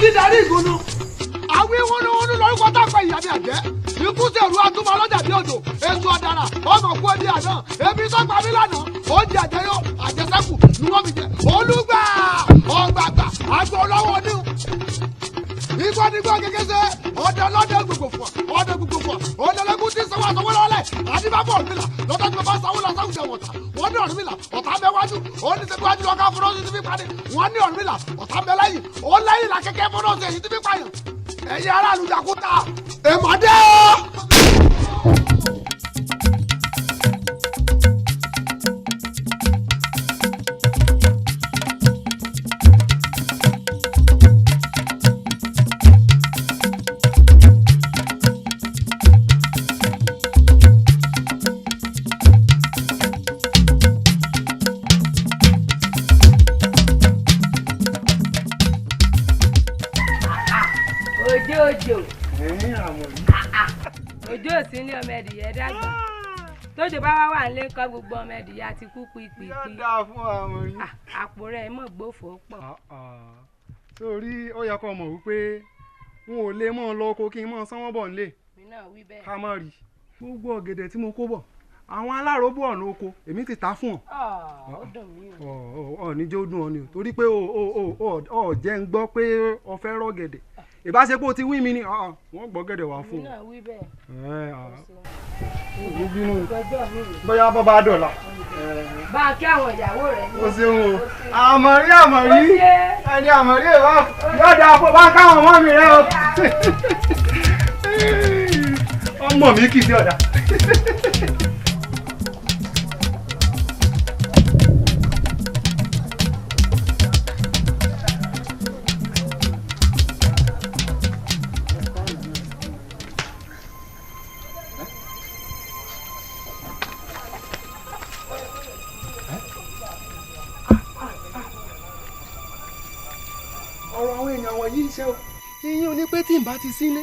ti darí ìgbónú àwọn ìwọ̀nùwọ̀nù lórúkọ tá a pè ìyá mi àjẹ́ ikú sí ẹ̀rù àtúmọ̀ ọlọ́jà bí odò èso ọ̀daràn ọmọ kú ẹbí àná ebi tó pa mí lánàá oúnjẹ àjẹyọ àjẹsẹ́kù ni wọ́n fi jẹ olúgbà ọgbàgbà àgbà ọlọ́wọ́ ní igbó nígbó kékeré ọdẹ ọlọ́dẹ gbogbo fún ọ ọdẹ gbogbo fún ọ ọdẹ lẹ́gùn tí sanwó àsanwó lọ́lẹ̀ àdìbàbọ̀ ọ̀rùnmìlà lọ́dọ̀ tí mo bá sanwó lọ sáwùjẹ wọ̀tà wọ́n ní ọ̀rùnmìlà ọ̀tá bẹ wájú ó ní sẹ́kú wájú lọ́ka fúnọ́ sí ti fi padì wọ́n ní ọ̀rùnmìlà ọ̀tá bẹ lẹ́yìn ó lẹ́yìn là kẹ́kẹ́ fúnọ́ sí èyí ti fi pààyàn ẹ̀yin aráàlú Jàkúta èmọ̀dé òjò sí ní ọmọ ẹdìyẹ dàgbà tójò bá wà nílé ńkọ́ gbogbo ọmọ ẹdìyẹ àti kú pípípí àpò rẹ̀ mọ̀ gbófò pọ̀. sórí ó yẹ kó mọ̀ wípé n ò lè mọ̀ lọ oko kí n mọ̀ sanwó bọ̀ nílé ká má rí gbogbo ọ̀gẹ̀dẹ̀ tí mo kó bọ̀ àwọn aláròbó ọ̀nà oko èmi ti ta fún ọ. ó dùn mí o. níjẹ́ ó dùn ọ ni o torí pé ọ jẹ́ ń gbọ́ pé ọ fẹ́ rọ̀gẹ̀dẹ̀ ìbáṣepọ̀ ti wí mi ni wọ́n gbọ́ gẹ̀dẹ̀ wá fún un. mi náà wí bẹ́ẹ̀. bóyá bọ́ bá dọ̀la. bá a kí àwọn ìyàwó rẹ̀ ní. o ṣeun o àmọ̀rí ẹni àmọ̀rí ìwà yóò dáa fún bá káwọn ọmọ mi rẹ o. ọmọ mi kì í sí ọ̀dà. ìyẹn ò ní pé tí n bá ti sílé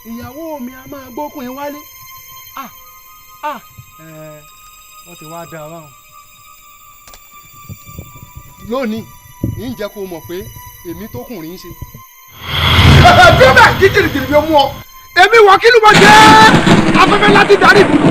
ìyàwó mi a máa gbókùnrin wálé wọ́n ti wá dá a báwọn. lónìí ń jẹ́ kó o mọ̀ pé èmi tó kùnrin ń ṣe. bí ó bá kí kìrìkìrì bí ó mú ọ èmi wọ kí ló mọ jẹ́ afẹ́fẹ́ láti darí ibùdó.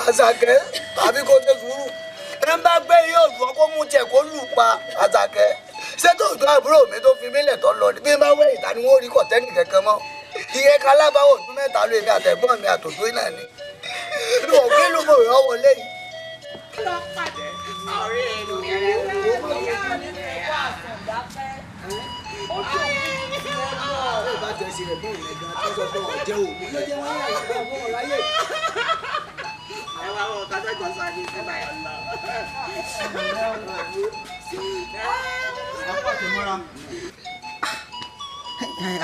Àṣàkẹ́ àbí kò ṣe sùúrù ẹ ń bá gbé yóò gbọ́ kó mú tiẹ̀ kó lù pa Àṣàkẹ́ ṣé tó tó àbúrò mi tó fi mílẹ̀ tó lọ ní bí n bá wẹ̀ ìta ni wọ́n rí kọ̀tẹ́nì kankan mọ́ ìyẹn kalábáwò ọdún mẹ́ta ló èmi àtẹ̀gbọ́n mi àtòtó náà ni lò kí ló mọ̀ ọ́ wọlé yìí. lọ́pàdé ọ̀rẹ́ mi rẹ̀ wọ́n ní wà sọ̀dáfẹ́ ó tó ó bá jẹ́ sí ẹ̀gbọ́n rẹ̀ gan tó sọ pé ọ̀jẹ́ òun ló jẹ́ wọ́n yà ìgbà ọmọ ọ̀ráyè. ẹ wá wọ kátàjọ sáré sí báyìí lọ.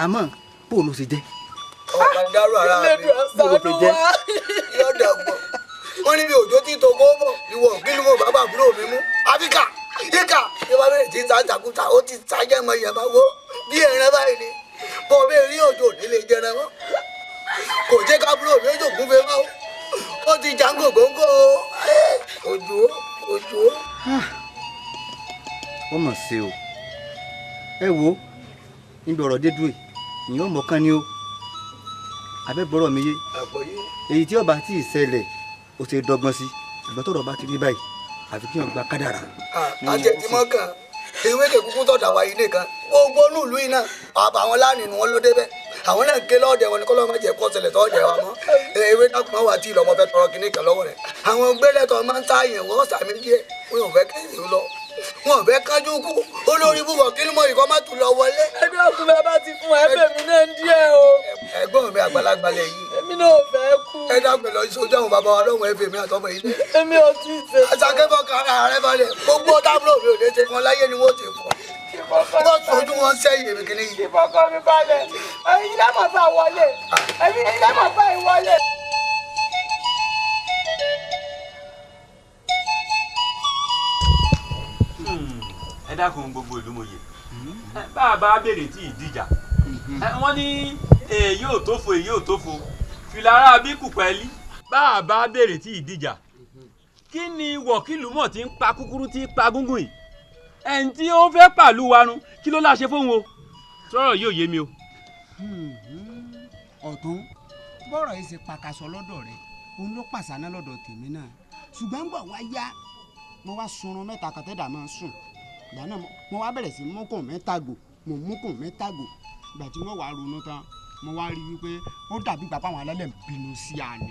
àmọ́ bóun ló ṣe jẹ́. ọ̀pá dárò ara mi bóun ló jẹ́ yọ̀dà gbọ́ wọ́n ní bí òjò tí togo bọ̀ ìwọ kí ló mọ̀ bàbá àbúrò mi mú áfíríkà yíká ìwà bẹ́ẹ̀ tí ń ta àjàkúta ó ti sájẹ́ mọ ìyẹn bá wó bí ẹ̀rẹ́ báyìí ni bọ́ ọ bẹ́ẹ̀ rí òjò nílé jẹrẹ mọ́ kò jẹ́ kábúrò mi ó jòkún fẹ́ mọ́ ó ti jàǹgò góńgó òjò. wọ́n mọ̀ sí o ẹ wo níbi ọ̀rọ̀ dé dúró ìyẹn ọmọ kan ni ó abẹ́gbọ́rọ̀ mi yé èyí tí ọba tí ì ṣẹlẹ̀ ó ṣe dọ́gbọ́n sí ìgbà tọ́rọ̀ bá ti rí báyìí àfi kí wọ́n gba kádàrá. àjẹtìmọ́ kan ewé kẹkùkù tọ̀dà wa ilé kan gbogbo nílùú iná àwọn láàánú ni wọ́n ló débẹ̀ àwọn náà ké lọ́ọ̀dẹ̀ wọn ni kọ́ lọ́ọ́ má jẹ́ kó ṣẹlẹ̀ tọ́ọ̀dẹ̀ wa mọ́ ewé dákùnmọ́ wà tí ìlọ́mọ fẹ́ tọrọ kínní kan lọ́wọ́ rẹ̀ àwọn gbẹ́lẹ́tọ̀ máa ń sáàyàn wọ́n sàmì díẹ̀ wọ́n ò fẹ́ kéèyàn lọ wọn ò fẹ́ kánjú kú olórí búbọ̀ kí ni mo rí kọ́ má tún lọ wọlé. ẹbí ọkùnrin bàbá ti fún ẹbẹ mi náà díẹ̀ o. ẹ̀gbọ́n mi àgbàlagbà lẹ yìí. èmi náà ò fẹ́ kú. ẹ dàgbẹ́ lọ sójú àwọn bàbá wa lọ́wọ́ ẹ̀fẹ̀ mi àtọ́mọ yìí. èmi ò tí ì ṣe. àṣàkẹ́fọ́ kan ara rẹ balẹ̀ gbogbo tábìlì mi ò lè ṣe fún láyé ni wọ́n ti fọ́. wọ́n sojú wọn sẹ́yìn èmi kìíní yìí. ìfọkàn mi balẹ̀ ẹ̀yin lẹ́mọ̀ bá wọlé ẹ̀yin lẹ́mọ̀ bá ìwọlé. ẹ dákun gbogbo ìlú mòye bá a bá béèrè tí ìdíjà wọ́n ní èyí ò tó fo èyí ò tó fo fìlàrà bíkù pẹ́ẹ́lí bá a bá béèrè tí ìdíjà kí ni wọ̀kìlù mọ̀ tí ń pa kúkúrú tí ń pa gúngùn yìí ẹni tí ó fẹ́ pàlú warun kí ló láṣẹ fóun o sọ̀rọ̀ yóò yé mi o. ọ̀tún bọ́rọ̀ yìí ṣe pàkàṣọ lọ́dọ̀ rẹ̀ òun ló pàṣánà lọ́dọ̀ tèmi náà ṣùgbọ́n gbọ̀ wá yá mo wá sunrun mẹ́ta kàtẹ́dà máa sùn ìgbà náà mo wá bẹ̀rẹ̀ sí mọ́kùn mẹ́tàgò mo mọ́kùn mẹ́tàgò ìgbà tí wọ́n wá ronú tán mo wá rí wípé ó dàbí ìgbà páwọn alálẹ̀ ń bínú sí àná.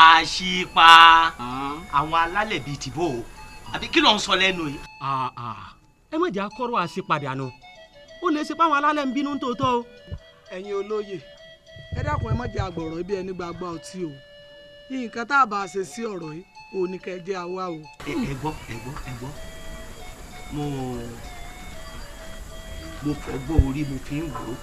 àṣìpa àwọn alálẹ̀ bíi tìbò àbí kí ló ń sọ lẹ́nu yìí. ẹ má jà kọ́rọ̀ àṣepadà nù ó lè ṣe páwọn alálẹ̀ ń bínú tòótọ́ o. ẹ̀yin olóyè ẹ dákun ẹ má jẹ́ àgbọ̀rọ̀ ibi ẹni gbàgbà ọtí o nǹkan tá a bá ṣe sí ọ̀rọ̀ yìí ò ní kẹ́ jẹ́ àwa o. ẹ gbọ́ mo fọgbọ́n orí mo fi ń wò ó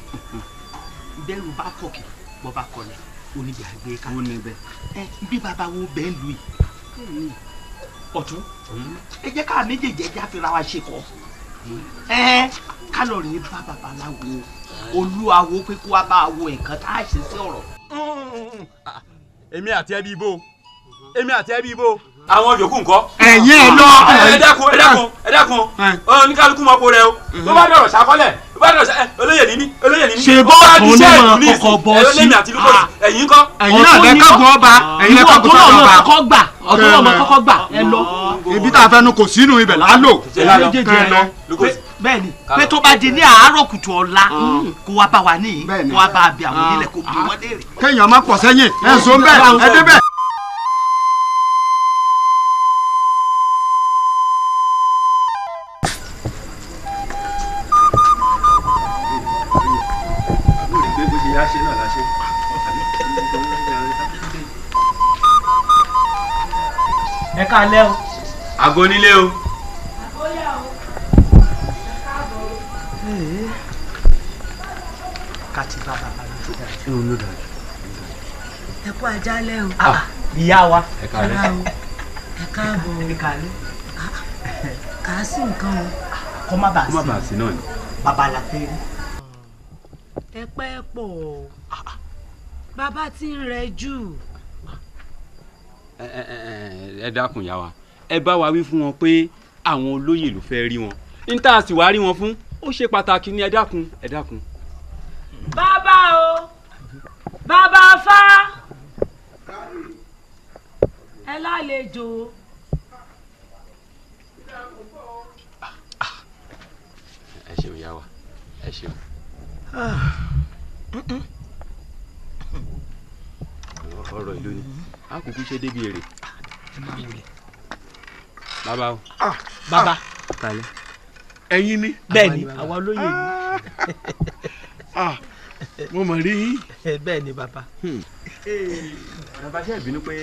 bẹ́rù bá kọ̀kì bọ́ bá kọlẹ̀ onígbàgbé ká. ó ní bẹ́ẹ̀. bí bàbá wo bẹ́ẹ̀ lu yìí ọ̀tún ẹ jẹ́ ká méjèèjì ẹja fira wa ṣe kọ́ kálọ̀rì bá babaláwo olúwawo pé kó wá bá a wo nǹkan tá a ṣe sí ọ̀rọ̀. èmi àti ẹbí ibo àwọn yòókù ńkọ́. ẹ̀yin ẹ̀ lọ. ẹ dákun oníkálukú mọ po rẹ o bó bá dọ̀rọ̀ ṣàkọlẹ̀ bó bá dọ̀rọ̀ olóyè ní mí. ṣe bọ́ọ̀tù ní mọ̀ kọ́kọ́ bọ́ sí. ẹlẹ́mi àti lúkọ̀sì ẹ̀yin kọ́. ẹ̀yin náà lẹ́kọ̀ọ́ ọba ẹ̀yin lẹ́kọ̀ọ́ ọ̀tún ọmọ kọ́kọ́ gbà ẹ lọ. ibi tá a fẹ́ nu kò sínú ibẹ̀ là á lò. bẹ́ẹ̀ni pé tó bá di ní àárọ̀ kùtù ọ̀la kó wá bá wa níyì kó wá bá a bí àwọn onílẹ̀ kó bí wọ́n léèrè. kéèyàn má pọ̀ sẹ́yìn ẹ̀ ń so bẹ́ẹ̀ ẹ débẹ̀. ẹ káalẹ́ o. àgọ́ nílé o. àgọ́yà o. ẹ káàbọ̀. kàtí bàbá bá mi ṣe dájú. ló dájú. ẹ kú àjálẹ́ o. ìyá wa. ẹ káalẹ́. ẹ káàbọ̀. ẹ káalẹ́. kà á sí nǹkan o. kọ́ má bàa sí náà ni. bàbá la fẹ́ rí. ẹ pẹ́ pọ̀ bàbá tí ń rẹ jù. ẹ dákun yá wa ẹ bá wa wí fún wọn pé àwọn olóyè ló fẹ́ rí wọn n tá a sì wá rí wọn fún ó ṣe pàtàkì ní ẹ dákun. bàbá o bàbá fá ẹ lálejò. ẹ ṣeun yá wa ẹ ṣeun. ọ̀rọ̀ ìlú ni a kò kú ṣe débi èrè. bàbá o. bàbá. kalẹ̀. ẹ̀yin ni. bẹ́ẹ̀ni àwa olóyè ni. mo mọ̀ rí yín. bẹ́ẹ̀ni bàbá. bàbá ṣe ìbínú pé.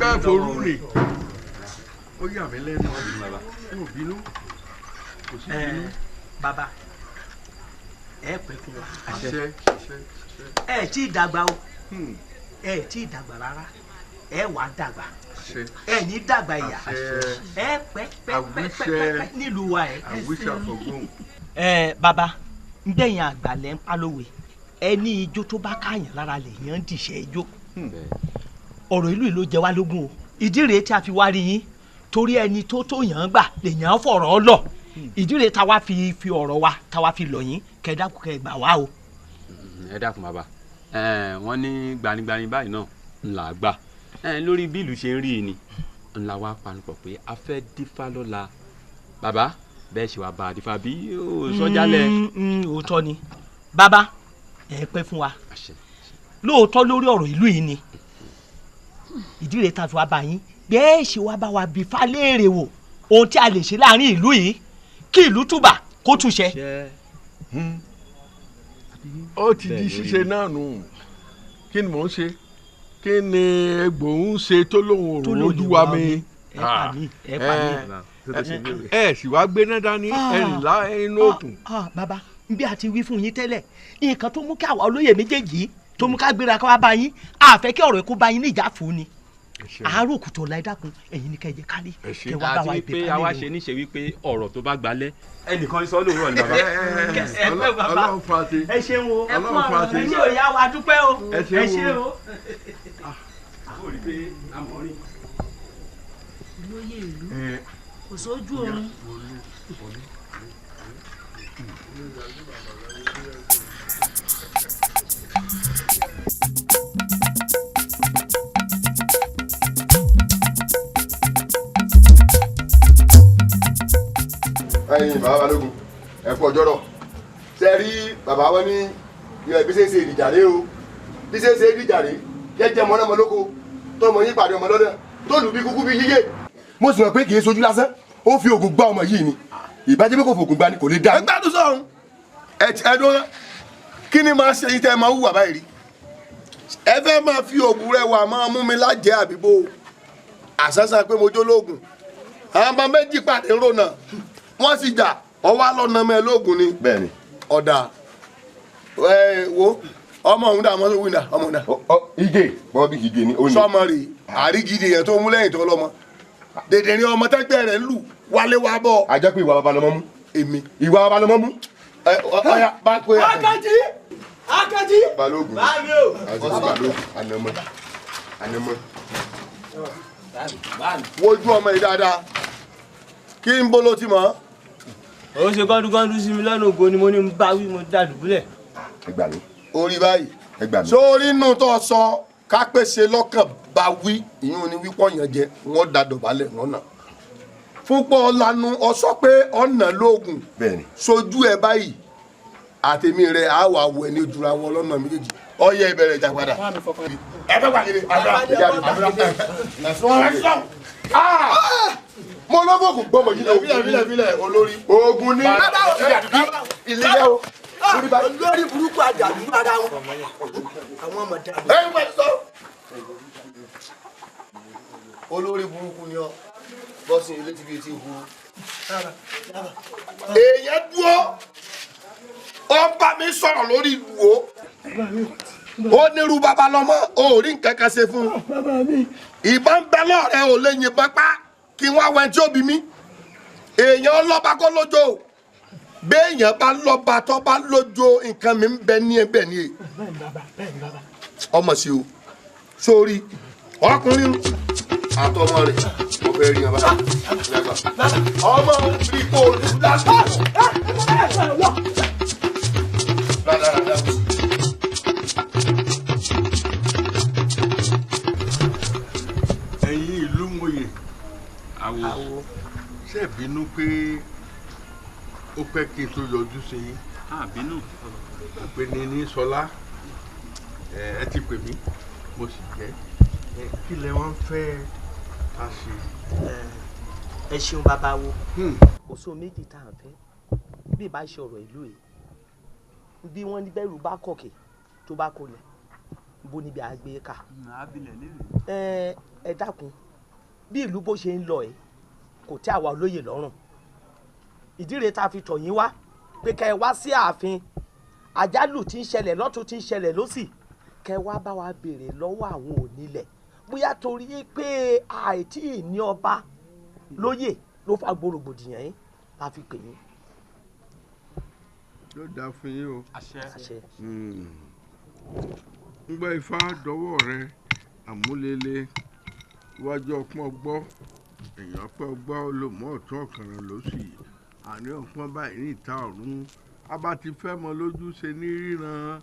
bẹ́ẹ̀ forú rè ó yà mí lẹ́nu ó bínú kò sí bínú. bàbá ẹ pẹ́ fún wa. àṣẹ. ẹ tí ì dàgbà o ẹ tí ì dàgbà rárá ẹ wà dàgbà ẹ ní dàgbà ìyá ẹ pẹ́ nílùú wa ẹ. bàbá ngbẹ̀yìn àgbàlẹ̀ ń pálówe ẹ ní ijó tó bá káàyàn lára lèèyàn ń dìṣẹ́ ijó ọ̀rọ̀ ìlú ló jẹ wá lógún o ìdí rèé tí a fi wá rí yín torí ẹni tó yàn án gbà lèèyàn fọ̀rọ̀ lọ ìdí rèé tá wá fi ọ̀rọ̀ wa tá wá fi lọ̀ yín kẹ́ dákun kẹ́ gbà wá o. ẹ dákun bàbá wọ́n ní gbanigbani báyìí náà ńlá gbà lórí bí ìlú ṣe ń rí i ni ńlá wa panupọ̀ pé a fẹ́ dífá lọ́la bàbá bẹ́ẹ̀ ṣe wàá bá a dífá bí sọ́jálẹ̀. òótọ́ ni bàbá ẹ pẹ́ fún wa lóòótọ́ lórí ọ̀rọ̀ ìlú yìí ni ìdí rẹ̀ tá a fi wá bá yín bẹ́ẹ̀ ṣe wá bá wa bí falẹ́rẹ̀ wò ohun tí a lè ṣe láàrin ìlú yìí kí ìlú túbà kó túnṣe. ó ti di ṣíṣe náà nù kí ni mò ń ṣe kí ni egbò ń ṣe tó lóun òrùn ojú wa mi. ẹ sì wá gbéná dání ẹrìn lá inú òkun. bàbá bí a ti wí fún yín tẹ́lẹ̀ nǹkan tó mú kí àwa olóyè méjèèjì tó mú ká gbéra ká wá bá yín àfẹ́ kí ọ̀rọ̀ ẹ̀ kó bá yín ní ìjà fún ni àárò kùtù ọ̀la ẹ̀dá kun ẹ̀yin ní ká ẹ jẹ́ kárí kẹ wá bá wa ìpè àti wípé àwa ṣe níṣe wípé ọ̀rọ̀ tó bá gbalẹ̀ ẹnìkan sọ lóòrọ̀ ni bàbá. Ọlọ́run fa ti ẹ ṣeun o Ọlọ́run fa ti ẹ ṣe òyà wa dúpẹ́ o ẹ ṣe o. olóyè ìlú kò sójú oorun. ẹ̀yin bàbá balógun ẹ kú ọjọ́ rọ̀ ṣe rí bàbá wọn ní bí ṣe ń ṣe ìdìjàre o bí ṣe ń ṣe ìdìjàre jẹ́jẹ́ mọ́ ọmọ lóko tó mọ yín pàdé ọmọ lọ́dọ̀ tó lù bí kúkú bí yíyé mo sì mọ̀ pé kì í sojú lásán ó fi oògùn gbá ọmọ yìí ni ìbájẹ́ pé kò fògùn gbá ni kò lè dá. ẹ gbádùn sọ̀rùn ẹ dún kí ni máa ṣe yín tẹ́ ẹ máa hùwà báyìí rí ẹ fẹ́ máa fi oògùn rẹ wà máa mú mi lájẹ́ àbíbó àṣàṣà pé mo jó lóògùn àwọn ọmọ méjì pàdé rònà wọ́n sì jà ọwọ́ alọ́nà mẹ́ lóògùn ni. bẹ́ẹ̀ni. ọ̀dà wo ọmọ òun dà mọ́tò wíńdà ọmọ òun dà. ige bọ́ọ̀bì ige ni ó ní. sọmọ rè àrígidì yẹn tó mú lẹ́yìn tó lọ́mọ dèdè ni ọmọ tẹ́gbẹ́ rẹ̀ ń lù wálé wá bọ̀. a jẹ́ pé ìwà bàbá lọmọ mú. èmi. ìwà bàbá lọmọ mú. ọ̀ya bá pé. Akaji Akaji. balógun báàmì o. àti balógun ànàmọ́ ànàmọ́. wojú ọmọ yìí dáadáa kí n bolo ti mọ. ó ṣe gọ́dúgọ́dú sí mi lọ́nà ògo ni mo ní bá wí mo dá dùbúlẹ̀. ẹ gbà mí. orí báyìí ẹ gbà mí. sórí inú tó sọ ká pèsè lọ́kàn bá wí ìyún ni wípọ̀ yẹn jẹ wọ́n da dọ̀bálẹ̀ wọ́n nà. fúnpọ̀ lanu ọsọ pé ọ̀nà lóògùn sojú ẹ báyìí àtẹ̀mí rẹ̀ á wà wọ ẹni ojúra wọn lọ́nà méjèèjì ọyẹ ìbẹ̀rẹ̀ ìjà padà. ẹ fẹ́ gbàgede mo lọ́mọ̀gùn gbọ́mọ̀ yìí lọ bílẹ̀ olórí ogun ní ilé o olórí burúkú àjàdù ara wọn àwọn ọmọ dá. ẹ ń pẹ́ sọ. olórí burúkú ni ọ bọ́sìn ilé tí bí etí hu. èèyàn dúró ó bá mi sọ̀rọ̀ lórí ìlú o ó nírú bàbá lọ́mọ ó rí nǹkan kan ṣe fún un ìbọn bẹ lọ́rẹ̀ ò lè yìnbọn pa kí wọ́n wẹ̀ tí ó bí mi èèyàn lọ́ba kó lójó béèyàn bá lọ́ba tó bá lójó nǹkan mi ń bẹ ní ẹbẹ̀ ni ọmọ sí o sórí ọkùnrin àtọmọ rẹ mo fẹ́ rí ọba ọmọ rí kó o lásán. ẹ̀yin ìlú mòye àwò ṣe bínú pé ó pẹ́ kí n tó yọjú sí yín. bínú. pé ní sọlá ẹ ti pè mí mo sì jẹ́ kí lẹ wọ́n fẹ́ ká ṣe. ẹ ṣeun bàbá wo kò sóhun méjì tá à ń fẹ́ bí ìbá ṣe ọ̀rọ̀ ìlú yìí bí wọ́n ní bẹ́rù bá kọ̀kẹ́ tó bá kọlẹ̀ bó níbi àgbẹ̀ ká. ẹ dákun bí ìlú bó ṣe ń lọ ẹ kò tẹ́ àwa olóyè lọ́rùn ìdí rẹ̀ tá a fi tọ̀ yín wá pé kẹ́ ẹ wá sí ààfin àjálù tí ń ṣẹlẹ̀ lọ́tún tí ń ṣẹlẹ̀ lọ́sì kẹ́ ẹ wá bá wa béèrè lọ́wọ́ àwọn onílẹ̀ bóyá torí pé àìtí ní ọba lóyè ló fa gbòrògbòdìyàn yín la fi pè yín. yóò dáa fún yín o. àṣẹ. ń gbọ́ ifá dọwọ́ rẹ àmúlélẹ̀ iwájú ọpọ́n gbọ́ èèyàn pẹ́ gbọ́ olùmọ̀ ọ̀tún ọ̀kànràn ló sì àní ọpọ́n báyìí ní ìta ọ̀run a bá ti fẹ́ mọ lójú ṣe ní ríran.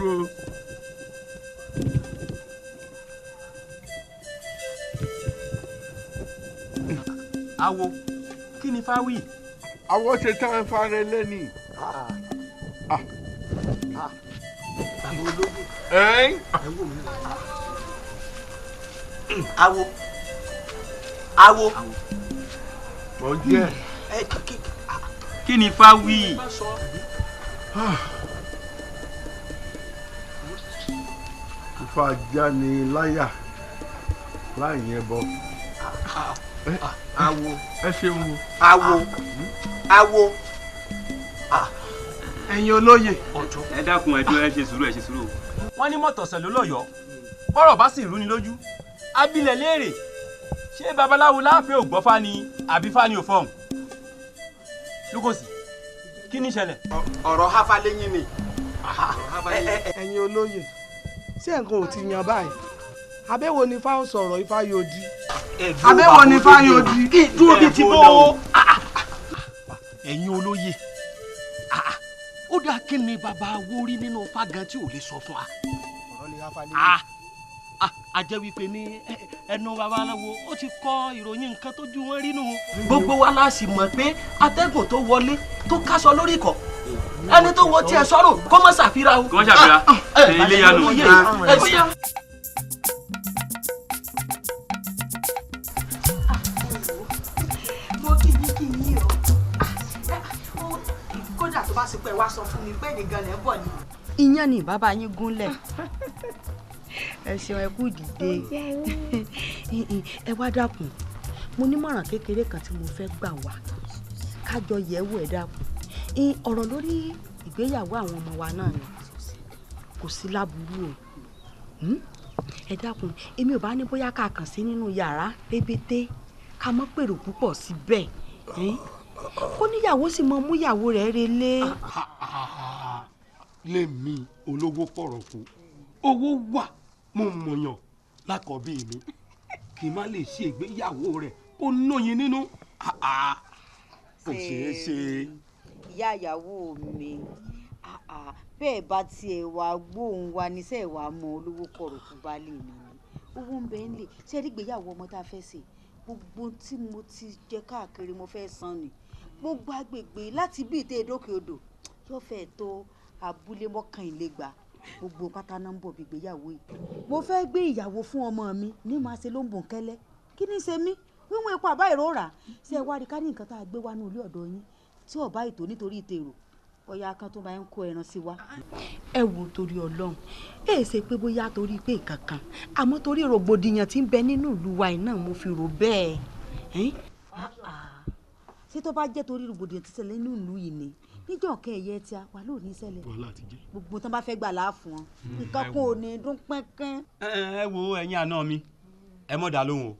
dúró. awo kí ni fáwí. àwọ̀ ṣe tán fárẹ́ lẹ́nìí. bàbá ológun. awo awo. mo jẹ́. kí ni fáwí. Ifá já ni láyà láì yẹn bọ. awo. ẹ ṣeun o. awo awo. ẹ̀yin olóye. ẹ dákun ẹ dúró ẹ ṣe sùúrù ẹ ṣe sùúrù. wọ́n ní mọ̀tọ̀sẹ̀ ló lọ́yọ̀ọ́ bọ́rọ̀ bá sì rú ni lójú abilẹ̀ léèrè ṣé babaláwo láàfin ò gbọ́ fani àbí fani ò fọ́ọ̀mù. lukosi kí ni ìṣẹ̀lẹ̀. ọ̀rọ̀ hafa lẹ́yìn ni. ẹ̀yin olóye ṣé nǹkan ò ti yan báyìí abẹ́wò ni fáwọn sọ̀rọ̀ ifá yóò di. abẹ́wò ni fáwọn yóò di. kí dúró bíi ti bó. ẹ̀yin olóye ó dáa kí ni bàbá wo rí nínú fágan tí ò lè sọ fún wa. ọ̀rọ̀ ni hafa lẹ́yìn. a jẹ́ wípé ní ẹnu babaláwo ó ti kọ ìròyìn nǹkan tó ju wọn rí nù. gbogbo wa la sì mọ̀ pé atẹ́gùn tó wọlé tó káṣọ lórí ikọ̀ ẹni tó wọ tiẹ̀ sọ́rùn kó má ṣàfihàn o. kó má ṣàfihàn ilé yanu. mo kì í o kódà tó bá ṣe pé wá sọ fún mi pé nìkan lẹ́ ń bọ̀ ni. iyán ni bàbá yín gúnlẹ̀ ẹ ṣeun ẹ kú dìde ẹ wá dákun mo nímọ̀ràn kékeré kan tí mo fẹ́ gbà wá kájọ yẹ̀wò ẹ dákun ọ̀rọ̀ lórí ìgbéyàwó àwọn ọmọ wa náà ni kò sí láburú o ẹ dákun èmi ò bá ní bóyá ká kàn sí nínú yàrá rébété ká mọ́ pèrò púpọ̀ síbẹ̀ kó níyàwó sì mọ mú ìyàwó rẹ̀ relé. lèmi olówó pọ̀rọ̀kù owó wà mo mọ̀yàn lákọ̀ọ́bí mi kì í má lè ṣe ìgbéyàwó rẹ̀ ó nóyin nínú kò ṣeé ṣe. ìyá ìyàwó mi bẹ́ẹ̀ bá tiẹ̀ wá gbóhùn wa níṣẹ́ ìwà mọ olówó pọ̀rọ̀kù baálé mi ni owó ń bẹ ń lè ṣe é rí ìgbéyàwó ọmọ tá a fẹ́ ṣe gbogbo tí mo ti jẹ káàkiri mo fẹ́ san ni gbogbo agbègbè láti bí ìtẹ́ ìdókè odò yóò fẹ́ tó abúlé mọ́kànlégbà gbogbo pátá náà ń bọ̀ bí ìgbéyàwó yìí mo fẹ́ gbé ìyàwó fún ọmọ mi ní màá ṣe ló ń bùn kẹ́lẹ́ kí ni ṣe mí wíwọ́n epo àbá ìrora ṣé ẹ wá rí ká ní nǹkan tá a gbé wá ní ilé ọ̀dọ̀ yín tí ọ̀bá ètò nítorí ìtèrò ọ̀yà kan tó bá ń kó ẹran sí wa. ẹ wo torí Ọlọ́run ẹ ṣe pé bóyá torí pé kankan àmọ́ torí rògbòdìyàn tí ń bẹ nínú ìlú wa náà mo fi rò bẹ́ẹ̀. ṣé tó bá jẹ́ torí rògbòdìyàn tí ṣẹlẹ̀ nínú ìlú yìí ni níjọ́ kẹyẹ tí a wà lónìí ṣẹlẹ̀ gbogbo tán bá fẹ́ gbà láàfún wọn nǹkan kò ní dún pẹ́ńpẹ́ń. ẹ wo ẹ̀yin àná mi ẹ mọ̀ dá lóhùn o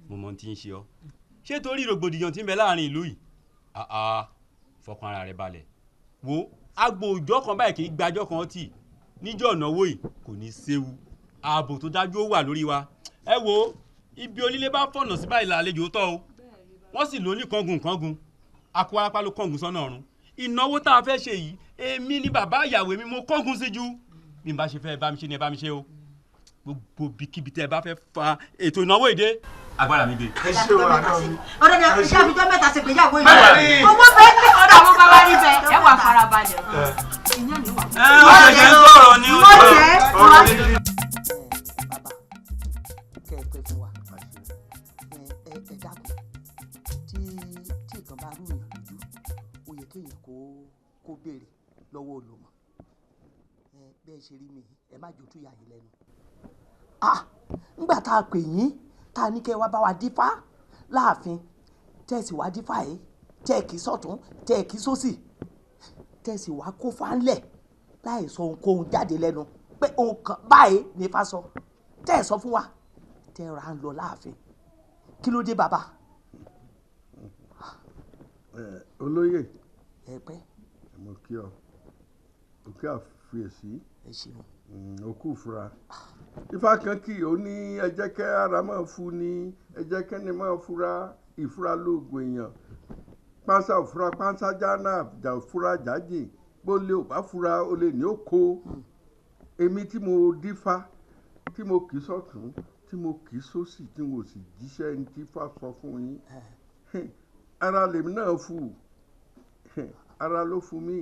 mo mọ̀ tí ń ṣe ọ ṣé torí rògbòdìyàn tí ń bẹ láàrin ìlú yìí fọkàn ara rẹ balẹ̀ wo agbo òjọ́ kan báyìí kì í gbàjọ́ kan tì níjọ́ ìnáwó yìí kò ní séwu ààbò tó dájú ó wà lórí wa ẹ wo ibi onílé bá fọ̀nà sí báyìí làlejò tọ́ o wọ́n sì lóní kángun akó arápá ló kángun sọ́nà ọ̀run ìnáwó tá a fẹ́ ṣe yìí èmi ni bàbá ìyàwó mi mo kángun sí ju bí n bá ṣe fẹ́ bá mi ṣe ni ẹ bá mi ṣe o gbogbo bíkíbi tẹ́ ẹ bá fẹ́ fa ètò ìnáwó èdè agbára mi dé. ẹ ṣe o àná mi. ọ̀rẹ́ mi iṣẹ́ àfijọ́ mẹ́ta ṣe gbéyàwó yìí owó bẹ́ẹ̀ ní ọ̀dọ̀ àwọn bàbá rí bẹ́ẹ̀ ẹ wà farabalẹ̀ ìyá ni wà. wọ́n ṣẹ̀ṣẹ̀ ń sọ̀rọ̀ ni. bàbá kẹ́ ẹ pẹ́ fún wa ẹ dákun tí nǹkan bá rú èèyàn lójú ó yẹ kéèyàn kó béèrè lọ́wọ́ olùmọ̀ bẹ́ẹ̀ ṣe rí mi ẹ má jòtú ìyá yìí lẹ́nu. ńgbà tá a pè yín tá a ní kẹ́ wá bá wa dífá láàfin tẹ́ẹ̀sì wá dífá yìí tẹ́ẹ̀kì sọ̀tún tẹ́ẹ̀kì sósì tẹ́ẹ̀sì wá kó fáńlẹ̀ láì sọ ohunkóhun jáde lẹ́nu pé ohun kan báyìí ní Ifá sọ tẹ́ẹ̀ sọ fún wa tẹ́ẹ̀ rà ń lọ láàfin kí ló dé bàbá. olóyè ẹ pẹ́ mo kí ọ òkè àfiyèsí òkú fura Ifá kan kì í ó ní ẹ jẹ́ kẹ́ ara máa fu ni ẹ jẹ́ kẹ́ni máa fura ìfura lóògùn èèyàn pánsá òfura pánsá jáná àjà òfura jájì gbólé ò bá fura olè ní òkó èmi tí mo dífá tí mo kì í sọ̀tún tí mo kì í sósì tí mo sì jíṣẹ́ ní tí fà sọ fún yín ara lèmi náà fù ara ló fún mi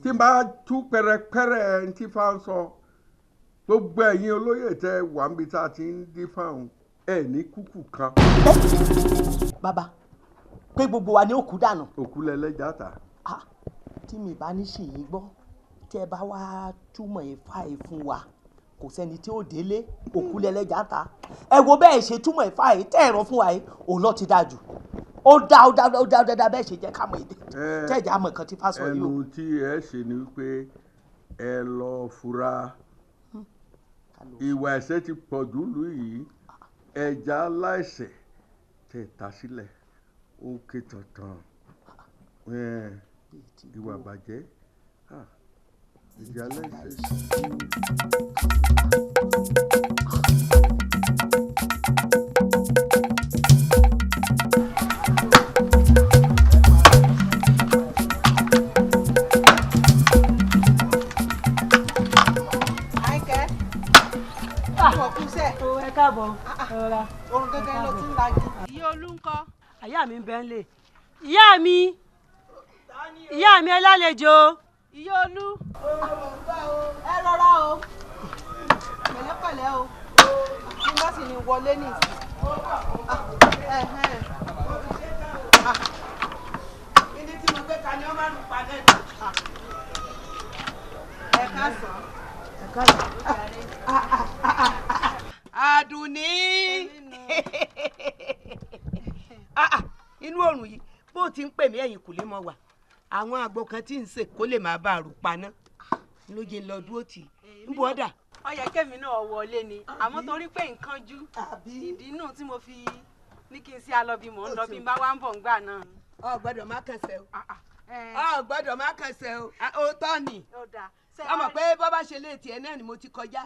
tí n bá tú pẹ̀rẹ̀pẹ̀rẹ̀ ní tí fà ń sọ gbogbo ẹ̀yin olóyè tẹ wà níbi tá a ti ń dífá òun ẹ̀ ní kúkú kan. bàbá pé gbogbo wa ni ó kú dànù. òkú lẹlẹ́jà ta. tí mi bá ní ṣèyí gbọ́ tí ẹ bá wá túmọ̀ Ifá yìí fún wa kò sẹ́ni tí ó délé òkú lẹlẹ́jà ta ẹ wo bẹ́ẹ̀ ṣe túmọ̀ Ifá yìí tẹ́ ẹ̀rọ fún wa yìí òun lọ ti dáa jù ó dá bẹ́ẹ̀ ṣe jẹ́ ká mọ̀ èdè tẹ́jà àmọ̀ kan tí Ifá sọ yìí o. ẹnu tí ẹ ṣe ni wípé ẹ lọ fura ìwà ẹ̀ṣẹ̀ ti pọ̀ jù lù yìí ẹja aláìṣẹ̀ tẹ̀ ta sílẹ̀ ó ké tantan ìwà bàjẹ́ ìjà aláìṣẹ̀. káàbọ̀ ọ̀rọ̀ orun gẹ́gẹ́ ló ti ń lagi. ìyá olú ń kọ́. àyà mi ń bẹ́ ń lè. ìyá mi ẹ lálejò. ìyá olú. ẹ rọra o pẹ̀lẹ́pẹ̀lẹ́ o bí wọ́n sì ní wọlé nìsín. kíni tí mo gbé ka ni ó máa ń pa lẹ́nu. ẹ káàsán. ẹ káàsán. Àdùnní inú oòrùn yìí bó ti ń pè mí ẹ̀yìn kùlé mọ́ wà àwọn àgbo kan tí ń sè kó lè máa bá a rò paná ló jẹ́ lọ dúró tì í ń bọ́ dà. ó yẹ kémi náà wọlé ni àmọ́ torí pé nǹkan jú ìdí inú tí mo fi ní kí n sí alọ́bí mò ń lọ bí n bá wá ń bọ̀ ń gbà náà. ọ gbọ́dọ̀ má kẹsẹ̀ o ọ gbọ́dọ̀ má kẹsẹ̀ o ó tọ́ ni ọmọ pé bọ́ bá ṣe léètì ẹ náà ni mo ti kọjá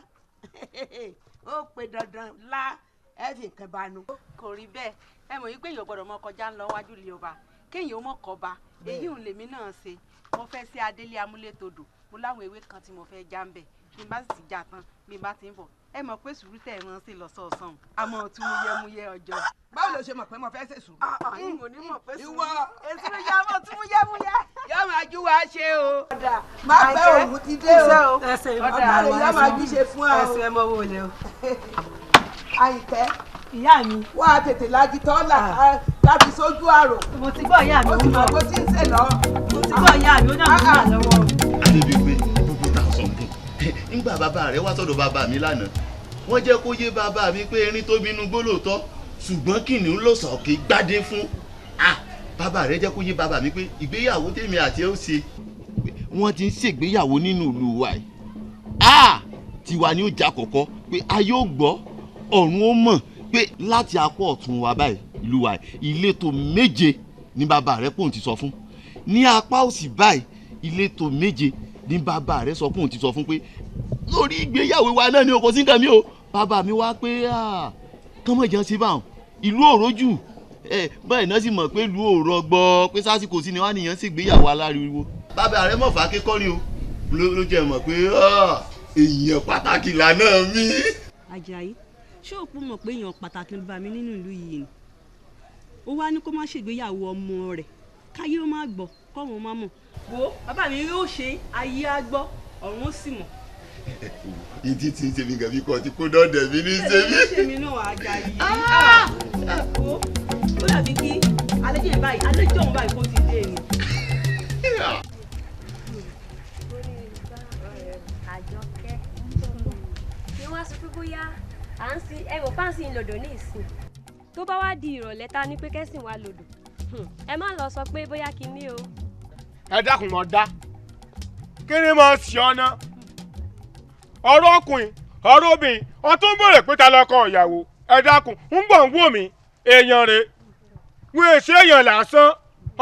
ó pe dandan lá ẹ̀fìn kan banu. kò rí bẹ́ẹ̀ ẹ mọ̀ yí pé èèyàn gbọ́dọ̀ mọ kọjá ńlọ wájú lé ọba kéèyàn ó mọ̀ kọba èyí ń lèmi náà ṣe mo fẹ́ sí adélé amúlétodò mo láwọn ewé kan tí mo fẹ́ já ń bẹ̀ bí n bá sì ti já tán bí n bá ti ń bọ̀ ẹ mọ̀ pé sùúrù tẹ̀ wọ́n sí lọ́sọ̀ọ̀sán àmọ́ tún múyẹ́múyẹ́ ọjọ́. báwo ló ṣe mọ̀ pé mo fẹ́ ṣe sùúrù. ìwọ ni mọ̀ pé sùúrù ìwọ èsì ló yá mọ̀ tún múyẹ́múyẹ́. yóò máa jú wa ṣe o. máa pẹ́ òun ti dé o. ẹsẹ̀ ọ̀dà rẹ̀ yóò máa jú ṣe fún ọ. ẹsẹ̀ ẹ mọ wo lẹ o. Àyìnkẹ́. ìyá mi. wá a tètè lági tọ́ láti sójú àrò. mo ti gbọ́ ìyá mi. ó ti mọ̀ bó ti ń sè lọ. mo ti gbọ́ ìyá mi ó náà mú wà lọ́wọ́. Adébímpé gbogbo tá a sọ nǹkan nígbà bàbá rẹ wá sọ́dọ̀ bàbá mi lánàá wọ́n jẹ́ kó yé bàbá mi pé erin tó bínú gbólóòtọ́ ṣùgbọ́n kìnìún ló sọ kí gbádé fún bàbá rẹ jẹ́ kó yé bàbá mi pé ìgbéyàwó tèmi àti ẹ̀ ó ṣe wọ́n ti ń ṣègbéyàwó nínú ìlú wa yìí tiwa ni ó jà kọ̀kọ́ pé a yóò gbọ́ ọ̀run ó mọ̀ pé láti apá ọ̀tún wa báyìí ìlú wa ìletò méje ní bàbá rẹ pòun ti sọ fún ní apá òsì báyìí ìletò méje ní bàbá rẹ sọ pòun ti sọ fún pé lórí ìgbéyàwó wa náà ni o kò sí nǹkan mi o bàbá mi wá pé kọ́mọ ìjà ṣe báwọn ìlú òròjù báyìí náà sì mọ̀ pé ìlú òrò gbọ́ pé sásìkò sí ni wọ́n á nìyẹn sì gbéyàwó aláriwo bàbá rẹ mọ̀ fà kékọ́rí o ló jẹ́ mọ̀ pé èèyàn pàtàkì lànà mi. Àjàyí ṣé òpó mọ̀ pé èèyàn pàtàkì ń bá mi nínú ìlú yìí ni ó wá ní kó má ṣègbéyàwó ọmọ rẹ̀ káyé ó má gbọ́ kọ́run má mọ̀. wo bàbá mi yóò ṣe ayé á gbọ́ ọ̀run ó sì mọ̀. ìdí tí ń ṣe mi gàn mí kọ́ ti kó dọ́ọ̀dẹ̀ mi ní ṣe mí. ṣe mi náà Àjàyí. wo ó dàbí kí àlejò yẹn báyìí àlejò òun báyìí kó ti dé ni. Àjọkẹ́ ni wọ́n sọ pé bóyá à ń sin ẹ̀rọ fáǹsì lòdò ní ìsìn tó bá wá di ìrọ̀lẹ́ ta ní pé kẹ́sìn wa lòdò ẹ má lọ sọ pé bóyá kinní o. ẹ dákun mọ dá kí ni mo ṣe ọ ná ọ̀rọ̀ ọkùnrin ọ̀rọ̀ obìnrin ọtún bèrè pé ta lọkọ ìyàwó ẹ dákun ń bọ̀ ń wò mí èèyàn rè wọ́n èsì èèyàn lásán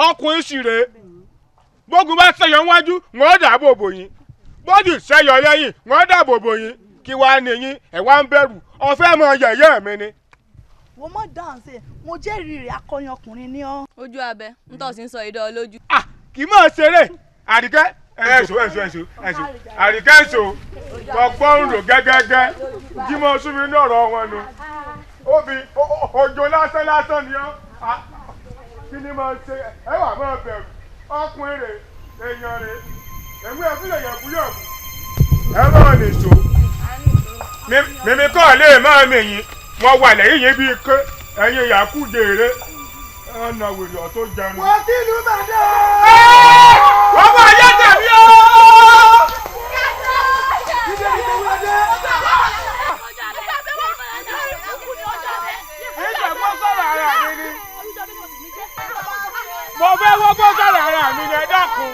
ọkùnrin sì rè bógun bá ṣẹyọ wájú wọ́n dáàbò bò yín bójú ṣẹyọ lẹ́yìn wọ́n dáàbò bò yín kí wàá ní yín ẹ wá ń bẹ̀rù ọ̀fẹ́ mọ yẹ̀yẹ́ mi ni wo mọ dáhùnsẹ mo jẹ́rìí rẹ̀ akọrin ọkùnrin ni ọ́. ojú abẹ ń tọ́ sí ń sọ ìdán lójú. kì í mọ̀ ṣeré àríkẹ́ ẹ̀ṣọ́ àríkẹ́ ẹ̀ṣọ́ ọgbọ́n ń lò gẹ́gẹ́gẹ́ jímọ̀ súnmi ní ọ̀rọ̀ wọn nu obì òjò lásán ni ọ́ kí ni máa ṣe ẹ wà máa bẹ̀rù ọkùnrin rẹ̀ èèyàn rẹ̀ ẹ̀mú ẹ̀fúnlẹ̀ yẹ̀búyẹ̀bù ẹ máa lè ṣó mímí kọ́ lè máa mèyìn wọ́n wà lẹ́yìn yín bíi ké ẹ̀yin yàkú dèrè ọ̀nà wèrè ọ̀tó jẹun. wọ́n kí ìlú bàdé. wọ́n bá yẹ tẹ̀mí o. ìjọba sọ̀rọ̀ ara mi ni mo fẹ́ wọ́pọ̀ sọ̀rọ̀ ara mi ni ẹ dákun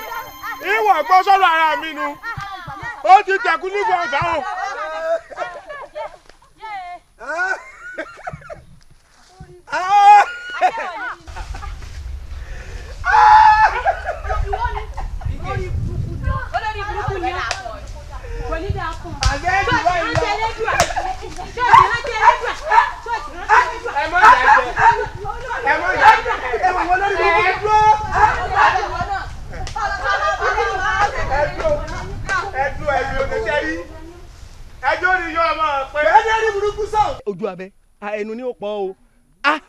ìwọ̀n gbọ́ sọ̀rọ̀ ara mi nu ó ti tẹ̀kú nígbà ọ̀sán o. ojú abẹ ẹnu ni ó pọ̀ o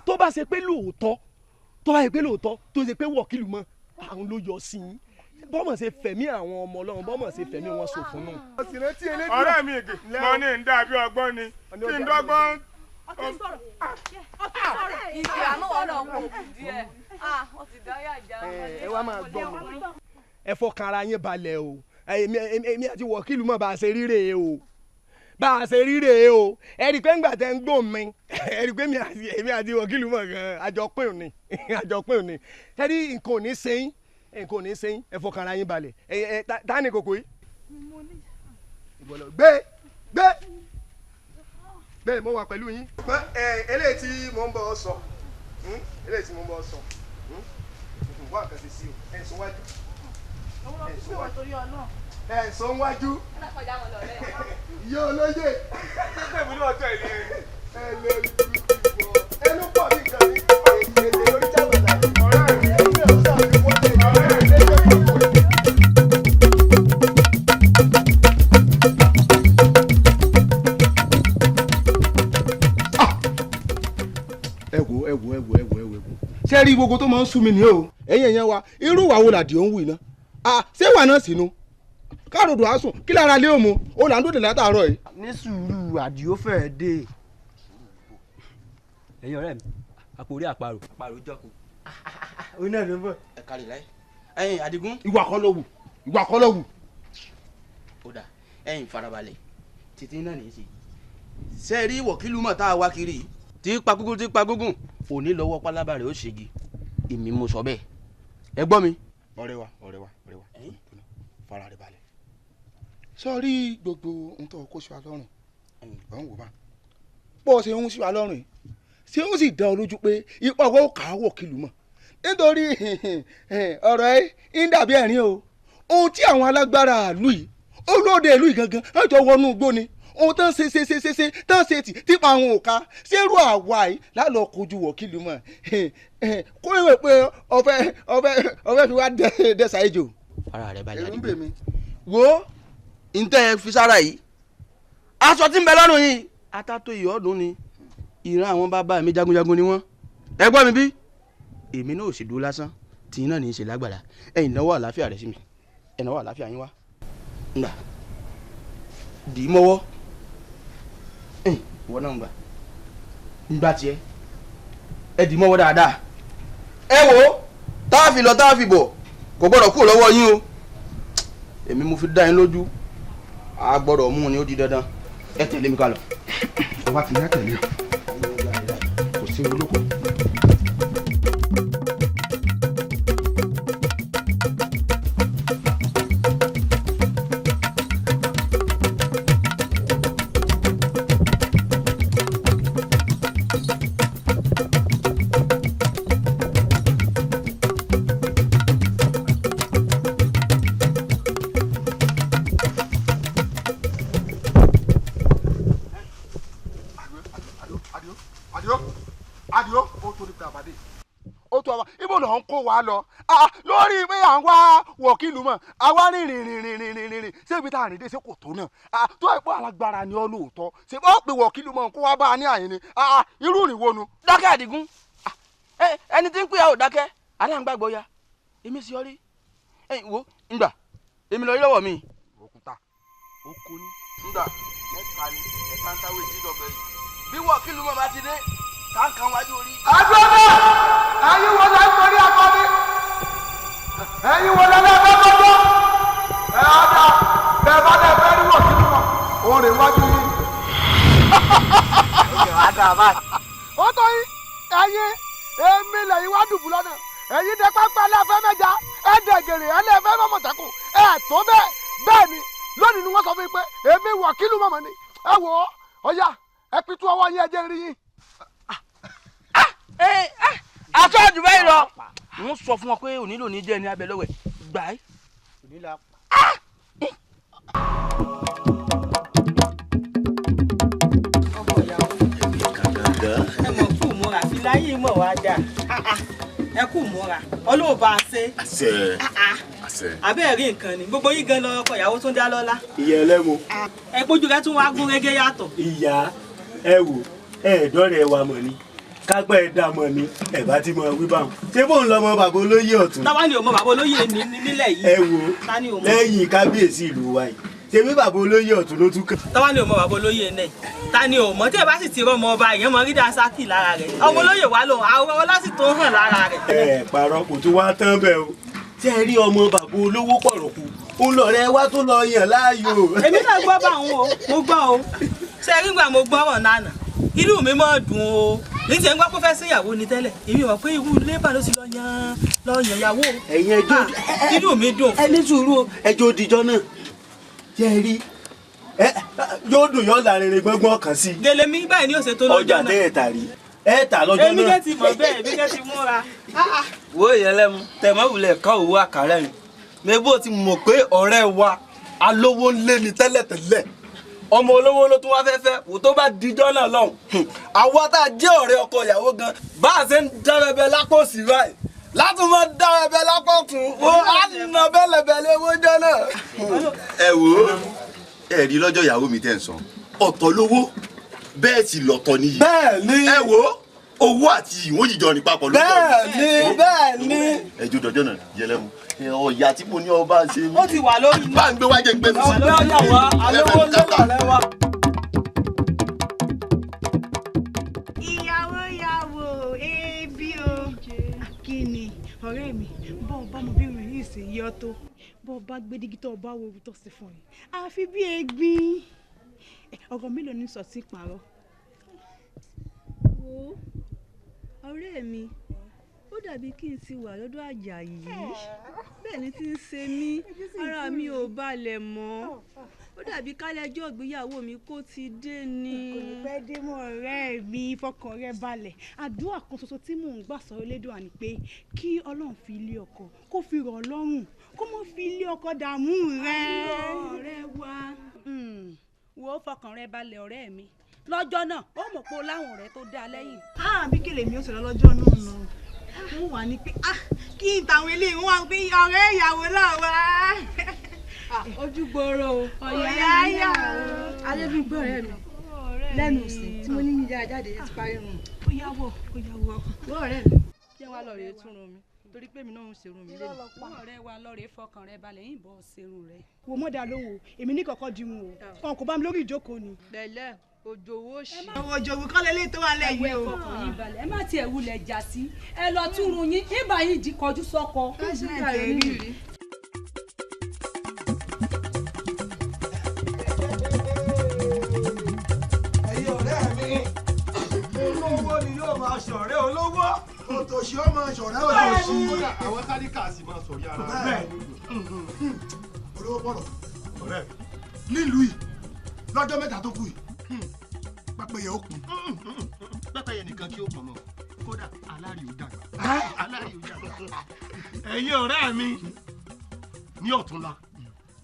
tó bá ṣe pé lóòótọ́ tó ṣe pé wọ̀kìlù mọ́ àwọn ló yọ sí i bọ́mọ̀ ṣe fẹ̀mí àwọn ọmọ ọlọ́run bọ́mọ̀ ṣe fẹ̀mí wọn ṣòfò náà. ọ̀rẹ́ mi ìgè mọ ní ń dàbí ọgbọ́n ni kí n dọ́gbọ́n. ìgbé àmọ́ wọn náà kò kù díẹ̀ wọ́n ti dá yàjà. ẹ wá máa gbọ́ mi ẹ fọkàn ara yín balẹ̀ o èmi àti wọ̀kìlù mọ̀ bá a ṣe ríre o ẹ rí i pé ńgbà tẹ́ ń gbọ́ mi ẹ rí i pé èmi àti wọ̀kìlù mọ̀ gan àjọpín ni ẹ rí nǹkan ò ní sẹ́yìn ẹ fọkàn ara yín balẹ̀ ta ni kòkó yìí. gbé mo wà pẹ̀lú yín. eléyìí tí mo ń bọ̀ ọ sọ wá nǹkan ṣe sí o ẹ̀sùn wájú. ẹ̀sùn wájú. yóò lóye. ẹnu pọ̀ ní nǹkan ní èdè lórí jábọ̀dá ọ̀rẹ́ mi ẹgbẹ́ ọ̀sán mi wọ́n lè ọ̀rẹ́ mi lẹ́jọ́ ìpò. ẹ wo ṣé rí gbogbo tó máa ń sú mi ní o ẹ̀yin ẹ̀yẹn wa irú ìwà wo làdí ó ń wù iná ṣé ìwà náà sínú káàròdò àsùn kí lára lé òmu ó là ń dòdò látàárọ̀ yìí. ní sùúrù àdìó fẹ́ẹ́ dé. ẹ̀yin ọ̀rẹ́ mi àpòrí àparò jọ́kù. ó náà ló ń bọ̀. ẹ kárí láyé ẹ̀yin Adigun. ìwà kọ́ ló wù. ó dà ẹ̀yin farabalẹ̀ tètè náà ní í ṣe. ṣé ẹ rí wọ̀kìlù mọ̀ tá a wá kiri tí pa gúngún òní lọ́wọ́ pálábà rẹ̀ ó ṣègi èmi mo sọ bẹ́ẹ̀ ẹ gbọ́ mi. ọ̀rẹ́ wa fara rẹ̀ balẹ̀ sọ́ọ́rí gbogbo ohun tó kó sí wa lọ́rùn ọ̀hún wò bá pọ̀ ṣe ń sí wa lọ́rùn yìí ṣé ó sì dá ọ lójú pé ipa owó kà á wọ̀kìlù mọ̀ nítorí ọ̀rọ̀ ẹ̀ ń dàbí ẹ̀rín o ohun tí àwọn alágbára ìlú yìí olóde ìlú yìí gangan á jọ wọnú igbó ni ohun tán ṣe tán ṣe tipa àwọn òka ṣérú àwa yìí lálọ́ kojú wọ̀kìlù mọ̀ kó ìwé pé ọfẹ́ fi wá dẹ́sà ejò. ara rẹ balẹ̀ Adigun wo ntẹ́ fi sára yìí aṣọ tí ń bẹ lọ́rùn yìí atátó ìyọ́ ọdún ni ìran àwọn bàbá mi jagunjagun ni wọ́n ẹ gbọ́ mi bí èmi náà ò sì dúró lásán tí iná ní í ṣe lágbàlá ẹ̀yin náwó àlàáfíà rẹ̀ sí mi ẹ̀ náwó àlàáfíà yín wá ngbà dì í mọ́wọ́ ìwọ náà ngbà ngbà tiẹ̀ ẹ dì í mọ́wọ́ dáadáa ẹ wo tá a fi lọ tá a fi bọ̀ kò gbọ́dọ̀ kúrò lọ́wọ́ yín o èmi mo fi dá yín lójú a gbọ́dọ̀ mú un ní ó di dandan ẹ tẹ̀lé mi ká lọ. ọba ti ní àtẹ̀lé kò sí olóko. tó wa ibo ló ń kó wa lọ lórí pé à ń wá wọ̀kìlù mọ̀ àwa rìn ṣébi tá a rìn dé ṣé kò tó náà tó ẹ̀ pọ̀ alágbára ni ọ́ lóòótọ́ ṣé bọ́ pé wọ̀kìlù mọ̀ kó wá bá a ní àyè ni irú ìrìn wo nu. dákẹ́ Àdìgún ẹni tí ń pè ọ́ dákẹ́ aláǹgbàgbọ́ ya èmi sì ọrí wo ngbà èmi lọ rí lọ́wọ́ mi. òkúta oko ní ngbà mẹ́ta ni ẹ̀ka ń táwé ìdíjọba yìí bí wọ̀kìlù mọ̀ bá ti dé kankan wájú orí. àdúrà ẹ̀yin wo lẹ ń torí akọ mi ẹ̀yin wo lẹ lẹ fẹ́ gbọ́dọ̀ ọ̀dà bẹ́ẹ̀ bá lẹ fẹ́ rí wọ̀kìlù mọ̀ òun rè wájú yìí. ó tó yín ẹ̀yin èmi lẹ́yìn wá dùbù lọ́nà ẹ̀yin dẹ pápá lẹ́fẹ́ mẹ́ja ẹ̀ẹ́dẹ̀gẹ̀rẹ̀ ẹlẹ́fẹ́ mọ́mọ́tẹ́kù ẹ̀ tó bẹ́ẹ̀ ni lónìí ni wọ́n sọ fún mi pé èmi wọ̀kìlù mọ̀mọ́ ni ẹ wò ó ọ̀ya ẹ pitú ọwọ́ yín ẹ jẹ́ rí yín. àtọ́jú bẹ́ẹ̀ lọ wọ́n sọ fún wọn pé òní lòní jẹ́ ní abẹ lọ́wẹ̀ gbà á. ẹ mọ̀ kú múra fìláyé mọ̀ wá dà ẹ kú múra ọlọ́wọ́ bá a ṣe. àṣẹ. abẹ́ẹ̀ rí nǹkan ni gbogbo yín gan lọ ọkọ ìyàwó tó ń dá lọ́lá. ìyá ẹlẹ́mu. ẹ gbójú rẹ tún wá gún régé yàtọ̀. ìyá ẹ wò ẹ̀ẹ́dọ́rẹ̀ wa mọ̀ ni kápẹ́ ẹ̀ dá mọ̀ ni ẹ̀ bá ti mọ wí báwọn ṣé bóun lọmọ bàbá olóyè ọ̀tún. táwa ni ò mọ bàbá olóyè nílẹ̀ yìí. ẹ wo lẹ́yìn kábíyèsí ìlú wa yìí ṣebí bàbá olóyè ọ̀tún ló tún kàn. táwa ni ò mọ bàbá olóyè náà ta ni ò mọ tí ẹ bá sì ti rọmọ ọba èèyàn mọ rí dasaki lára rẹ ọmọ olóyè wa lòun àwọn ọlá sì tó hàn lára rẹ. ẹ parọ́ kò tún wá tán bẹ́ẹ̀ o tí ẹ rí ọmọ bàbá olówó pọ̀rọ̀kù òun lọ̀rẹ́ wa tó lọ yàn láàyò. èmi náà gbọ́ bá òun o mo gbọ́ o ṣe rí gbà mo gbọ́ ọ̀rọ̀ náà inú mi máa dùn o ní tiẹ̀ ń gbọ́ pé fẹ́ sí ìyàwó ni tẹ́lẹ̀ èmi mọ̀ pé irú lébà ló ti lọ yan ìyàwó. ẹ̀yin ẹjọ́ inú mi dùn. ẹ ní sùúrù ẹjọ́ òdìjọ́ náà tí ẹ rí yóò dùn yóò lárinrin gbọ́ngbọ́n kan sí. gèlè mi báyìí ni ó ṣe tó lọ́jọ́ náà. ọjà tẹ́ ẹ̀ tà rí ẹ̀ tà lọ́jọ́ náà. èmi kẹ́ ti mọ̀ bẹ́ẹ̀ èmi kẹ́ ti múra. wo ìyẹlẹmu tẹmọwulẹ ká òwú àkàrà yìí mẹbó ti mọ̀ pé ọ̀rẹ́ wa alówó ń lé ní tẹ́lẹ̀tẹ́lẹ̀ ọmọ olówó ló tún wá fẹ́fẹ́ wò tó bá dijọ́ náà lọ́hùn àwa tá a jẹ́ ọ̀rẹ́ ọkọ ìyàwó gan bá a ṣe ń dárẹ́bẹ lápò sí báyìí láti mọ dárẹ́bẹ lápò kùn ó á nà bẹ́lẹ̀bẹ́lẹ̀ owó jẹ́ náà. ẹ wò ó ẹ rí lọ́jọ́ ìyàwó mi tẹ̀ ń sọ ọ̀tọ̀ lówó bẹ́ẹ̀ sì lọ̀tọ̀ níyì. bẹ́ẹ̀ ni ẹ wò ó owó àti ìwọ̀n yìí ní papọ̀ ló bẹ́ẹ̀ ni ẹjọ́ dọjọ́ náà Yẹlẹ́mu ọ̀yà tí mo ní ọba ṣe mí. ó ti wà lórí bá ń gbé wájẹ gbé mi sí. ọ̀dọ́ yàwó alówó lọ́lẹ̀ wa. ìyàwó ebi o kí ni ọ̀rẹ́ mi bọ́ ọba ọmọbìnrin yìí ṣe yọ tó bọ́ ọba gbẹdígí tó ọba wo tó ṣe fún ẹ àfi bí egbin ọ̀rọ̀ mélòó ní sọ sí pààrọ̀. wo ọ̀rẹ́ mi ó dàbí kí n ti wà lọ́dọ̀ Àjàyí bẹ́ẹ̀ ni tí ń ṣe mí ara mi ò balẹ̀ mọ́ ó dàbí kálẹ́jọ́ ìgbéyàwó mi kó ti dé ni. kò ní pẹ́ dé mọ́ ọ̀rẹ́ mi fọkàn rẹ balẹ̀ àdúrà kan ṣoṣo tí mò ń gbà sọ̀rọ̀ lédùn àní pé kí Ọlọ́run fi ilé ọkọ kó fi rọ̀ lọ́rùn kó mọ́ fi ilé ọkọ dààmú rẹ. ọ̀rẹ́ wa wo fọkàn rẹ balẹ̀ ọ̀rẹ́ mi lọ́jọ́ náà ó mọ̀ pé ó láwọn ọ̀rẹ́ tó dá lẹ́yìn. bí kèlè mi ó ṣe lọ́jọ́ náà nù wọ́n wà ní pé kí n tàwọn eléyìí wọ́n wá pé ọ̀rẹ́ ìyàwó náà wá. ojú gbòòrò ọ̀yá yà adébígbò ọ̀rẹ́ mi lẹ́nu sí tí mo ní yíyá jáde ti parí rùn. ó yàwọ̀ wọ́n ọ̀rẹ́ mi kí wọ́n lọ rèé túnrun mi torí pé mi náà ń ṣerun mi lẹ́nu. wọ́n ọ̀rẹ́ wa lọ́ọ̀rẹ́ fọkàn rẹ balẹ̀ yìí bọ́ ṣerun rẹ. wo mọ́dà lóhùn èmi ní kọ̀kọ́ di wọn o kàn kó bá mi lórí ìjókòó ni. pẹ̀lẹ́ òjòwò ṣì. òjòwò kọ́ lélẹ́yìí tó wà lẹ́yìn o. ẹ̀wẹ̀ fọkàn yín balẹ̀ ẹ má tiẹ̀ wulẹ̀ jà sí ẹ lọ túnrun yín ìbá yín di kọjú sọ́kọ. olówó ni yóò máa ṣọ̀rẹ́ olówó. òtòṣì ó máa ṣọ̀rẹ́ òtòṣì. àwọn tálíkà sì máa sọ̀rí ara rẹ̀. olówó pọ̀rọ̀ ọ̀rẹ́ nílùú yìí lọ́jọ́ mẹ́ta tó kù yìí pẹ́pẹ́yẹ ó kù. pẹ́pẹ́yẹ nìkan kí ó pọ̀ mọ́ kódà aláàrí ò dàgbà. aláàrí ò dàgbà. ẹ̀yin ọ̀rẹ́ mi ní ọ̀túnla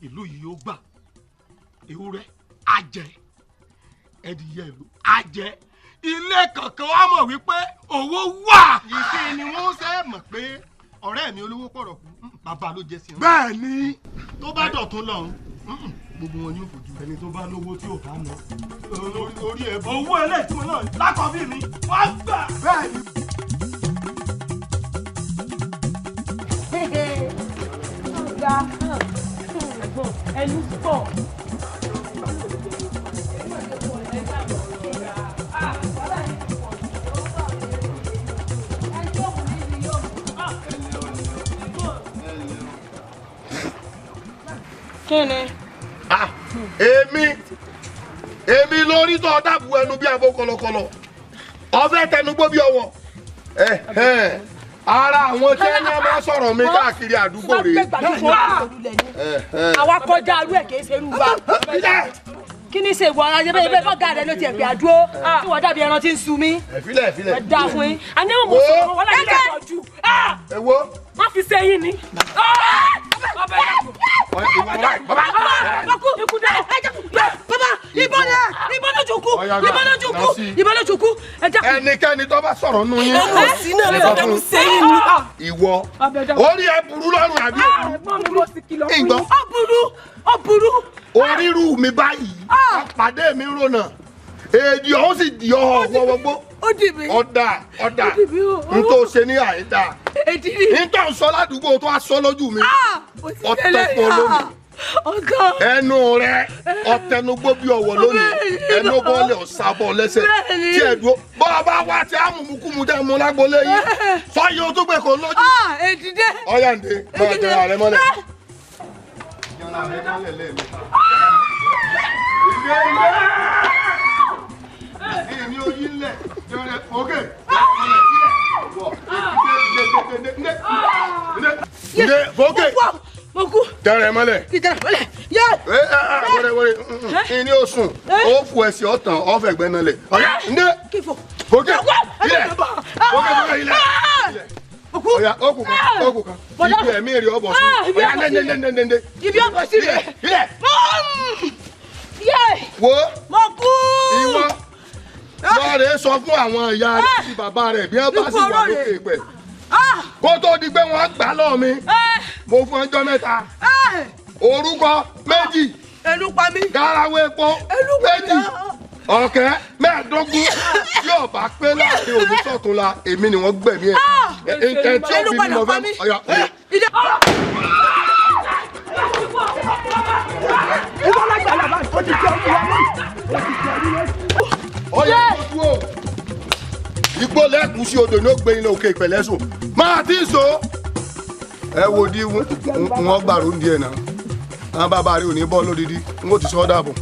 ìlú yìí ó gbà ewúrẹ́ ajẹ́ ẹdìyẹ ìlú ajẹ́ ilé kankan wá mọ̀ wípé owó wà. ìsìn ni wọ́n ṣe mọ̀ ọ̀rẹ́ mi olówó pọ̀rọ̀ kú bàbá ló jẹ́ sí wọn. bẹ́ẹ̀ ni. tó bá dọ̀tún lọ gbogbo wọn ni ó fojú. ẹni tó bá lówó tí ò bá ná. orí ẹ bọ. owó ẹlẹ́tìmọ̀ náà lákọ̀ọ́bí mi wọ́n gbà. bẹ́ẹ̀ ni. ọ̀gá ẹnu pọ̀. kíni. èmi lórí tó dàbù ẹnu bí abo kọlọkọlọ ọfẹ tẹnugbó bí ọwọ́ ara àwọn tí ẹni ẹ máa sọ̀rọ̀ mi káàkiri àdúgbò rẹ̀. àwa kọjá arú ẹ̀ kìí ṣe irú wa. kí ni ṣe ìwọ ara ṣe bẹ́ẹ̀ bá gàdẹ ló ti ẹ̀ pé àdúró tí wọ́n dàbí ẹran tí ń sun mí. ẹ̀fílẹ̀ ẹ̀fílẹ̀. ẹ dáa fún yín àní mo sọ̀rọ̀ wọ́n láti lè pọ̀ jù. èwo. má fi sẹ́yìn ni. ẹnikẹ́ni tó bá sọ̀rọ̀ nù yín. ìwọ orí ẹ burú lọ́rùn àbí. ìgbọ́ ó burú. orírù mi báyìí pàdé mi rònà èdè ọ̀hún sì di ọ̀hún gbogbo. ó dì mí. ọ̀dà n tó ṣe ní àìdá n tó ń sọ ládùúgbò tó a sọ lójú mi ọ̀tẹ̀ pọ̀ lónìí ẹnu rẹ ọ̀tẹnugbó bí ọwọ́ lónìí ẹnu bọ́ọ̀lì ọ̀sàbọ̀ lẹ́sẹ̀ tí ẹ dúró bọ́ ọ bá wá tí amúmukúmu tẹ mú lágbólé yìí sọ́yìn o tó gbé kó lójú. ọ̀yà ǹdẹ máa jẹ ààrẹ mọ́lẹ̀. ìní oyin lẹ̀ jẹrẹ òkè ǹdẹ fòkè tẹrẹ mọ́lẹ̀ wẹ́rẹ́ ìní oṣùn ó fu ẹsẹ̀ ọ̀tàn ọ̀fẹ̀gbẹ́ náà lẹ̀ ǹdẹ fòkè ilẹ̀ fòkè ilẹ̀ ọ̀yà okùn kan ibi ẹ̀mí rẹ̀ ọ̀bọ̀ sí ọ̀yà ndẹ́ndẹ́ndẹ́ndẹ́ ibi ọ̀bọ̀ sí rẹ̀ ilẹ̀ wo ìwọ lọ́ọ̀rẹ́ sọ fún àwọn ìyá rẹ̀ àti bàbá rẹ̀ bí wọ́n bá sì wà lókè pẹ̀ kó tó di pé wọ́n gbà lọ́ọ̀ mi mo fún ọjọ́ mẹ́ta orúkọ méjì garawo epo méjì ọ̀kẹ́ mẹ́ẹ̀ẹ́dógún yóò bá pé láàrin òní sọ̀tún la èmi ni wọ́n gbẹ̀mí ẹ̀ nǹkan tí ó fi ní mo fẹ́ ọ̀yà. ọ̀yà ìdúró igbó lẹ́kùn sí odò ní ó gbé iná òkè ìpẹ̀lẹ́ sùn máa tí ì so ẹ wo di wọn gbàrú díẹ̀ náà àwọn bàbá rẹ ò ní bọ́ lódìdí n ó ti sọ ọ́ dàbọ̀.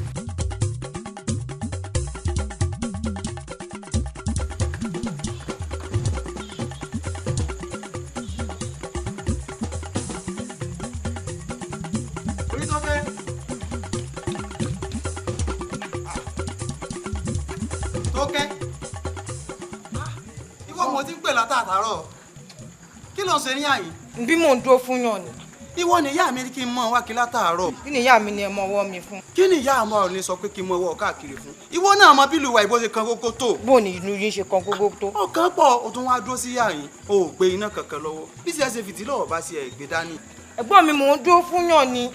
kí ló ń ṣe ní àyè. bí mò ń dúró fún yàn ni. ìwọ ni ìyá mi ní kí n mọ wá kí látàárọ̀. kí ni ìyá mi ni ẹ mọ ọwọ́ mi fún. kí ni ìyá àmọ́ ní sọ pé kí n mọ ọwọ́ káàkiri fún. ìwọ náà mọ bí ìlúwa ìbò ṣe kan kókó tó. bó ni inú yín ṣe kan kókó tó. ọkàn pọ̀ o tún wá dúró sí ìyá yín o ò gbé iná kankan lọ́wọ́ bí ṣe ṣe fìtí lọ́wọ́ bá ṣe ẹ̀ gbé dání. ẹ̀gbọ́n mi mò ń dúró fún yàn ni.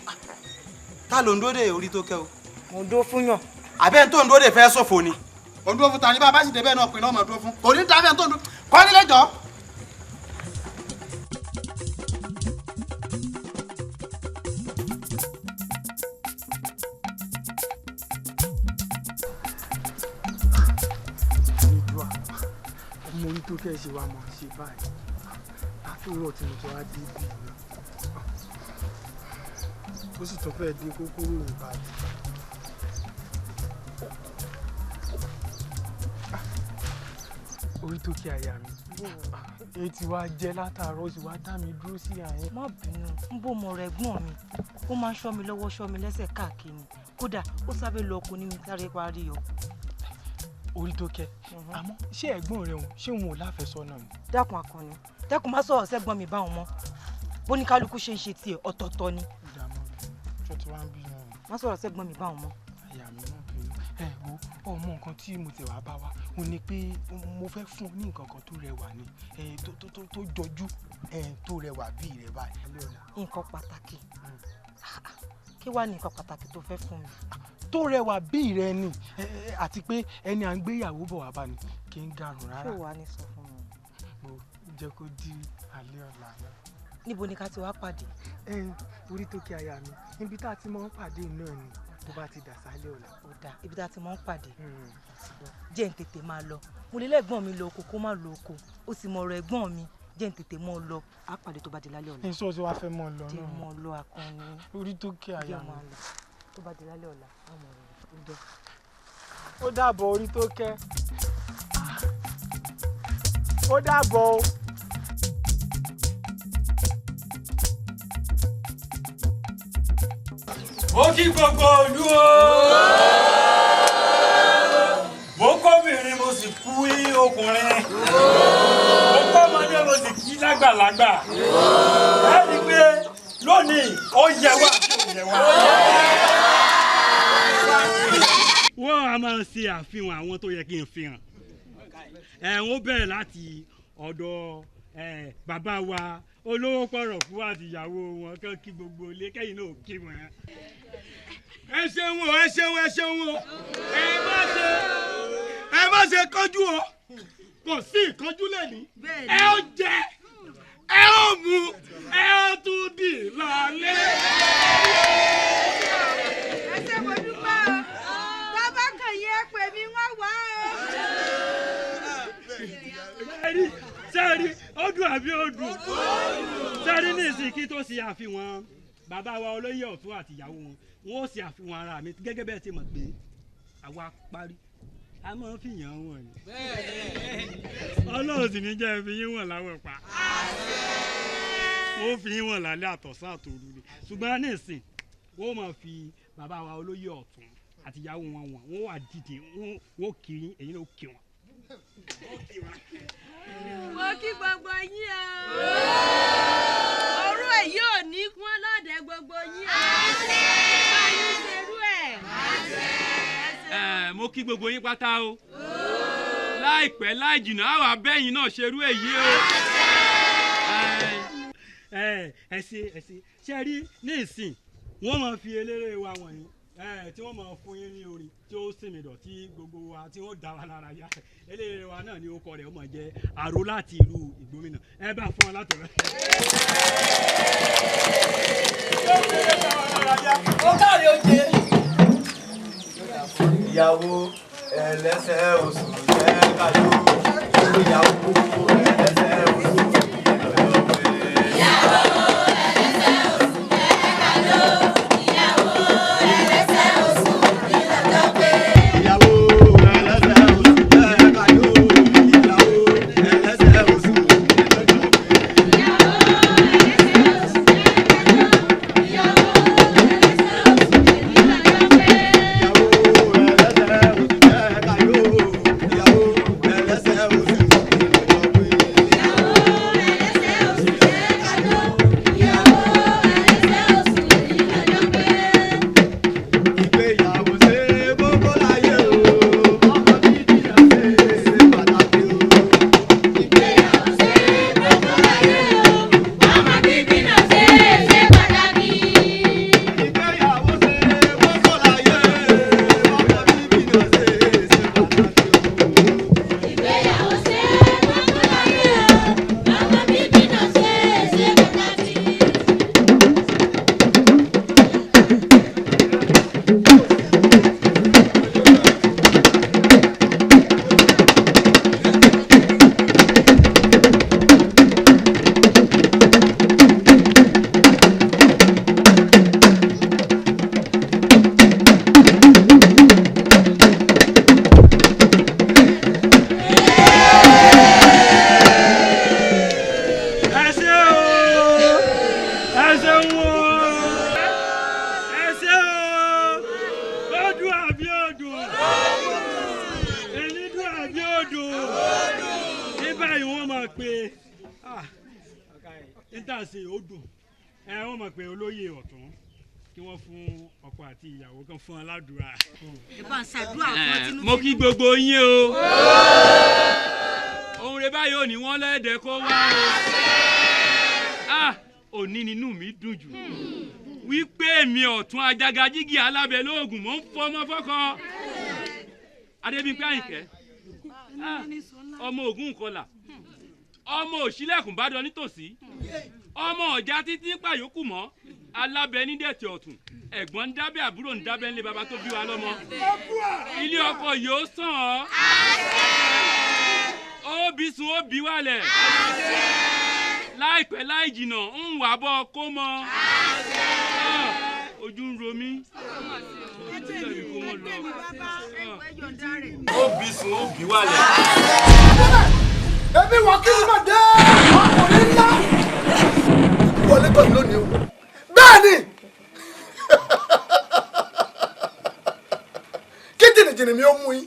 ta ló ń dúró dé orí tó kẹ́ o. mò ń dúró fún yàn. àbẹ́ tó ń dúró dé fẹ́ ṣòfò ni. ò ń dúró fún ta ni bá a bá sì débẹ̀ náà pin náà mọ̀ dúró fún. kò ní dábẹ́ tó ń dúró kọ́ nílé jọ. mo rí tó kẹ́ ẹ ṣe wá máa ṣe báyìí látòrò tí mo ti wá dé bí iná tó sì tún fẹ́ẹ́ dé kókóró ìbàdí. orí tó kí àyà mi èyí tí wàá jẹ látàárọ̀ sì wàá dá mi dúró sí àyẹn. má bínú ń bò mọ rẹ gbọ́n mi ó máa ń ṣọ́ mi lọ́wọ́ ṣọ́ mi lẹ́sẹ̀ káàkiri kódà ó sábẹ́ lọ ọkùnrin mi sáré parí o. orí tó kẹ àmọ́ ṣé ẹ̀gbọ́n rẹ òun ṣé òun ò láfẹsọ́nà ni. dákun akọni dákun má sọ̀rọ̀ sẹ́gbọ́n mi báwọn mọ́ bó ní kálukú ṣe ń ṣe tiẹ̀ ọ̀tọ̀ọ̀tọ̀ ni. ìdààmú rẹ tó ti wá ń bí wọn. má sọ̀rọ̀ sẹ́gbọ́n mi báwọn mọ́. àyà mi náà bínú ẹ wo ọmọ nǹkan tí mo ti wá bá wa ó ní pé mo fẹ́ fún ọ ní nǹkan kan tó rẹwà ni tó jọjú tó rẹwà bí rẹ báyìí. nǹkan pàtàkì kí wàá ní nǹkan pàtàkì tó fẹ́ fún mi. tó rẹwà bí rẹ ni àti pé ẹni à ń gbéyàwó bọ̀ wá bá ní kí n garùn rárá. ṣé wàá ní sọ fún mi. mo jẹ́ kó di alẹ́ ọ̀la náà. níbo ni ká ti wá pàdé. orí tó kí aya mi níbi tá a ti máa ń pàdé náà ni tó bá ti dà sálẹ̀ ọ̀la. ó dáa ibi tá a ti máa ń pàdé. jẹ́ n tètè máa lọ mo lè lẹ́gbọ́n mi lọ oko kó má lọ oko ó sì mọ ọ̀rọ̀ ẹ̀gbọ́n mi jẹ́ n tètè mọ́ ọ lọ á pàdé tó bá di lálẹ́ ọ̀la. èso tí wàá fẹ́ mọ́ ọ lọ náà. jẹ́ mọ́ ọ lọ akọni. orí tó kí aya mi. tó bá di lálẹ́ ọ̀la á mọ̀ ọ̀rọ̀ ó dàbọ̀ orí tó kẹ́ ó dàbọ̀ o. ó kí gbogbo olú o mo kóbìnrin mo sì kú ọkùnrin mo kọ́mọdé mo sì kí lágbàlagbà ẹ rí i pé lónìí ó yẹ wá àti ó yẹ wá. wọ́n á máa ṣe àfihàn àwọn tó yẹ kí n fi hàn wọ́n bẹ̀rẹ̀ láti ọ̀dọ̀ bàbá wa olówó pọ̀rọ̀ fún àtìyàwó wọn kàn kí gbogbo ilé kẹ́yìn náà kí wọn. ẹ ṣeun o ẹ ṣeun ẹ ṣeun o ẹ má ṣe kánjú o kò sí ìkánjú lẹ́ni ẹ ó jẹ ẹ ó mu ẹ ó tún dì lálẹ́. ẹ ṣe mo dúpẹ́ o bàbá kan yẹ pé mi wọ́n wá o. sẹ́ẹ̀rí ó dùn àbí ó dùn sẹ́ẹ̀rí ní ìsìnkí tó ṣe àfihàn bàbá wa olóyè ọ̀tún àtìyàwó wọn wọn ó ṣe àfihàn ara mi gẹ́gẹ́ bẹ́ẹ̀ ti mọ̀ pé àwa parí a máa ń fìyàn wọn ni ọlọ́run sì ní jẹ́ fi yín wọ̀n láwọ̀ pa ó fi yín wọ̀n lálẹ́ àtọ̀sán àtòru ni ṣùgbọ́n ní ìsìn wọ́n máa fi bàbá wa olóyè ọ̀tún àtìyàwó wọn wọ́n wà dìde wọ́n kì í èyí ló kì wọ́n. mo kí gbogbo yín o òru èyí ò ní kún ọlọ́dẹ gbogbo yín o báyìí ṣerú ẹ̀. mo kí gbogbo yín pátá o láìpẹ́ láì jìnnà àwọn abẹ́yìn náà ṣerú èyí o. ẹ ṣe rí ní ìsìn wọ́n máa fi eléré wa wọ̀nyí tí wọ́n máa fún yín ní orin tí ó sinmi dọ̀ tí gbogbo wa tí wọ́n dá wa lára yá eléré wa náà ni ó kọ rẹ̀ ó máa jẹ́ àrò láti ìlú Ìgbómìnà ẹ bá fún wa látọ̀rọ̀. ó káre oje. ìyàwó ẹlẹ́sẹ̀ oṣù jẹ́ kájú ìyàwó ẹlẹ́sẹ̀ oṣù kí wọ́n fún ọkọ àti ìyàwó kan fún aládùúrà. ẹ bá ń ṣàdúrà fún tinútinú. mo kí gbogbo yín o. ohun rẹ báyìí ò ní wọ́n lẹ́ẹ̀dẹ̀ kó wá o. òní nínú mi dùn jù wípé mi ọ̀tún Àjàgàjìgì alábẹ́ lóògùn mò ń fọmọ fọ́kọ. Adébímpé Àyìnkẹ́ ọmọ Ògún Kọlà ọmọ Òṣìlẹ̀kùn bá dán nítòsí ọmọ ọ̀já títí pàyókù mọ́ alábẹ́ nídẹ̀tì ọ̀tún ẹ̀gbọ́n ń dábẹ́ àbúrò ń dábẹ́ ńlẹ̀ bàbá tó bí wa lọ́mọ. ilé ọkọ yóò sàn ọ́ ó bí sun ó bí wálẹ̀ láìpẹ́ láì jìnnà ń wà bọ́ kó mọ ojú ń ro mí ó bí sun ó bí wálẹ̀. èmi wà kí n má dé ọkùnrin ńlá wọlé tó ní lónìí o bẹ́ẹ̀ ni kí jìnnìjìnnì mi ó mú yín.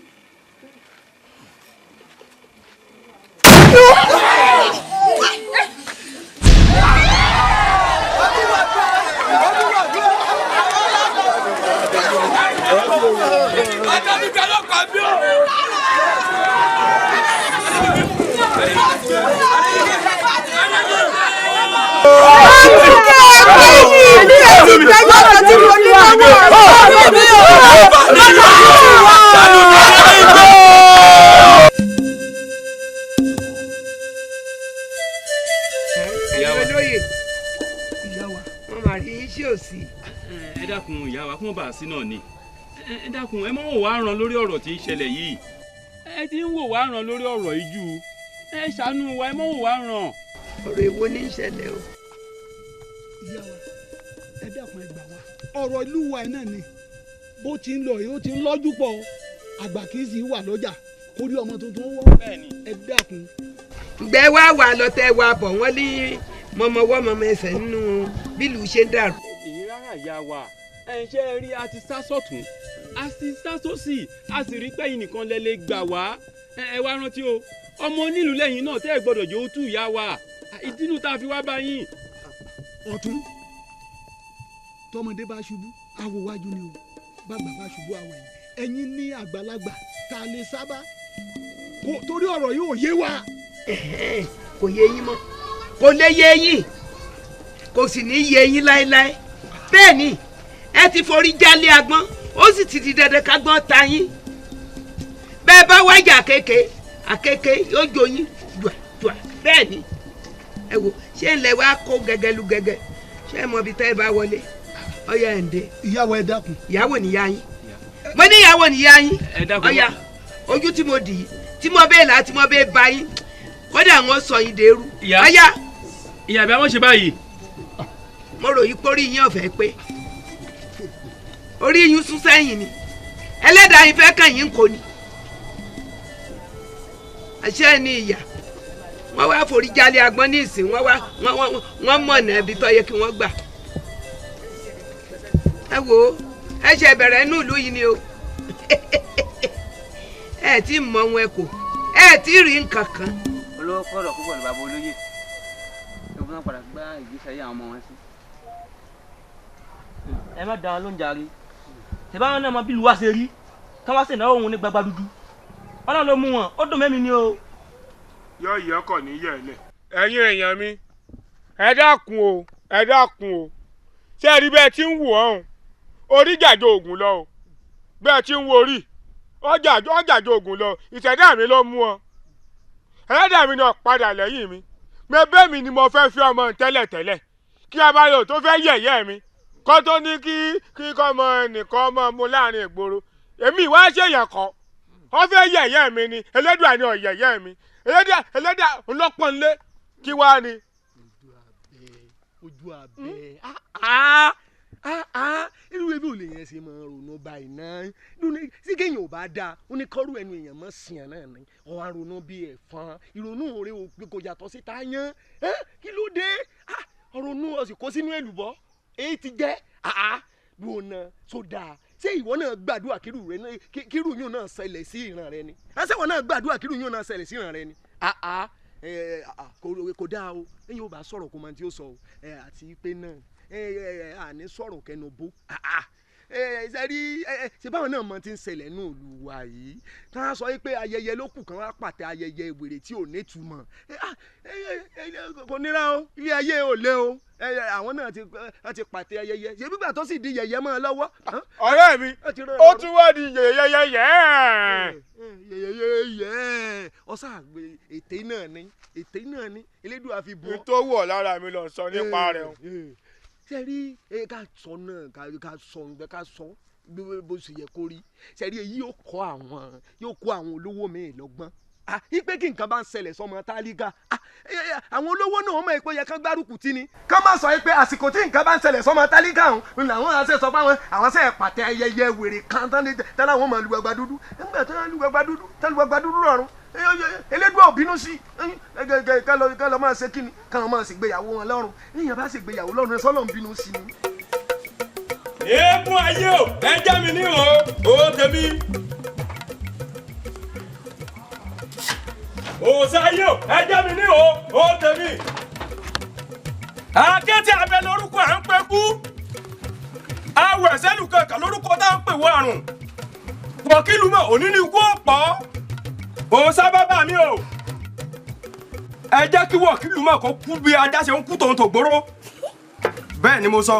ẹ dákun ìyá wa kí wọ́n bá a sí náà ni ẹ dákun ẹ má wò wá ràn lórí ọ̀rọ̀ tí ń ṣẹlẹ̀ yìí ẹ ti ń wò wá ràn lórí ọ̀rọ̀ yìí jù ẹ ṣàánú wa ẹ má wò wá ràn. ọ̀rọ̀ èwo ní í ṣẹlẹ̀ o. ìyá wa ẹ dákun ẹ gbà wá ọ̀rọ̀ ìlú wa ẹ̀ náà ni bó ti ń lọ yìí ó ti ń lọ́jú pọ̀ àgbà kì í sì wà lọ́jà kórí ọmọ tuntun wọ́ ẹ dákun. ǹgbẹ́ wá wà lọ́tẹ̀ wa bọ̀ wọ́n ní mọ̀mọ́wọ́ mọ̀mọ́ ẹsẹ̀ nínú bílù ṣe ń dàrú. èyí rárá ìyá wa ẹ ṣe rí a ti sá sọ́tún a ti sá sósì a sì rí pẹ́yìn nìkan lẹ lè gbà wá ẹ wá rántí o ọmọ onílùú lẹ́yìn náà tẹ́ ẹ gbọ́dọ̀ jẹ́ ó tú ìyá wa ìdínú tá a fi wá bá yín. ọ̀tún tọmọdé bá ṣubú àwò wájú ni o bàgbà bá ṣubú àwọ̀ ẹ̀yìn ẹ̀yin ní àgbàlagbà tá a lè sábà torí ọ̀rọ̀ yìí ò yé wa. kò yé yín mọ́ kò lè yé yín kò sì ní yé yín láéláé bẹ́ẹ̀ ni ẹ ti forí jálé agbọ́n ó sì ti di dandan kágbọ́n ta yín bẹ́ẹ̀ bá wájà àkekè yóò jó yín dùà bẹ́ẹ̀ ni ẹ wò ṣé ń lẹ wá kó gẹ́gẹ́ lu gẹ́gẹ́ ṣé ẹ mọ ibi tẹ́ ẹ bá wọlé ọyà ẹ̀ ń dé. ìyàwó ẹ dákun. ìyàwó nìyá yín mo ní ìyàwó nìyá yín ọyà ojú tí mo dì í tí mo bẹ́ẹ̀ là tí mo bẹ́ẹ̀ bá yín kódà wọn sọ yín dèrú ọyà. ìyá bí a mọ̀ ṣe báyìí. mo rò yí pórí yín ọ̀fẹ́ pé orí yín sún sẹ́yìn ni ẹlẹ́dàá yín fẹ́ kàn yín kò ní. àṣẹ ni ìyá wọ́n wá forí jálé agbọ́n ní ìsìn wọ́n mọ̀nà ibi tó yẹ kí wọ́n gbà. ẹ wo ẹ ṣe bẹ̀rẹ̀ inú ìlú yìí ni o ẹ ti mọ ohun ẹ kò ẹ ti rí nǹkan kan. olówó kọ̀rọ̀ púpọ̀ ní bàbá olóyè ewu náà padà gbá ìgbésẹ̀ yìí àwọn ọmọ wọn sí. ẹ má dáa ló ń jarí tẹ̀bá náà mọ bí ìlú wa ṣe rí káwá sì náwó òun ní gbagba dúdú ọlọ́run ló mú wọn ó dùn mẹ́mi ni o. yọ ìyá ọkọ ní yẹlẹ. ẹ̀yin èèyàn mi ẹ dákun o ẹ dákun o ṣé ẹ rí bẹ́ẹ̀ tí ń wò ọ́hún orí jàjọ ògùn lọ o bẹ́ẹ̀ tí ń wo orí ọjàjọ ògùn lọ ìṣẹ̀dá mi ló mú ọ ẹlẹ́dàá mi náà padà lẹ́yìn mi mẹ́bẹ́ mi ni mo fẹ́ fi ọmọ tẹ́lẹ̀tẹ́lẹ̀ kí abayọ̀ tó fẹ́ yẹ̀yẹ́ mi kó tó ní kí kọ́ ọmọ nìkan ọmọ mu láàrin ìgboro èmi ìwá ṣèyàn kọ́ wọ́n fẹ́ yẹ̀yẹ́ mi ni ẹlẹ́dàá ni ọ̀yẹ̀yẹ́ mi ẹlẹ́dàá ńlọ́pọ̀nlé kí wá ni. ojú abẹ irú ebi ò lè yẹn ṣe máa ronú báyìí náà sí kéèyàn ò bá dáa ó ní kọ́rù ẹnu èèyàn mọ́ sí ẹ̀ náà ni ọ̀hún ronú bí ẹ̀fọn ìrònú rẹ kò yàtọ̀ sí ta yán kí ló dé ọ̀rọ̀nù ọ̀sìn kó sínú èlùbọ́ èyí ti jẹ́ lónà sódà ṣé ìwọ náà gbàdúrà kírù yóò náà ṣẹlẹ̀ sí ìran rẹ ni ṣé ìwọ náà gbàdúrà kírù yóò náà ṣẹlẹ̀ sí ìran rẹ ni kò dáa o ẹ̀yin ò bá sọ̀rọ̀ kó máa tí ó sọ o àti pé náà àní sọ̀rọ̀ kẹnu bó ṣe báwọn náà mọ ti ń ṣẹlẹ̀ ní Olúwa yìí tí wọ́n sọ pé ayẹyẹ ló kù kan wá pàtẹ ayẹyẹ ìwèrè tí ò nítumọ̀ kò nira o ilé ayé ò lé o àwọn náà ti pàtẹ ayẹyẹ ṣe gbígbà tó sì di yẹ̀yẹ́ mọ́ ọ lọ́wọ́. ọ̀rẹ́ mi ó tún wá di yẹ̀yẹ́ ọ̀sán àgbẹ̀ ètè náà ni elédùn àfi bọ́. n tó wọ̀ lára mi lọ sọ nípa rẹ̀ o. ṣe rí ká sọ náà ká sọ bó ṣe yẹ kó rí ṣe rí èyí yóò kó àwọn olówó mi lọ́gbọ́n ipe kí nǹkan bá ń ṣẹlẹ̀ sọmọ tálíkà àwọn olówó náà wọ́n mọ̀ pé yẹ kán gbárùkù tí ni. ká má sọ pé àsìkò tí nǹkan bá ń ṣẹlẹ̀ sọmọ tálíkà ọ̀hún làwọn àṣẹ sọ fáwọn àwọn ṣe pàtẹ ayẹyẹ wèrè kan tán láwọn máa lu ẹgbà dúdú nígbà tán lu ẹgbà dúdú rọrùn elédùn òbínú sí ká lọ máa ṣe kíni káwọn máa ṣègbéyàwó wọn lọ́rùn níyàn bá ṣègbéyàwó lọ́rùn sọ́lọ́ ń bínú sí ni. eégún ayé o ẹ jẹ́ mi ní o tèmi. òòsà ayé o ẹ jẹ́ mi ní o tèmi. àkété abẹ lórúkọ à ń pẹ kú. awọ ẹsẹ̀lù kankan lórúkọ tá à ń pè wọ àrùn. wọ́kìlù mọ̀ òní ni ikú ọ̀pọ̀. òòsà bàbá mi o. ẹ jẹ́ kí wọ́kìlù mọ̀ kó kú bí ajá ṣe ń kú tòun tó gbóró. bẹ́ẹ̀ ni mo sọ.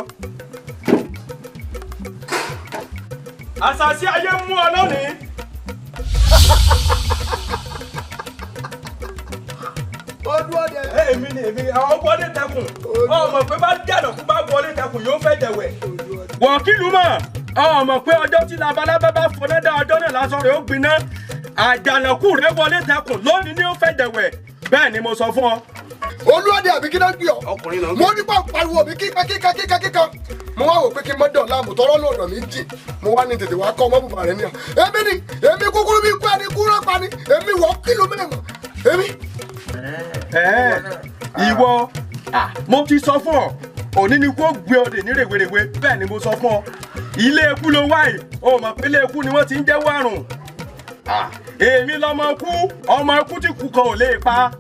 àṣàṣì ayé ń mú ọ lónìí. ọdún ọdẹ. èmi ni àwọn wọlé tẹkùn ọmọ pé bá jàdọ̀ kú bá wọlé tẹkùn yóò fẹ́ dẹ̀wẹ̀. wọ́kìlù mọ̀ ọmọ pé ọjọ́ tí labalábá bá fọdá dá ọjọ́ náà lásán rẹ̀ ó gbiná àjànàkú rẹ̀ wọlé tẹkùn lónìí ni ó fẹ́ dẹ̀wẹ̀ bẹ́ẹ̀ ni mo sọ fún ọ. olúwàdí àbí kí náà gbé ọ mo nípa pariwo mi kíkan mo wá wò pé kí n mọ dàn láàmú tọrọ lọ́dọ̀ mi jì mo wá ní tètè wá kọ ọmọ bùbá rẹ ní à èmi kúkúrú bí kú ẹni kúrò pa ni èmi Wọ́kìlù mẹ́mọ̀ èmi. ìwọ mo ti sọ fún ọ òní ni kó gbé ọdẹ ní rèwerèwe bẹ́ẹ̀ ni mo sọ fún ọ ilé ikú ló wáyé o mọ̀ pé ilé ikú ni wọ́n ti ń jẹ́wọ́ àrùn èmi lọmọ kú ọmọ ikú tí kú kan ò lè pa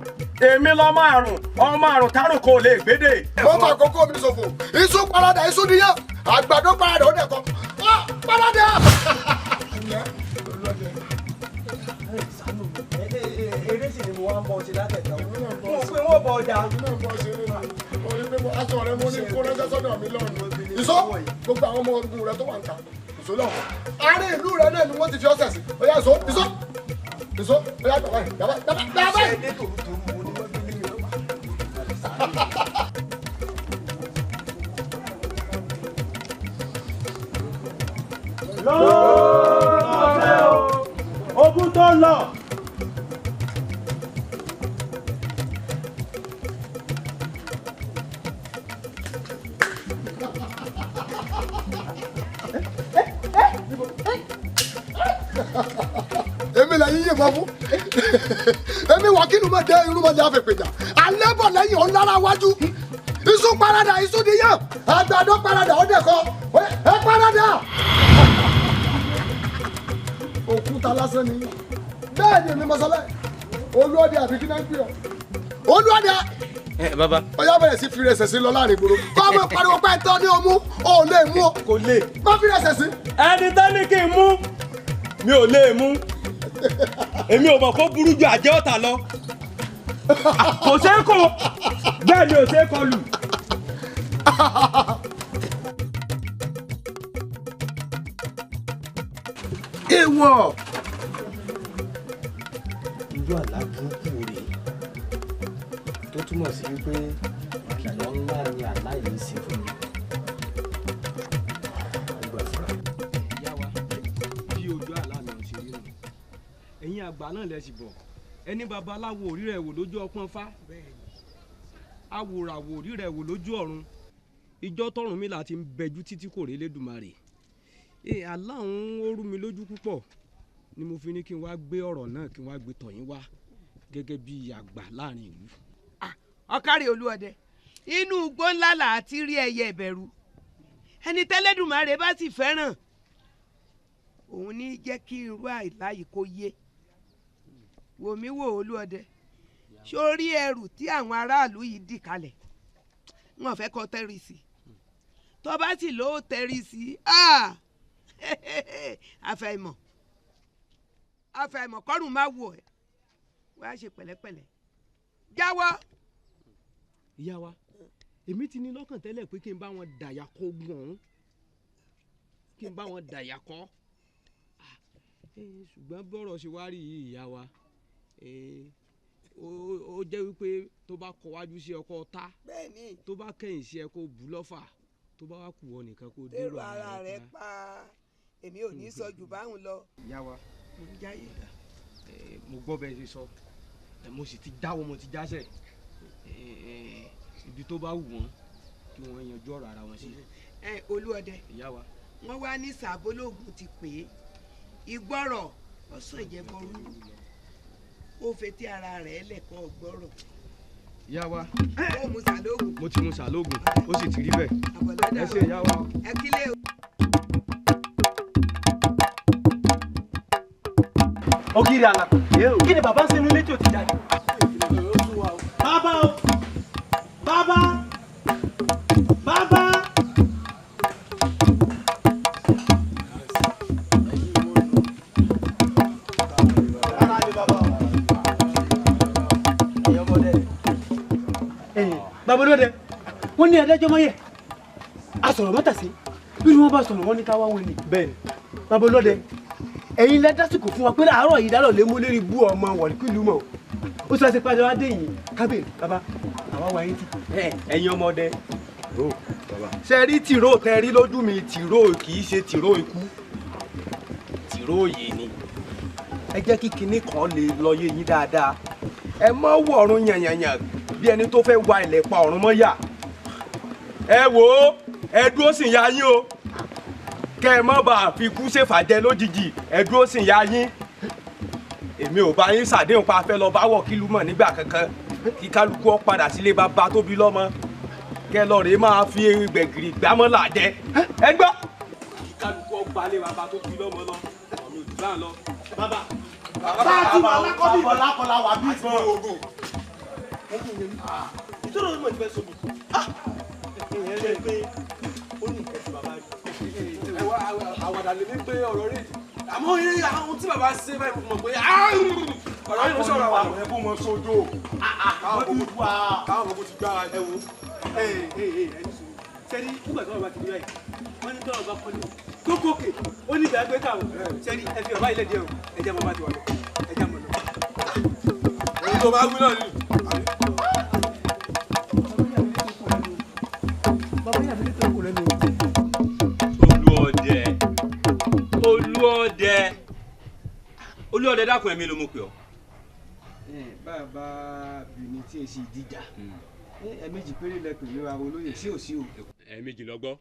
èmi lọmọ àrùn ọmọ àrùn tárùn kan ò lè gbédè. mo máa kókó mi ṣòfò iṣu parada iṣu níyàn àgbàdo parada ó dẹ̀ kọ́ parada. eré sì ni mo wá ń bọ̀ ṣe látẹ̀tẹ̀ mo pé wọ́n bọ̀ ọjà. orí pé aṣọ rẹ mo ní kó rẹ́jọ́ sọ́dọ̀ mi lọ́rùn ìṣó gbogbo àwọn ọmọ ogun rẹ tó wà ń ta ìṣó lọ́wọ́ àárín ìlú rẹ náà ni wọ́n ti fi ọ́sẹ̀ sí ó yá ìṣó ó yá dàbá yìí. lọ́ọ̀ọ́fẹ́ o ogun tó ń lọ. èmi là yíyẹ bọ fún èmi Wọ́kìlù mọ dé irú mọdé àfẹpẹjà alẹ́ bọ̀ lẹ́yìn ọ̀n lára wájú iṣu parada iṣu níyàn àgbàdo parada ọ̀dẹ̀ kọ ẹ parada. òkúta lásán ni bẹ́ẹ̀ ni èmi mọ́sálẹ̀ olúọdẹ àbí kí náà ń pè ọ́ olúọdẹ. bàbá. ó yá bẹ̀rẹ̀ sí fi rẹsẹ̀ sí lọ láàrin ìgboro kọ́ ọmọ pariwo pẹ́ tán ní ọmú ò lè mú ọ. kò lè. má fi rẹsẹ̀ sí. ẹni tán ní kí n mú mi ò lè mú èmi ò mọ̀ kó burú ju àjẹ́ ọ̀tá lọ kò ṣeé kó bẹ́ẹ̀ ni ò ṣeé kọ lù. èèwọ̀ ìjọ àlá burúkú rèé tó túmọ̀ sí wípé ìkìlọ̀ ńlá ni àlá yìí ṣe fún mi. ìyá wa bí ojú àlá mi ò ṣe rí nù ẹ̀yin àgbà náà lẹ sì bọ̀ ẹni babaláwo orí rẹ̀ wò lójú ọpọ́n fá awòràwò orí rẹ̀ wò lójú ọ̀run ìjọ tọ̀rúnmìlà ti ń bẹjú títí kò rí Elédùmarè àlá òun ó rú mi lójú púpọ̀ ni mo fi ní kí n wá gbé ọ̀rọ̀ náà kí n wá gbé tọ̀yín wá gẹ́gẹ́ bí àgbà láàrin ìlú. ọ̀kárí Olúọdẹ inú igbó ńlá là á ti rí ẹyẹ ìbẹ̀rù ẹni tẹ́lẹ̀dùmarè bá sì fẹ́ràn òun ní jẹ́ kí irú àìlá yìí kó yé wò mí wò Olúọdẹ sórí ẹrù tí àwọn aráàlú yìí dì kalẹ̀ wọn fẹ́ kọ́ tẹ́rì sí tó bá sì lóò tẹrí sí àfàìmọ̀ kọ́rùn má wò ẹ́ wá ṣe pẹ̀lẹ́pẹ̀lẹ́ jáwọ́. ìyá wa èmi ti ní lọ́kàn tẹ́lẹ̀ pé kí n bá wọn dàyà kọ́ gbọ̀n kí n bá wọn dàyà kọ́ ṣùgbọ́n bọ́rọ̀ ṣe wá rí yìí ìyá wa ó jẹ́ wípé tó bá kọ wájú sí ọkọ ta tó bá kẹ̀yìn sí ẹ kó bù lọ́fà tó bá wá kù wọ nìkan kó dérò ara rẹ pa èmi ò ní sọ jù báwọn lọ. ìyá wa mo ń jáyé dá. mo gbọ́ bẹ́ẹ̀ ṣe sọ mo sì ti dáwọ́ mo ti jáṣẹ̀ ibi tó bá wù wọ́n kí wọ́n yanjú ọ̀rọ̀ ara wọn sí. Olúọdẹ ìyá wa wọ́n wá ní sàbólógún ti pè é ìgbọ́rọ̀ ọ̀sán ìjẹ́bọrú ó fetí ara rẹ̀ lẹ́kọ̀ọ́ gbọ́rọ̀. ìyá wa ó mu sàlógún. mo ti mu sàlógún ó sì ti rí bẹ́ẹ̀ ẹ ṣe ìyá wa. ẹ kílẹ̀ o. ògiri àlàkò kí ni bàbá ń ṣe inú ilé tí ò ti jáde. bàbá o bàbá bàbá. babolóde wọn ní adájọ́ mọ́yẹ̀ asọ̀rọ̀ mọ́tàsí bí wọ́n bá sọ̀rọ̀ wọn ní ká wá wọn ni. bẹ́ẹ̀ni babolóde ẹ̀yin lẹ́dásìkò fún wa pé àárọ̀ yìí dálọ̀ lé mú lérí bú ọmọ wọ̀líkìlú mọ̀ ó sọ ṣe pàdé wá dé yìí kábíyèsí bàbá àwa wà yín tì. ẹ̀yin ọmọdé ṣe rí tìró tẹ rí lójú mi tìró kì í ṣe tìró ikú tìró yìí ni ẹ jẹ́ kí kinní kan lè lọ yé yín dáadáa ẹ mọ́ wọ̀ọ̀run yànyànyàn bí ẹni tó fẹ́ wa ilẹ̀ pa ọ̀run mọ́ yà ẹ wò ó ẹ dúró sì ya yín o kẹ ẹ má bàa fi kú ṣèfàjẹ lójijì ẹ dúró sì ya yín èmi ò bá yín ṣàdéhùn pa fẹ́ lọ bá wọ̀ kílù mọ̀ nígbà kankan kí kálukú ọ padà sílé bàbá tó bí lọ́mọ kẹ lọ rèé máa fi gbẹ̀gìrì gbámọ́ làjẹ ẹ gbọ́ kí kálukú ọ gbalé bàbá tó bí lọ́mọ lọ ọ̀mí òdì bá ń lọ bàbá. bàbá alákọ̀ọ́lá wà bí ìfọ̀ ogun. ìtọ́nà onímọ̀ ti fẹ́ sọ mi. ìyẹn lè pé ó ní ìkẹ́sì bàbá rí. àwàdà lè ní pé ọ̀rọ̀ rí àmọ́ àwọn tí bàbá ṣe báyìí mọ̀ pé ọ̀rọ̀ yìí ló sọ̀rọ̀ àwọn àwọn ẹ̀kú mọ̀ sódò káwọn ọmọ ti gbára ẹ wo. sẹ́ni nígbà tí wọ́n bá ti rí báyìí wọ́n ní tọ́wọ́ bá kọ́ni kókókè ó ní ìgbà gbé káwọn sẹ́ni ẹ fi ọ̀bá ilẹ̀ díẹ̀ o ẹ̀jẹ̀ mọ́ bá ti wà lọ ẹ̀jẹ̀ mọ́ lọ. èyí tó bá wí náà ni. olúọdẹ dákun ẹ̀mí ló mú pé ọ. bàbá bìnní tí èsì ìdíjà ẹ̀ẹ̀mejì péré lẹkùn ìlú àwọn olóyè sí òsì o. ẹ̀ẹ̀mejì lọ́gbọ́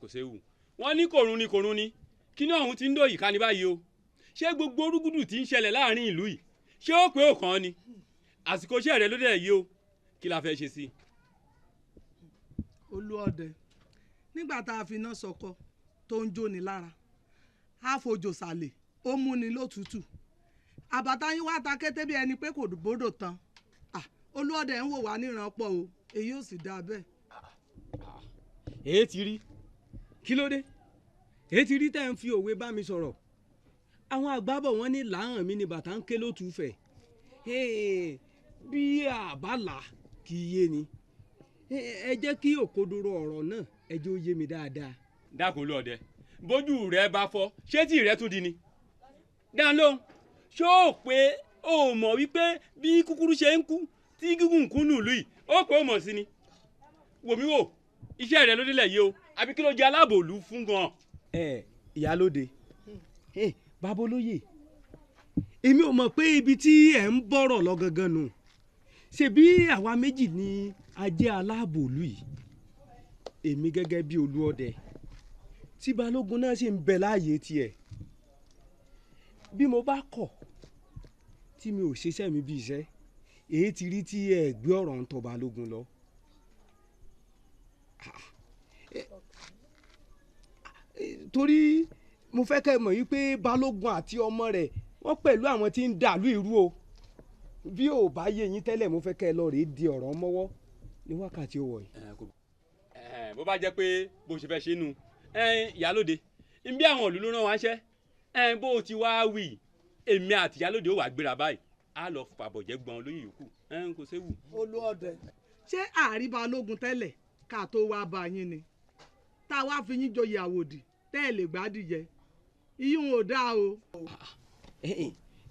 kò séwu wọ́n ní kòrún ni kòrún ni kíní ọ̀hún ti ń dòyìí ká ní báyìí o ṣé gbogbo orúgúdù tí ń ṣẹlẹ̀ láàrin ìlú yìí ṣé ó pé òkan ni àsìkò iṣẹ́ rẹ ló dẹ̀ yìí o kí la fẹ́ ṣe sí i. olúọdẹ nígbà tá a fi iná sọkọ tó ń jóni lára á fojò sàlẹ̀ ó múni lótùútù àbàtà yín wá ta kété bí ẹni pé kò bódò tán olúọdẹ ń wò wá níran pọ̀ o èyí ò sì dáa bẹ́ẹ̀. èé ti rí kí ló dé èé ti rí tẹ́ ń fi òwe bá mi sọ̀rọ̀ àwọn àgbábọ̀ wọn ní làáhàn mi ni bàtà ń ké lótùúfẹ̀ bí àbálà kì í yé ni ẹ jẹ́ kí òkodoro ọ̀rọ̀ náà ẹ jẹ́ ó yé mi dáadáa. dákun olúọdẹ bójú rẹ bá fọ́ ṣé tí rẹ tún di ni dáhùn lóhùn ṣó o pé o mọ̀ wípé bí kúkúrú ṣe ń kú tí gígùn kú nùlú yìí ó pé o mọ̀ sí ni wò mí wò iṣẹ́ rẹ ló délẹ̀ yìí o àbí kí ló jẹ́ aláàbòlú fún gan. ìyálóde babolóye èmi ò mọ̀ pé ibi tí ẹ̀ ń bọ̀rọ̀ lọ gangan nù ṣebí àwa méjì ni a jẹ́ aláàbòlú yìí èmi gẹ́gẹ́ bí olúọdẹ tí balógun náà sì ń bẹ láàyè tiẹ̀ bí mo bá kọ̀ tí mi ò ṣiṣẹ́ mi bí iṣẹ́ èyí ti rí tí ẹ gbé ọ̀rọ̀ ń tọ́ balógun lọ. torí mo fẹ́ kẹ́ mọ̀ yí pé balógun àti ọmọ rẹ̀ wọ́n pẹ̀lú àwọn tí ń dàlú ìrú o bí ò bá yé yín tẹ́lẹ̀ mo fẹ́ kẹ́ ẹ lọ rèé di ọ̀rọ̀ mọ́wọ́ ní wákàtí owó yìí. bó bá jẹ́ pé bó ṣe fẹ́ ṣe nù ìyálóde nbí àwọn ìlú ló rán wa ṣẹ́ bó ti wá wì èmi àti ìyálóde ó wà gbéra báyìí á lọ fàbọ̀jẹ́ gbọ́n lóyún yòókù kò séwu. olúọdẹ ṣé àárí balógun tẹ́lẹ̀ ká tó wá bá yín ni tá a wá fi yín joyè àwòdì tẹ́ ẹ lè gbádìjẹ iyún ò dáa o.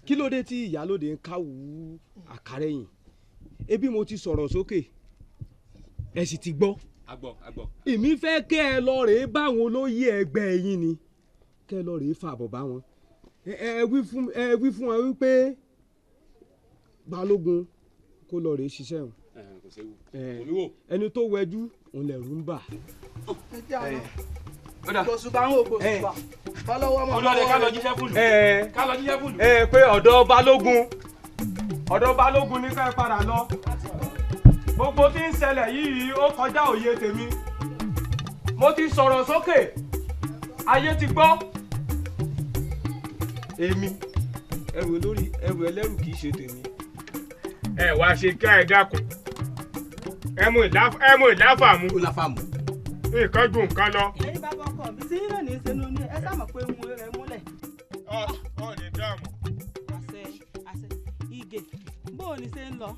kí ló dé tí ìyálóde ń káwù àkàrẹ̀yìn ebi mo ti sọ̀rọ̀ sókè ẹ sì ti gbọ́. agbọ́. èmi fẹ́ kẹ́ ẹ lọ rèé báwọn olóyè ẹgbẹ́ yín ni kẹ́ ẹ lọ rèé fàbọ̀ bá wọn ẹ wí fún wọn wípé balógun kó lọ rèé ṣiṣẹ́ wọn. kò séwu olúwo. ẹni tó wẹjú òun lẹ̀rù ń bà. gbòsùbà ń wò gbòsùbà fọlọ́wọ́ mọ́. olóde ká lọ jíṣẹ́ fúlù. ká lọ jíṣẹ́ fúlù. pé ọ̀dọ̀ balógun ní ká ẹ padà lọ gbogbo tí ń ṣẹlẹ̀ yìí ó kọjá òye tèmi mo ti sọ̀rọ̀ sókè ayé ti gbọ́. èmi ẹrù olórí ẹrù ẹlẹ́rù kì í ṣe tèmi. ẹ wá ṣe kí ẹ dákun ẹ mú ìláfàmù nǹkan ju nǹkan lọ. ẹ̀yin bá bọ́kọ mi sí yín náà ní í ṣe ní ẹ sáà mọ̀ pé ń mú rẹ múlẹ̀. ọ lè dáàmú. àṣẹ ìgè bóò ní ṣe ń lọ.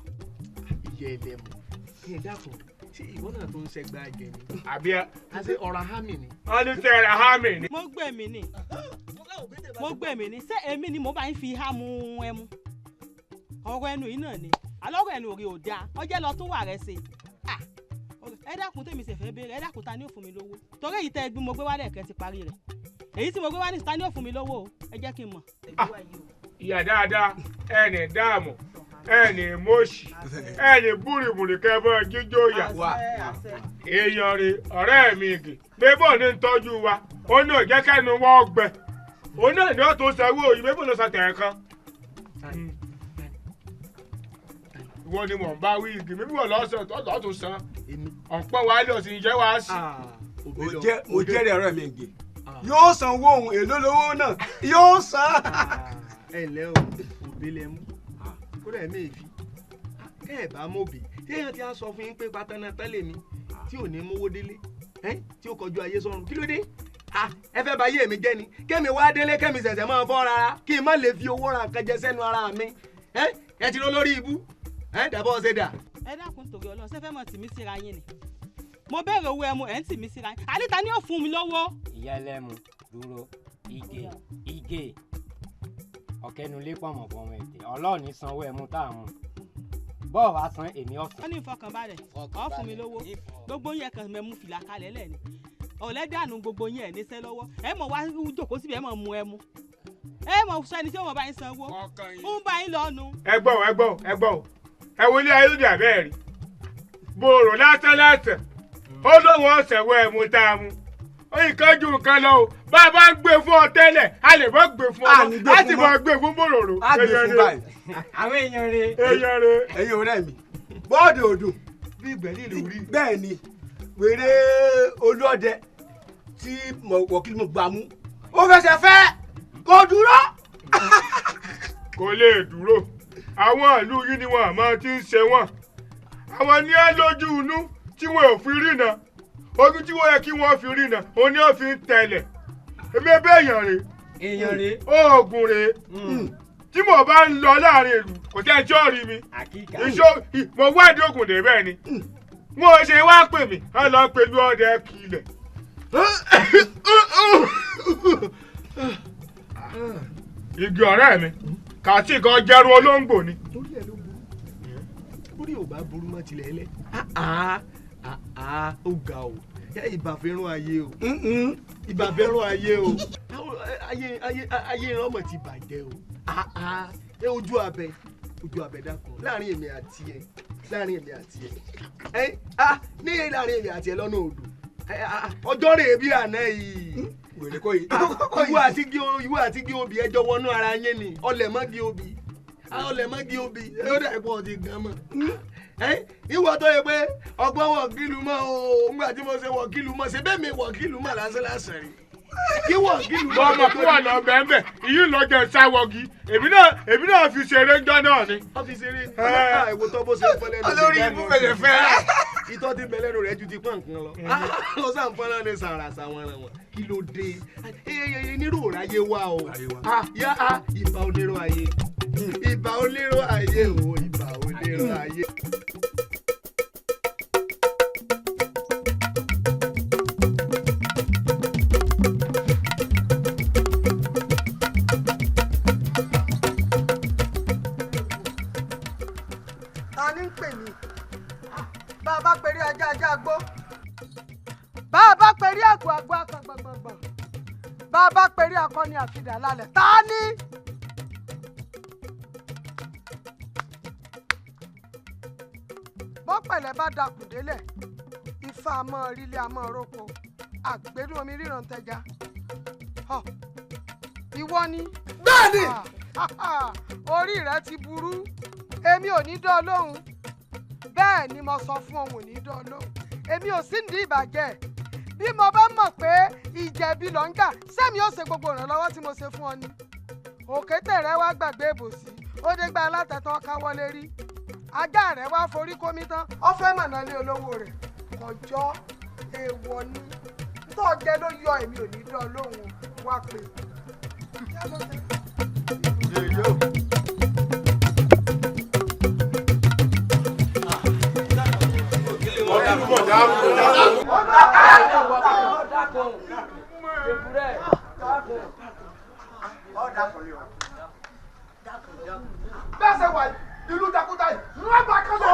ìyá ẹlẹ́mu kí ẹ dákun ṣé ìwọ náà tó ń ṣẹgbẹ́ àjẹ ni. àbí àti ọ̀rọ̀ hámì ni. wọ́n ní tẹ́ ẹ̀rọ hámì ni. mo gbẹ̀mí ni ṣé èmi ni mo bá ń fi há mu ẹmu ọ̀rọ̀ ẹnu yìí náà ni alọ́rọ̀ ẹnu òrè ò dáa ọjẹ́ lọ tún wà rẹ ṣe ẹ dákun tèmi ṣe fẹ́ béèrè ẹ dákun ta ni ó fún mi lówó torí èyí tẹ́ ẹgbẹ́ mo gbé wálé ẹ̀kẹ́ ti parí rẹ̀ èyí tí mo gbé wálé ta ni ó fún mi lówó o ẹ jẹ́ kí n mọ̀. ìyá dáadáa ẹnì dáàmú ẹnì mọ́ọ̀ṣì ẹnì búrìbùrì kẹfọ́ jíjó yà èèyàn rè ọ̀rẹ́ mi gì bébò ní tọ́jú wa ó ní òjẹ́ kẹ́nu wọ́n gbẹ ó náà ní ó tó sanwó yìí bébò ló san tẹ̀ kan. ìwọ ni mò ń bá wí igi mímú ọlọ́sàn tó tún san ọ̀pọ̀ wa lọ sí ìjẹ́ wa sí. mo jẹ́rìí ọ̀rẹ́ mi gè yóò san owó ohun èlò lówó náà yóò san. ẹ ǹlẹ́ o òbí lẹ mú kódà ẹ méèfì kẹ́ ẹ̀ bá mọ̀ bí téèyàn ti á sọ fún yín pé pátánà tẹ́lẹ̀ mi tí ò ní mówó délé tí ó kọjú ayé sọ́run kí ló dé ẹ fẹ́ bà yé mi jẹ́ ni kẹ́mi wá délé kẹ́mi ṣẹ̀ṣẹ̀ máa fọ́ rárá kí n má lè fi owó ra nǹkan jẹ sẹ́nu ara mi ẹ ti lọ lórí ibú dàbọ̀ ṣe dà. ẹ dákun torí Ọlọ́run ṣé fẹ́ mọ̀ tì mí síra yín ni mo béèrè owó ẹmu ẹ̀ ń tì mí síra yín àníta ni ó fún mi lówó. ìyá ẹlẹ́mu dúró igé ọ̀kẹ́nulé pọ̀mọ̀ fọmọ ètè ọlọ́ọ̀ni sanwó ẹmu tá a mú bọ́ọ̀ wá san èmi ọ̀sán. wọ́n ní ìfọkànbalẹ̀ ọ̀ fún mi lówó gbogbo yẹn kan mẹ́mú fìlà kalẹ̀ lẹ́ni ọ̀lẹ́dàánú gbogbo yẹn ẹ̀ níṣẹ́ lọ́wọ́ ẹ mọ̀ wá jókòó síbi ẹ mọ̀ mu ẹmu ẹ mọ̀ sẹ́ni tí ó mọ̀ bá yín sanwó ń bá yín lọ́nu. ẹ gbọ́ ẹ wo ilé ayélujáde àbẹ́ẹ̀ rí bòrò lásán ó lóun ọ̀sẹ̀ wọ ẹ̀mú tá a mú nǹkan ju nǹkan lọ o bá a bá ń gbé fún ọ tẹ́lẹ̀ a lè bọ́ gbé fún ọ a sì bọ́ gbé fún bòròrò. a gbé fún báyìí àwọn èèyàn rẹ ẹ̀yin ọ̀rẹ́ mi bọ́ọ̀dù odò bí ìgbẹ́lì ló rí. bẹ́ẹ̀ ni wèrè olóòdẹ tí wọ́kìlì mo gbà mú ó fẹsẹ̀ fẹ́ kò dúró. kò lè dúró àwọn ìlú yìí ni wọn àmọ́ ti ń ṣe wọn àwọn ní á lójú inú tí wọn ò fi rí náà ojú tí wọ́n yẹ kí wọ́n fi rí náà òun ni wọ́n fi ń tẹ̀lẹ̀ ebi ebe èèyàn rè oògùn rè tí mo bá ń lọ láàrin ìlú kò tẹ́ ẹjọ́ rí mi mo wádìí ògùn dé bẹ́ẹ̀ ni wọ́n ṣe wá pè mí wọ́n lọ pẹ̀lú ọdẹ kílẹ̀. igi ọ̀rẹ́ mi kàtí kan jẹ́rú olóńgbò ni. orí ẹ̀ ló burú orí ò bá burú mọ́ tilẹ̀ ẹlẹ́ ó ga o ìbàfẹ́ràn ayé o ìbàfẹ́ràn ayé o ayé ìrànmọ̀ ti bàjẹ́ o ojú abẹ dákun láàrin èmi àti ẹ ní láàrin èmi àti ẹ lọ́nà odò ọjọ́ rèé bí àná yìí ìwọ àti gí obì ẹjọ́ wọnú ara yín ni ọlẹ̀mọ́gí obì yóò dà pọ̀ ti gan mọ́ ìwọ tó yẹ pé ọgbọ́n wọ̀kìlù mọ́ o ńgbà tí mo ṣe wọ̀kìlù mọ́ ṣe bẹ́ẹ̀ mi wọ̀kìlù mọ́ lásán rí kí wọ̀kìlù mọ́. ọmọ kí wọ́n lọ bẹ́ẹ̀ ìyí lọ́jọ́ sáwọ́gì èmi náà fi ṣeré ńjọ́ náà ni. wọ́n fi ṣeré ní ìwò tó bó ṣe ń fọlẹ́ lórí olórí ibú fẹ̀lẹ̀ fẹ́ ìtọ́ ti bẹ̀lẹ́ rẹ̀ ju ti pọ́n nǹkan lọ. ó sàǹfọ́nà ní sàrà sàwọn ẹ̀ràn wọn kí ló dé nírò ráyé wá o ìbà onírò ayé ìbà onírò ayé o ìbà onírò ayé. ta ni ń pè mí bá a bá perí ajá ajá gbó bá a bá perí àgbò àgbò akàn gbọ̀ngbọ̀ngbọ̀n bá a bá perí akọni àfidà lálẹ́ ta ni. bọ́pẹ̀lẹ́ bá dakùn délẹ̀ ifá àmọ́ rílé àmọ́ roko àgbẹ̀dùn omi ríran tẹja ìwọ ni. bẹ́ẹ̀ni. orí rẹ ti burú èmi ò ní dán lóhùn bẹ́ẹ̀ ni mo sọ fún òun ò ní dán lóhùn èmi ò sí ní ìbàjẹ́ bí mo bá mọ̀ pé ìjẹ̀bi ló ń gà sẹ́mi ó ṣe gbogbo ìrànlọ́wọ́ tí mo ṣe fún ọ ni òkété rẹ wá gbàgbé ìbòsí ó dé gba alátẹ̀tàn káwọlé rí ajá rẹ wá forí kómi tán ó fẹ́ mọ̀nà lé olówó rẹ̀ kọjọ́ èèwọ̀ ni tó jẹ́ ló yọ èmi ò ní dán lóhùn wá pé. bẹ́ẹ̀ ṣe wà ìlú takuta yìí ní wọ́n bá kọ́ sọ.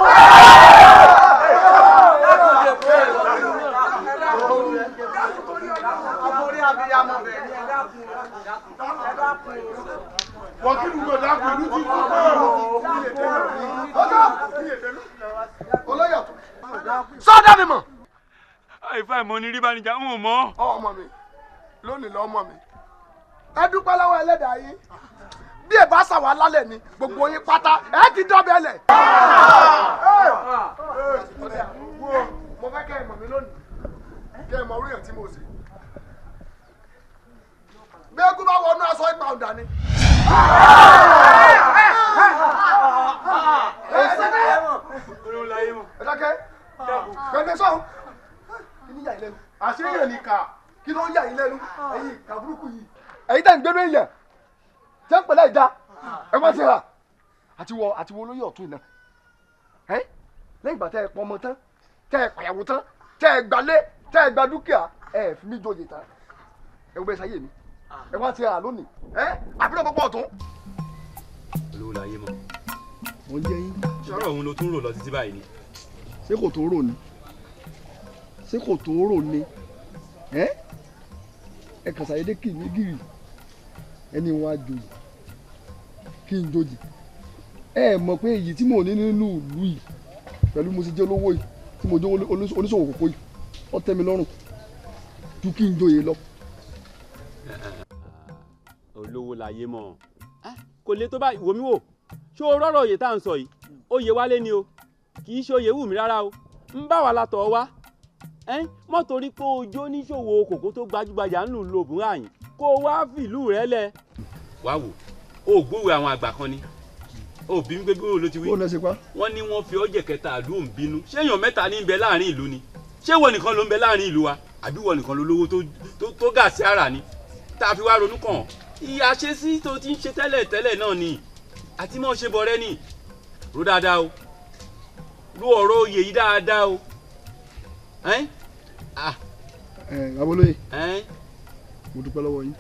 wọ́kìlù kò dákun ìlú ti fún olóyè sọ́dọ̀ mi mọ̀. àìfà ìmọ̀ ni rí bá níjà ń mọ̀. ọmọ mi lónìí lọ́mọ mi ẹ dúpẹ́ lọ́wọ́ ẹlẹ́dàá yín bí ẹ bá ṣàwà lálẹ́ ni gbogbo yín pátá ẹ ti dọ́bẹ̀ lẹ̀. mo fẹ́ kẹ́ ẹ mọ̀ mí lónìí kẹ́ ẹ mọ̀ orí ẹ̀ tí mo ṣe. bí egun bá wọnú aṣọ ìgbà ọ̀dà ni. ẹ dákẹ́ gbẹ̀dẹ̀ sọ̀hún kí ni yà yín lẹ́nu àṣeyàn ni kà kí ló ń yà yín lẹ́nu ẹ̀yin ìkà burúkú yìí. ẹ̀yin tẹ̀ ń gbẹ́nu èèyàn jẹ́ ń pẹ̀lẹ́ ìdá ẹ wá sí ha àti wo olóyè ọ̀tún iná lẹ́yìn ìgbà tẹ́ ẹ pọnmọ tán tẹ́ ẹ pàyàwó tán tẹ́ ẹ gbalé tẹ́ ẹ gba dúkìá ẹ fi mí joyè tán ẹ wọ́n bẹ sáyé mi ẹ wá sí ha lónìí àbúrò pọ́pọ́ ọ̀tún. olówó la yé mọ. mo ń jẹ yín. sọ̀rọ̀ òun ló tún rò lọ títí báyìí ni. ṣé kò tó rò ni ṣé kò tó rò ni ẹ kàn ṣàyédé kì í ní gírì ẹni wọn á joyè kí n joyè ẹ mọ̀ pé èyí tí mò ní nínú ìlú yìí pẹ̀lú mo ti jẹ́ olówó yìí tí mo jẹ́ oníṣòwò kòkó yìí ó tẹ́ mi lọ́rùn ju kí n joyè lọ. olówó láyé mọ̀ kò lè tó báyìí wò mí wò ṣé o rọ́rọ̀ òye tá à ń sọ yìí oyè wálé ni o kì í ṣe oyè wù mí rárá o ń bá wa látọ̀ wá mọ́ torí pé ojú oníṣòwò kòkó tó gbajúgbajà ń lù lò bùn àyìn kó o wá fìlú rẹ lẹ. wá wò ó gbúwèé àwọn àgbà kan ni ó bí gbé gbúwèé ló ti wí. wọ́n ní wọ́n fi ọjẹ́ kẹta àdúrà ń bínú ṣé èèyàn mẹ́ta ní ń bẹ láàrin ìlú ni ṣé wọ́n nìkan ló ń bẹ láàrin ìlú wa àbí wọ́n nìkan ló lówó tó gà sí ara ni tá a fi wá ronú kàn ìyá ṣe sí tó ti ń ṣe tẹ́lẹ̀ náà ni àti mọ́ ṣe bọ̀rẹ́ ni ró dáadáa o ró ọ̀rọ̀ oyè yìí dáadáa o. Babolóye mo dúpẹ́ lọ́wọ́ yín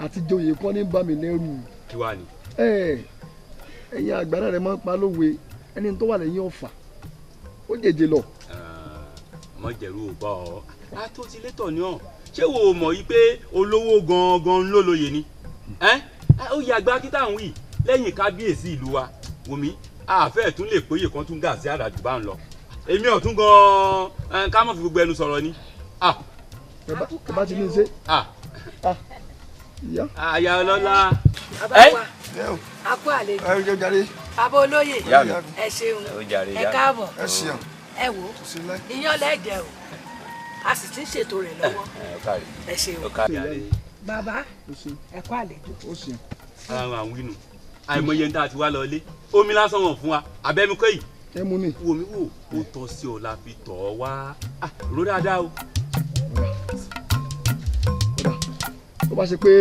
àti joyè kan ní bá mi lẹ́rù. kí wàá ní. ẹ̀yin àgbàrá rẹ̀ máa ń pa lówe ẹni tó wà lẹ́yìn ọ̀fà ó jèjì lọ. ọmọ jẹ̀rú ò bá ọ a tó ti létọ̀ ní ọ̀ ṣé wo mọ̀ yí pé olówó gangan ló lóye ni ó yẹ àgbà kí táwọn wì lẹ́yìn kábíyèsí ìlú wa wòmí àfẹ́ tún lè péye kan tún gà sí àràjù bá ń lọ èmi ọ̀tún gan-an ká mọ̀ fi gbogbo ẹnu sọ̀rọ̀ ni. ẹ bá ti ní í ṣe. àyà ọlọ́lá. a kú àlejò bàbá olóyè ẹ ṣeun ẹ káàbọ̀ ẹ wò iyán lẹ́jẹ̀ o a sì ti ń ṣètò rẹ̀ lọ́wọ́ ẹ ṣeun bàbá ẹ kú àlejò. ara àwọn wínú àìmọye ń tá a ti wá lọ ilé omi lásán wọn fún wa abẹ́mi kọ́ yìí ẹ mú ni. wo mi wò ó tọ́ sí ọ la fi tọ̀ ọ́ wá ró dáadáa o. tó bá ṣe pé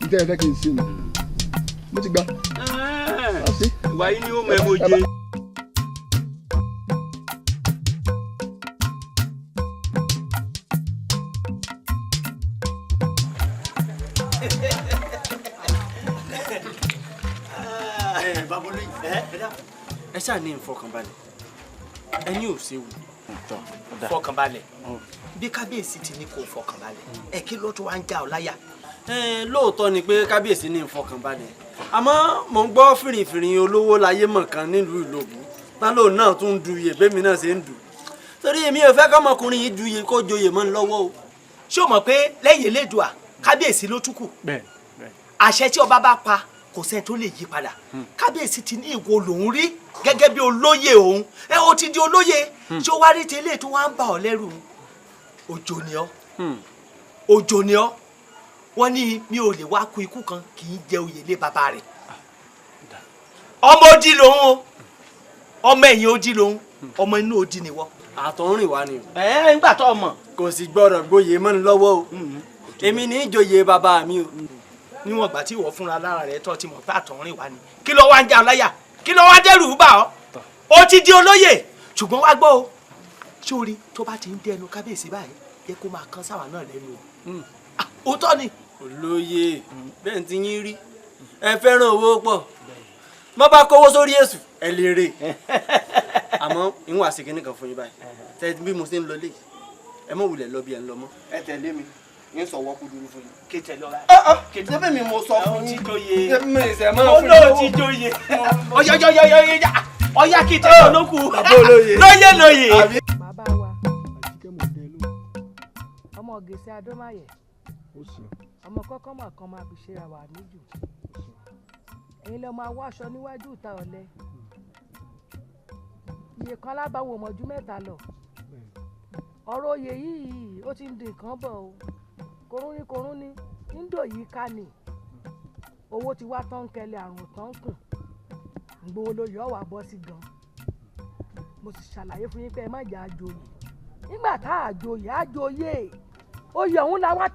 ìtẹ́ ẹ fẹ́ kí n ṣe nù mo ti gbà. ìwà yìí ni ó mọ ẹ mo jẹ. ẹ ṣáà ní ìfọkànbalẹ̀ ẹni ò ṣe wù fọkànbalẹ̀ bí kábíyèsí ti ní kó fọkànbalẹ̀ ẹ kí ló tó wá ń já ọ láyà. lóòótọ́ ni pé kábíyèsí ní ìfọkànbalẹ̀ àmọ́ mò ń gbọ́ fìrìfìrì olówó láyé mọ̀kan nílùú Ìlóbù tálò náà tún ń du iye bẹ́mi náà ṣe ń dù torí èmi ò fẹ́ kọ́mọkùnrin yìí du iye kó joyè mọ́ ń lọ́wọ́ o. ṣé o mọ̀ pé lẹ́yìn Elédùà kábíyèsí ló tún kù àṣẹ tí ọba bá pa kò sẹ́ni tó lè yí padà kábíyèsí ti ní ìwo lòún rí gẹ́gẹ́ bí olóyè òun ó ti di olóyè tí ó wá rí tẹ́lẹ̀ tó wá ń bà ọ́ lẹ́rù òjò ni ọ́ òjò ni ọ́ wọ́n ní mi ò lè wá kú ikú kan kì í jẹ oyè lé bàbá rẹ̀ ọmọ odi lòun o ọmọ ẹ̀yìn odi lòun ọmọ inú odi ni wọ́. àtọ̀rìn wa ni o. nígbà tó mọ̀. kò sì gbọ́dọ̀ gboyè mọ́ ni lọ́wọ́ o èmi ní í joyè bàbá mi o. níwọ̀n ìgbà tí ìwọ fúnra lára rẹ̀ tó ti mọ̀ pé àtọ̀rìn wa ni kí ló wá ń jà láyà kí ló wá dẹ́rù bà ọ́ ó ti di olóyè ṣùgbọ́n wá gbọ́ o sórí tó bá ti ń dẹnu kábíyèsí báyìí yẹ kó máa kán sáwà náà lẹ́nu o òótọ́ ni. olóyè bẹ́ẹ̀ ti yín rí ẹ fẹ́ràn owó pọ̀ bọ́ bá kówó sórí èṣù ẹ lè rè àmọ́ ìwọ̀n àṣekè nìkan fún yín báyìí tẹ bí mo ṣe ń lọ lé ẹ mọ̀ wulẹ̀ lọ bí ẹ ń lọ mọ́ ẹ tẹ̀lé mi yín sọ wọ́pọ̀ dúró fún yín. kéte lọ́ra. kéte bẹ́ẹ̀ mi mo sọ fún yín. olóò ti joyè. ọ̀yá kéte olókù. lóyè lóyè. bàbá wa ọmọ gèsè adómáyẹ ọmọ kọ́kọ́ mà kan máa fi ṣera wà níjù ẹ̀yin lọ máa wọ aṣọ níwájú ìta ọ̀lẹ iye kan lábàáwò mọ́jú mẹ́ta lọ ọ̀rọ̀ oyè yìí ó ti ń di nǹkan bọ̀ o korún ní níndò yìí ká ní owó ti wá tán kẹlẹ̀ àrùn tán kùn gbowó lóye ọ̀wà bọ́ sí gan mo sì ṣàlàyé fún yín pé ẹ má jẹ́ àjòyè nígbà tá àjòyè àjòyè oyè ọ̀hún la wá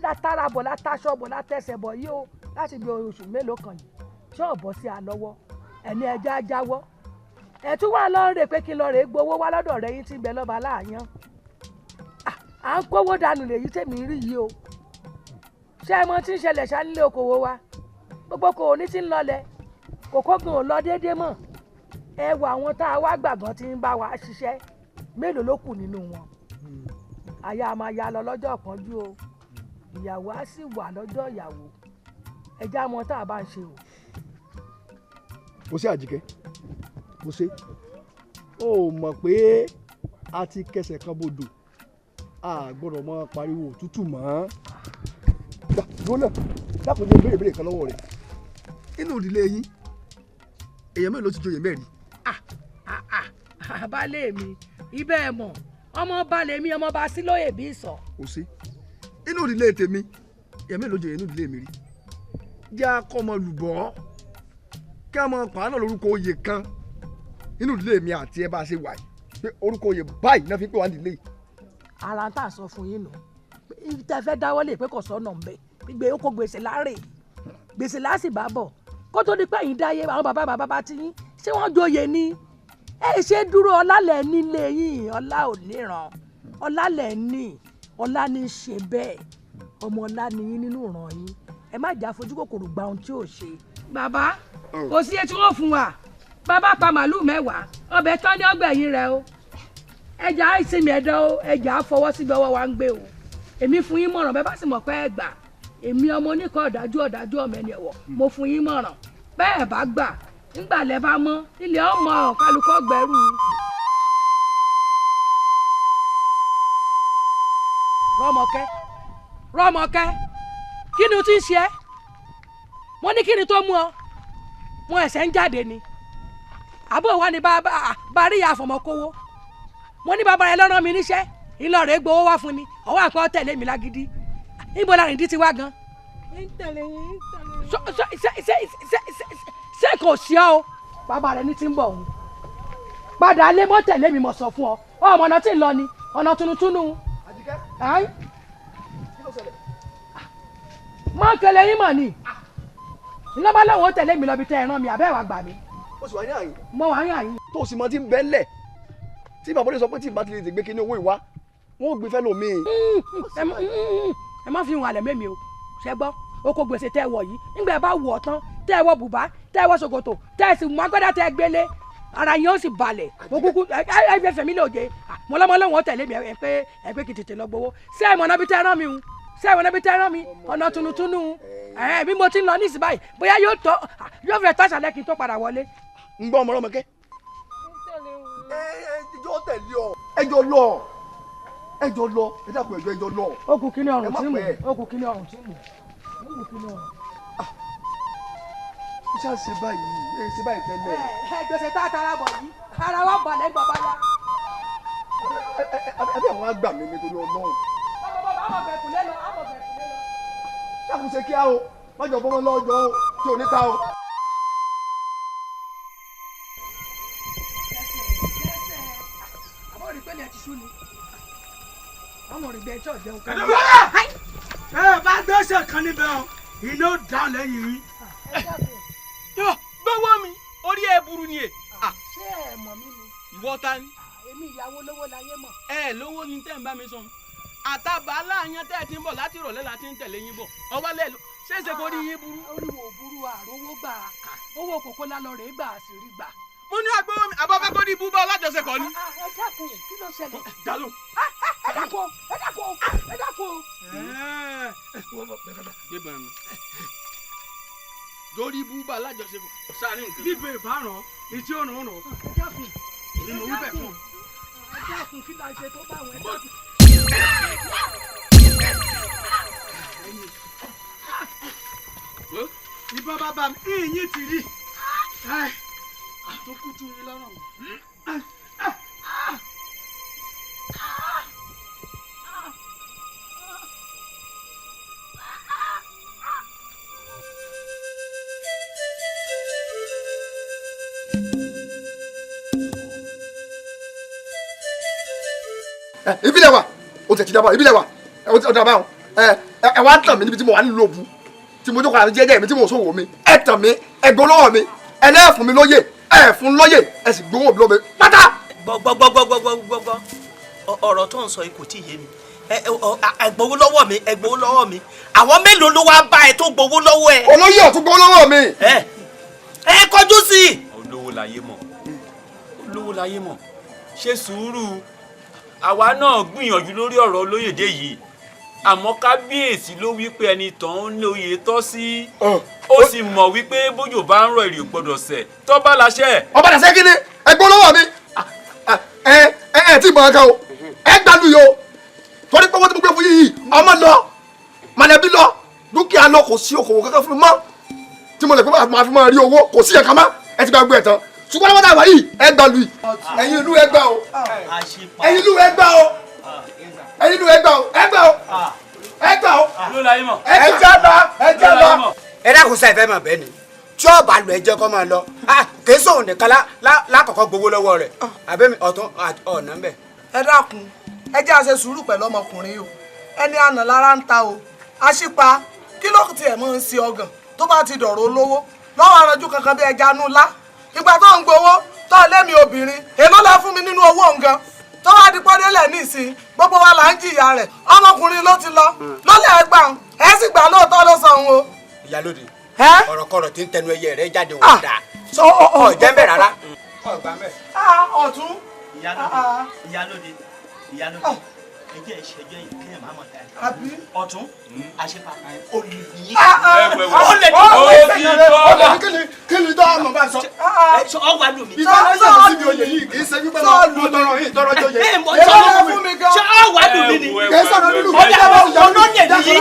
látara bọ̀ látaṣọ bọ̀ látẹsẹ̀ bọ̀ yìí o láti bí oṣù mélòó kan yìí ṣọ́ọ̀bọ̀ sí a lọ́wọ́ ẹni ẹja jáwọ́ ẹ̀tún wà lọ́ọ́ rè pé kí n lọ́ọ́ rè gbowó wá lọ́dọ̀ rẹ yín tí ń bẹ lọ́ba láàyàn à ń kówó dànù lèyí tèmi rí yìí o ṣé ẹ mọ tí ń ṣẹlẹ̀ ṣá nílé okòwò wa gbogbo kò ní tí ń lọlẹ̀ kòkó gan ò lọ déédéé mọ́ ẹ wọ àwọn tá a wá gbàgbọ́n tí ń bá wa ṣiṣẹ́ mélòó ló kù nínú wọn àyà máa ya lọ lọ́jọ́ ìpọ́njú o ìyàwó á sì wà lọ́jọ́ ìyàwó ẹjẹ́ àmọ́ tá a bá ń ṣe o. mo ṣe Àjíkẹ́ mo ṣe ó mọ̀ pé a ti kẹsẹ̀ kan bodò a gbọ́dọ̀ mọ pariwo òtútù mọ́ gbọ́dọ̀ dákun ní béèrè kan lọ́wọ́ rẹ̀ inú ìdílé yín èèyàn mélòó ti joyè mẹ́rin. àbálẹ̀ mi ibẹ̀ ẹ̀ mọ̀ ọmọ balẹ̀ mi ọmọ bá sí lóye bí sọ. kò sí inú ìdílé tèmi èèyàn mélòó joyè inú ìdílé mi rí jẹ́ akọ́mọ lùbọ́ kí a mọ pàánà lórúkọ oyè kan inú ìdílé mi àti ẹ bá ṣe wà yìí pé orúkọ oyè báyìí náà fi pè wá nílé yìí. ara ń tà sọ fún yín nù tẹ fẹ́ dáwọ́lé pé kò sọ́nà ń bẹ gbé ó kó gbèsè láre gbèsè láàsì bá bọ̀ kó tó di pé yín dáyé àwọn bàbá tí yín ṣé wọ́n joyè ni ẹ ṣe dúró ọlálẹ̀ nílé yín ọlá ò níran ọlálẹ̀ ní ọlá ní í ṣe bẹ́ẹ̀ ọmọ ọlá ní yín nínú ìran yín ẹ má jà fojú kòkòrò gba ohun tí ò ṣe. bàbá kò sí etí wọn fún wa bàbá pa màálù 10 ọbẹ̀ tán ní ọgbẹ̀yìn rẹ o ẹja ìsinmi ẹ̀dọ́ o ẹja fọwọ́ síbi ọwọ́ wa ń gbé o èmi fún yín mọ̀ràn bẹ́ẹ̀ bá sì mọ̀ pé ẹ gbà èmi ọmọ oníkọ̀ ọ̀dájú ọmọ ẹni ẹ̀wọ̀ mo fún yín mọ̀ràn bẹ́ẹ̀ bá gbà nígbà lẹ́ bá mọ́ ilé ọmọ kálukọ́ gbẹrù. rọ́mọkẹ́ kí ni o ti ń ṣe ẹ́ mo ní kí ni tó mú ọ mo ẹ̀sẹ̀ ń jáde ni àbọ̀ wa ni bá rí ìyá àfọmọ́kówó mo ní bàbá rẹ lọ́rọ̀ mi níṣẹ́ ìlọrin gbowó wá fún ni ọwọ́ àpẹ́ tẹ̀lé mi lágídí níbo la rìn dí ti wá gan. ṣé kò sí ọ o bàbá rẹ ní ti ń bọ̀ òun padà lé mọ́ tẹ̀lé mi mọ̀ sọ fún ọ ọmọ ọ̀nà tí ń lọ ni ọ̀nà tunutunu. Àjíkẹ́ kí ló ṣẹlẹ̀. mọ́ kẹlẹ́ yín mọ̀ ni iná bá lọ́wọ́ tẹ̀lé mi lọ bí tẹ́ ẹ rán mi àbẹ́ wàá gbà mí. ó sì wá ní àyín. mo wà ní àyín. tó o sì mọ tí ń bẹ́ ńlẹ̀ tí bàbá olè sọ pé tí ìbá ti lè gbé kíní owó ìwá wọn ò gbé fẹ́ lómi. ẹ má fi hùn alẹ́ mẹ́mi o ṣẹ gbọ́ oko gbèsè tẹ́ ẹ wọ̀ yìí nígbà ẹ bá wọ̀ tán tẹ́ ẹ wọ bùbá tẹ́ ẹ wọ ṣòkòtò tẹ́ ẹ sì mú agbádá tẹ́ ẹ gbélé ara yẹn ó sì balẹ̀ mo kúkú ẹ fẹ́ fẹ̀mí lòdì mọ̀lọ́mọ́lọ́wọ́ tẹ̀lé mi ẹ pé kì í tètè lọ gbowó ṣé ẹ mọ̀ náà bí tẹ́ ẹ rán mi o ṣé ẹ mọ̀ náà bí tẹ́ ẹ rán mi ọ̀nà tunutunu bí mo ti ń lọ ní ìsìn báyìí bóyá yóò fẹ́ tàṣà lẹ́kì tó padà wọlé. ń gbọ́ ọmọ ọmọkẹ́. ẹjọ́ tẹ̀lé ọ ẹjọ́ lọ ẹ dàpọ̀ ẹjọ́ lọ. ó kù kíní ọrùn tí mò ó kù kíní ọrùn tí mò ó kù kíní ọrùn. iṣẹ́ ṣe báyìí ṣe báyìí tẹ́lẹ̀. gbèsè tá a tara bọ̀ yìí ara wa balẹ̀ gbọ̀ bá yá. àbí àwọn àgbà mi nítorí Ọlọ́run. ṣàkóso kí á o mọ́jọ bọ́mọ lọ́jọ́ o tí ò ní ta o. àbọ̀ rí pẹ́lẹ́ ti sú ni àwọn òrìgbẹ ẹjọ́ jẹun kan. ẹ bá gbèsè kan níbẹ̀ o iná ó dá lẹ́yìn rí. gbọ́wọ́ mi orí ẹ burú ni ẹ. ṣé ẹ mọ̀ mí ni. ìwọ ta ni. èmi ìyàwó lówó láyé mọ̀. ẹ lówó ni tẹ́ ń bá mi sọ àtàbà aláàyàn tẹ́ ẹ ti ń bọ̀ láti ìrọ̀lẹ́ la ti ń tẹ̀lé yín bọ̀ ọwọ́ lẹ́lu ṣéṣe kò rí yín burú. orí wo burú àròwó gbà owó kòkó lálọ́ rẹ̀ gbà sí rí gbà. mo ní agbóhùn mi àbọ̀ fẹ́ kó ní búbọ́ alájọsẹ̀kọ̀ ni. ẹ dákun kí ló ṣẹlẹ̀. dalo. ẹ dákun ẹ dákun ẹ dákun. gbẹ̀bọ̀n mi lórí búbọ́ alájọsẹ̀kọ̀ sáré nǹkan. bíbẹ̀ ìbáràn etí ọ̀nà ọ̀nà. ẹ dákun èmi mo wí bẹ̀ fún ọ. ẹ dákun kí la ṣe tó bá wọn ẹ dákun. ìbọn bàbá mi ìyìn ti rí àtúkùtù yín lọ́rùn. ìbílẹ̀ wa o tẹ̀ ti dábọ̀ ìbílẹ̀ wa o ti dábọ̀ àwọn ẹ wá tàn mí níbi tí mo wà nílùú òbu tí mo jókòó àti jẹ́jẹ́ mi tí mo sòwò mi ẹ tàn mí ẹ gbọ́ lọ́wọ́ mi ẹ náà fún mi lóye ẹ fún lóye ẹ sì gbowó mi lómi pátá. gbọ́ ọ̀rọ̀ tó ń sọ yìí kò tí ì yé mi ẹ gbowó lọ́wọ́ mi ẹ gbowó lọ́wọ́ mi àwọn mélòó ló wá bá ẹ tó gbowó lọ́wọ́ ẹ. olóyè ọ̀tún gbowó lọ́wọ́ mi. ẹ kọjú sí i. olówó láyé mọ̀ olówó láyé mọ̀ ṣe sùúrù àwa náà gbìyànjú lórí ọ̀rọ̀ olóyèdè yìí àmọ́ kábíyèsí ló wí pé ẹni tán ń lóye tọ́ sí ó sì mọ̀ wípé bójò bá ń rọ èrè gbọ́dọ̀ sẹ̀ tó bá láṣẹ. ọba dàṣẹ kí ni ẹgbẹ́ olówó mi ẹ tí ìbọn kan o ẹ gbàlú yìí o torí pé owó tí mo gbé fún yìí ọmọ lọ mọ̀lẹ́bí lọ dúkìá lọ kò sí okòwò kankan fún mi mọ́ tí mo lè pé máa fi máa rí owó kò sí ẹ̀ka mọ́ ẹ ti gba gbé ẹ̀ tán ṣùgbọ́n lọ́wọ́ náà wà yìí ẹ gbàlú yìí ẹ̀yin ìlú ẹ gbà o ẹ̀yin ìlú ẹ gbà o ẹ̀yin ìlú ẹ gbà o ẹ gbà o ẹ gbà o ẹ jẹ́ lọ. ẹ dákun sáà ìfẹ́ mọ̀ bẹ́ẹ̀ ni tí ó bá lọ ẹjọ́ kọ́ máa lọ kì í sóhun nìkan lákọ̀ọ́kọ́ gbowó lọ́wọ́ rẹ̀ àbẹ́mi ọ̀tún ọ̀nà ń bẹ̀. ẹ dákun ẹ jẹ́ àṣẹ sùúrù pẹ̀lú ọmọkùnrin o ẹni àná lára ń ta o àṣìpa kí ló tiẹ̀ mọ́ ń ṣe ọgàn tó bá ti dọ̀rọ̀ olówó lọ́wọ́ aranjú kankan bí ẹja nù lá ìgbà tó ń gbowó tó lémi obìnrin èló la fún mi nínú owó nǹkan tó wá di pọ́délẹ̀ nísìn gbogbo wa là ń jìyà rẹ̀ ọmọkùnrin ló ti lọ lọ́lẹ̀ ẹgbà ẹ sì gbà lóòótọ́ ló sọ òun o. ìyálóde ọ̀rọ̀kọ̀rọ̀ tí ń tẹnu ẹyẹ rẹ jáde wò dáa ọ̀jẹ̀ ń bẹ̀ rárá. ọ̀tún. ìyálóde ẹjẹ ìṣẹjẹ yìí kí ẹ máa mọ dáa. àbí. ọ̀tún àṣepa olè yìí. kí ni tó ọmọ bá sọ. ọ wà lù mí. ìfọwọ́ sọ̀rọ̀ síbi oyè yìí kì í ṣe wípé máa lù tọrọ yìí tọrọ jọyè. ṣé ọ wà lù mí ni. kì í sọ̀rọ̀ nínú ọjà olóyè nìyí.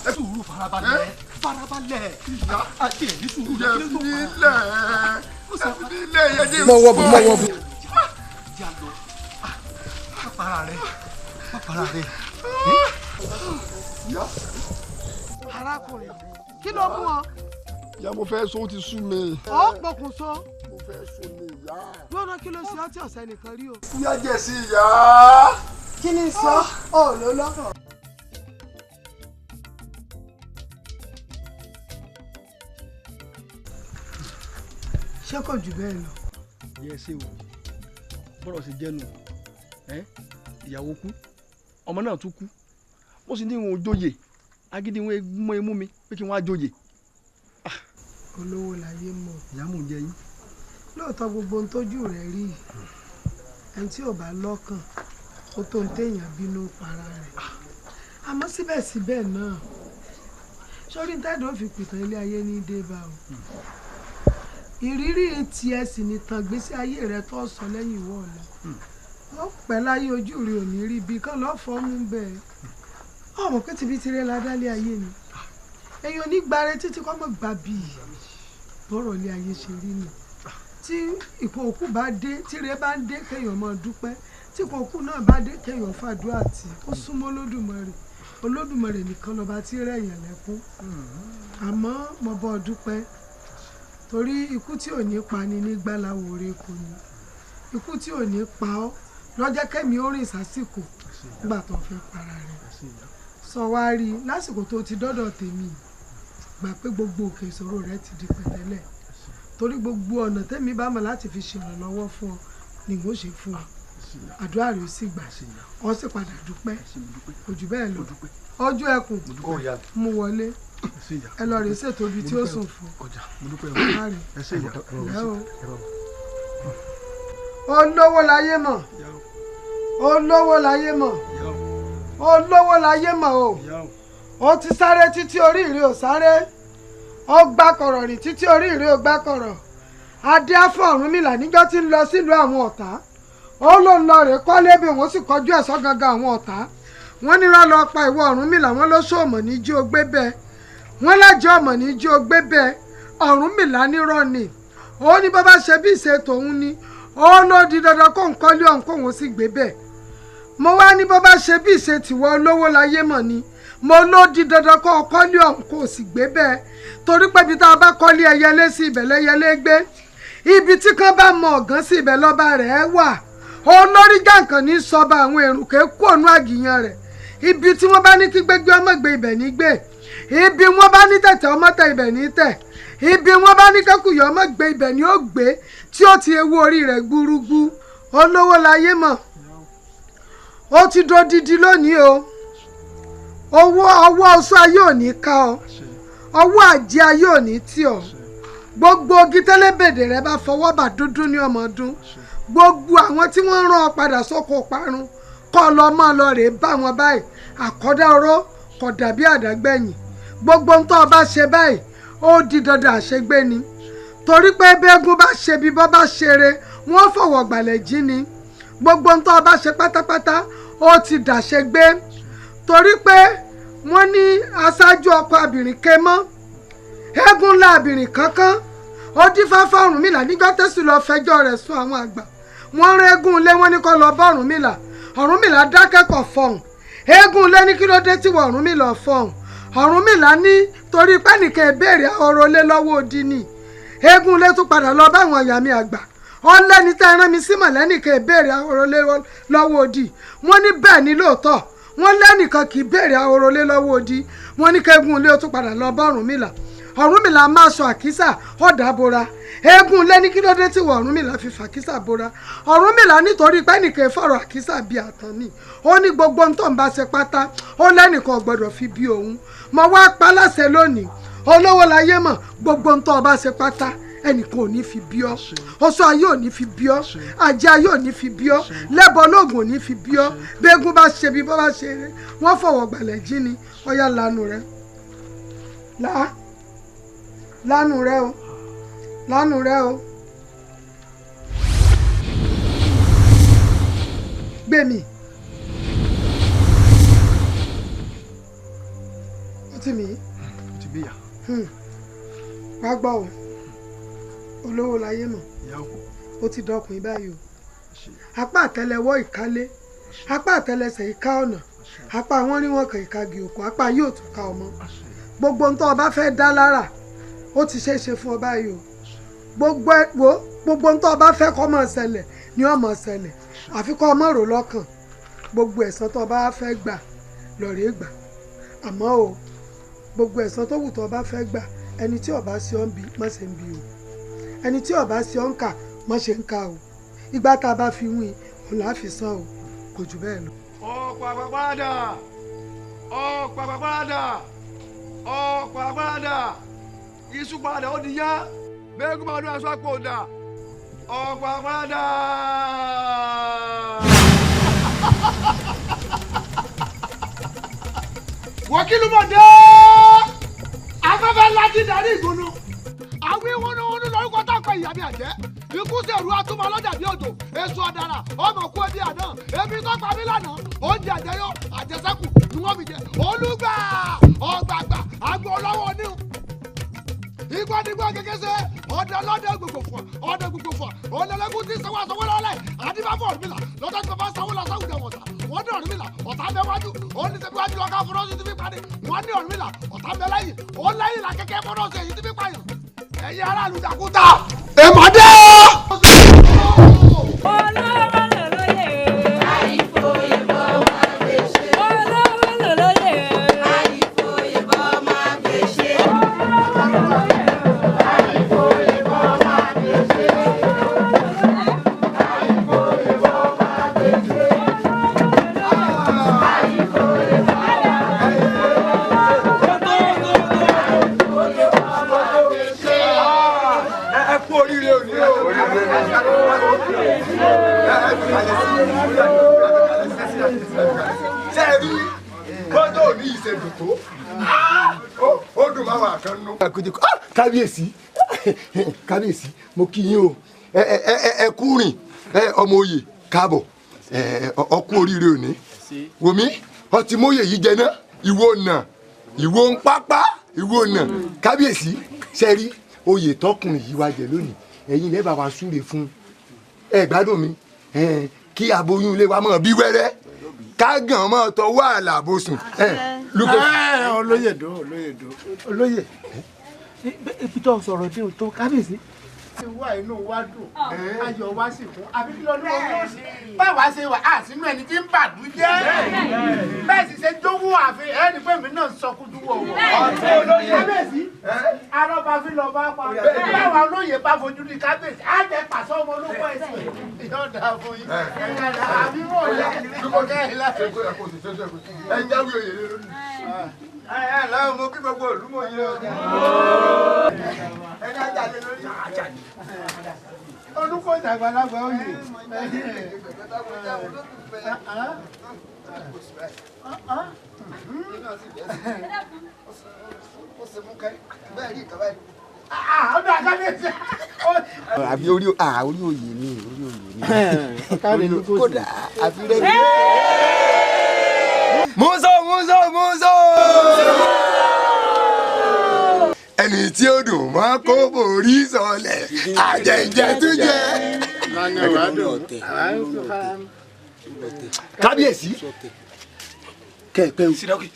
ẹ sùúrù farabalẹ̀ farabalẹ̀ ìyá àti ẹ̀mí sùúrù yẹ fi nílẹ̀ yẹ dé. mọ wọ́ọ̀bù. jà lọ para rẹ. arákùnrin kí ló mú ọ. ìyá mo fẹ́ so ó ti sú mi. ọ pokùnso. mo fẹ́ so ní ìyá. lọ́nà kí ló ṣe ọtí ọ̀sẹ̀ nìkan rí o. ìyá jẹ̀ sí ìyá. kí ni sọ ọ ló lọ́kàn. ṣé kò jù bẹ́ẹ̀ lọ. yẹ ṣe o bọ́rọ̀ sì jẹ́nu ìyàwó kú ọmọ náà tún kú mo sì ní ìwọ̀n òjòyè agídí wọn mọ imú mi pé kí wọ́n á jòyè. olówó láyé mọ̀. ìyá mò ń jẹ yín. lóòótọ́ gbogbo ohun tójú rẹ̀ rí ẹni tí ò bá lọ́kàn ó tó ń téèyàn bínú para rẹ̀ àmọ́ síbẹ̀síbẹ̀ náà sórí tẹ́ẹ̀dọ́ fi pìtàn ilé ayé ní débà o ìrírí tiẹ̀ sì ni tàn gbésí ayé rẹ̀ tó sọ lẹ́yìn ìwọ ọ̀la ó pẹ́ láyé ojú rẹ̀ ò ní rí ibi kan lọ́ọ́ fọ́ mú bẹ́ẹ̀ ọmọ pé tìbí tirẹ̀ la dálé ayé ni èèyàn onígbàre títí kọ́ mọ̀ gbà bí bọ́rọ̀ ilé ayé ṣe rí nù tí ìkòkù bá dé tírẹ̀ bá ń dé kéèyàn máa dúpẹ́ tí ìkòkù náà bá dé kéèyàn fàdúrà tí ó súnmọ́ Olódùmarè nìkan lọ́ba tí rẹ̀yàn lẹ́kún àmọ́ mo bọ́ dúpẹ́ torí ikú tí ò ní pa ni nígbà láwòrè kò ní ikú tí ò ní pa ọ́ lọ́jọ́ kẹ́mi ó rìn sásìkò nígbà tó fẹ́ para rẹ̀ sọ wá rí i lásìkò tó ti dọ́dọ̀ tèmi gbà pé gbogbo òkè ìṣòro rẹ ti di pẹ̀tẹ́lẹ̀ torí gbogbo ọ̀nà tẹ́mi bá mọ̀ láti fi ṣèrànlọ́wọ́ fún ọ ni mo ṣe fún ọ àdúrà rẹ sì gbà ọ sì padà dúpẹ́ ojú bẹ́ẹ̀ lọ ọjọ́ ẹkùn mú wọlé ẹ lọ rèé ṣètò ibi tí ó sùn fún olówó láyé mọ̀ olówó láyé mọ̀ olówó láyé mọ̀ o ó ti sáré títí orí ìrè ò sáré ó gbá kọ̀rọ̀ rìn títí orí ìrè ò gbá kọ̀rọ̀ adé afọ Ọ̀rúnmìlà níjọ́ tí ń lọ sílùú àwọn ọ̀tá ó ló ń lọ rè kọ́lé bí wọ́n sì kọjú ẹ̀sọ́ gangan àwọn ọ̀tá wọ́n ní rán lọ pa ìwọ Ọ̀rúnmìlà wọ́n ló sóòmọ̀ ní jí o gbé bẹ́ẹ̀ wọ́n lájẹ́ ọmọ ní jí o gbé bẹ́ẹ̀ Ọ̀rúnmìlà nírọ́ ni ó ní bó bá ṣe bí ìṣe tòun ni ó ló di dandan kó ń kọ́lé ọ̀hún kó òun sì gbé bẹ́ẹ̀ mo wá ní bó bá ṣe bí ìṣe tìwọ olówó láyé mọ̀ ni mo ló di dandan kó kọ́lé ọ̀hún kó sì gbé bẹ́ẹ̀ torí pé ibi tá a bá kọ́lé ẹyẹlé sí ibẹ̀ lẹ́yẹlé gbé ibi tí kan bá mọ ọ̀gán sí ibẹ̀ lọ́ba rẹ̀ wà olórí jàǹkàn ní sọba àwọn èrùkè kú ònú àgìyàn rẹ̀ ibi tí wọ́n bá ní kí gbégbé ọmọ gbé ibẹ̀ ní gbé ibi wọ́n bá ní tẹ̀tẹ̀ ọmọ tẹ ibẹ̀ ní tẹ̀ ibi wọ́n bá ní kẹ́kùyọ̀ ọmọ gbé ibẹ̀ ní ó gbé tí ó ti ewu orí rẹ̀ gbúrúgbú olówó láyé mọ̀ ó ti dodidi lónìí o ọwọ́ oṣù ayé ò ní ká ọ ọwọ́ àjẹ́ ayé ò ní tì ọ gbogbo ogi tẹ́lẹ̀bẹ̀dẹ̀ rẹ bá fọwọ́ bà dúdú ní ọmọdún gbogbo àwọn tí wọ́n rán ọ padà sóko parun kọ́ lọ mọ́ lọ rèé bá wọn báyìí àkọ́dá oró kò dàbí àdágbẹ̀yìn gbogbo ń tọ́ ọ bá ṣe báyìí ó di dandan àṣegbé ni torí pé bẹ́ẹ̀gùn bá ṣe bí bọ́ bá ṣeré wọ́n fọwọ́ gbàlẹ̀ jí ni gbogbo ń tọ́ ọ bá ṣe pátápátá ó ti dàṣegbé torí pé wọ́n ní aṣáájú ọkọ̀ abìnrin ké mọ́ eégún ńlá abìnrin kankan ó dífá fún Ọ̀rúnmìlà níjọ́ tẹ́sí lọ fẹjọ́ rẹ̀ sùn àwọn àgbà wọ́n rán eégún ilé wọn ní kó lọ bá Ọ̀rúnmìlà Ọ̀rúnmìlà dákẹ́kọ̀ọ́ fọ̀hún eégún ilé ní kí ló dé tí wọ́n Ọ̀rúnmìlà fọ̀hún Ọ̀rúnmìlà ní torí pẹ́nìkan ìbéèrè ọ̀rọ̀ lé lọ́wọ́ odi ni eégún ilé tún padà lọ bá àwọn ìyá mi àgbà ọ̀lẹ́ni tẹ́ ẹran mi símọ̀ lẹ́nìkan ìbéèrè ọ̀rọ̀ lé lọ́wọ́ odi wọ́n ní bẹ́ẹ̀ ni lóòótọ́ wọ́n lẹ́nìkan kì í béèrè ọ̀rọ̀ lé lọ́wọ́ odi wọ́n ní kẹ́gún ilé tún padà lọ bá Ọ̀rúnmìlà Ọ̀rúnmìlà máa sọ àkísà ọ̀dà bora eégún lẹ́ni kí ló dé tí wọ́n Ọ̀rúnmìlà fi fàkísà bora Ọ̀rúnmìlà nítorí pé nìkan fọ̀rọ̀ àkísà bíi àtàn ni ó ní gbogbo ń tó ń bá ṣe pátá ó lẹ́nìkan gbọ́dọ̀ fi bí òun mo wá pa láṣẹ lónìí olówó láyé mọ̀ gbogbo ń tó bá ṣe pátá ẹnìkan ò ní fi bí ọ oṣù ayé ò ní fi bí ọ ajé ayé ò ní fi bí ọ lẹ́bọ̀ lóògùn ò ní fi bí ọ bẹ́ẹ̀gùn bá ṣe bí bọ́ bá ṣe eré wọ́n fọwọ́ gbàlẹ̀ jí ni ọ̀yá lanu rẹ lánù rẹ o lánù rẹ o gbèmí tì mí. ti bí ya. wá gbọ́ o olówó láyé mọ̀ ìyá òkú. ó ti dọkùnrin báyìí o apá àtẹ́lẹwọ́ ìkálé apá àtẹ́lẹsẹ̀ ìká ọ̀nà apá wọn rí wọn kàn ìkagi òkú apá yóò tún ká ọmọ gbogbo ohun tó o bá fẹ́ dá lára ó ti ṣeé ṣe fún ọ báyìí o gbogbo ohun tó o bá fẹ́ kó máa ṣẹlẹ̀ ni ó máa ṣẹlẹ̀ àfi kó o má rò lọ́kàn gbogbo ẹ̀san tó o bá fẹ́ gbà lọ́ọ̀rẹ́ gbà àmọ́ o gbogbo ẹ̀san tó wù tó o bá fẹ́ gbà ẹni tí ó bá ṣe ọ́ ń bi má ṣe ń bi o ẹni tí ó bá ṣe ọ́ ń kà má ṣe ń kà o ìgbà tá a bá fi wín òun là á fi san o kò jù bẹ́ẹ̀ lọ. ọ̀pàpàpàdà ọ̀pàpàpàdà ọ̀pàpàdà iṣu padà ó di yá bẹ́ẹ̀kú máa dún aṣọ àpò ọ̀dà ọ̀pàpàdà. wọ́kìlú mọ̀ dé afẹ́fẹ́ láti darí ìgbónú àwọn ìwọ̀nùwọ̀nù lórúkọ tá a kọ ìyá mi àjẹ́ ikú sẹ̀rù atúmọ̀ lọ́jà bí odò èso ọ̀dàrà ọmọ kú ẹbí àná ebi tó pa mí lánàá oúnjẹ àjẹyọ àjẹsẹ́kù ni wọ́n fi jẹ olùgbà ọgbàgbà àgbọ̀ ọlọ́wọ́ oníhùn igbadigbọ kékeré ọdẹ ọlọdẹ gbogbo fún ọdẹ gbogbo fún ọlọlẹgùn tí sanwó àsanwó lọlẹ àdìbàfọ Ọ̀rúnmìlà lọdọ tí bàbá sanwó lọ sáwùjọ wọta wọn ní Ọ̀rúnmìlà ọ̀tá bẹ wájú oníṣẹbíwájú lọkà fúnọsì tí fi padì wọn ní Ọ̀rúnmìlà ọ̀tá bẹ lẹ́yìn ó lẹ́yìn là kékeré fúnọsì èyí tí fi pààyàn ẹ̀yin aráàlú dàkúta èmọdé. sẹ́ẹ̀rí gbọ́dọ̀ ní ìṣègùn tó ó dùn máa wà kan nù. kábíyèsí kábíyèsí mo kí yín o ẹ kú rìn ọmọ oyè káàbọ̀ ọkú oríire òní wòmí ọtí mòye yìí jẹ náà ìwọ nà ìwọ ń pápá ìwọ nà kábíyèsí sẹ́ẹ̀rí oyè tọkùnrin yìí wá jẹ lónìí ẹ̀yin lẹ́ bá wa súre fún ẹ gbádùn mi kí aboyún ilé wa mọ̀ bí wẹ́rẹ́ ká gàn mọ́ tọwọ́ àlàbòsùn. olóyè dó olóyè. ibi tó sọ̀rọ̀ dé o tó kábíyèsí. ti wá inú wa dùn ayọ̀ wa sì fún àbí kí lọ́dún owó sí báwa ṣe wà á sínú ẹni tí ń bàdú jẹ́ bẹ́ẹ̀ sì ṣe jówó àfi ẹni pé mi náà sọ kújú wọ̀ wọ̀. kábíyèsí arọ́ba fi lọ bá pa báwa olóyè bá fojú ní kábíyèsí á jẹ pàṣẹ ọmọ olóko ẹ̀sìn ìyọ̀ǹda fún yín àbí wọ́n lẹ́ ẹ jáwé oyè lé lónìí. ẹ lọ́wọ́ mo kí gbogbo ìlú mọ̀ yín lọ. ẹni ajáde lórí olùkọ ìdàgbàlagbà oyè. àbí orí oyè ni kódà àfi rẹ. múzọ ẹni tí ó dùn mọ́ kó borí sọlẹ̀ àjẹjẹ tó jẹ. kábíyèsí kẹ́ẹ̀pẹ́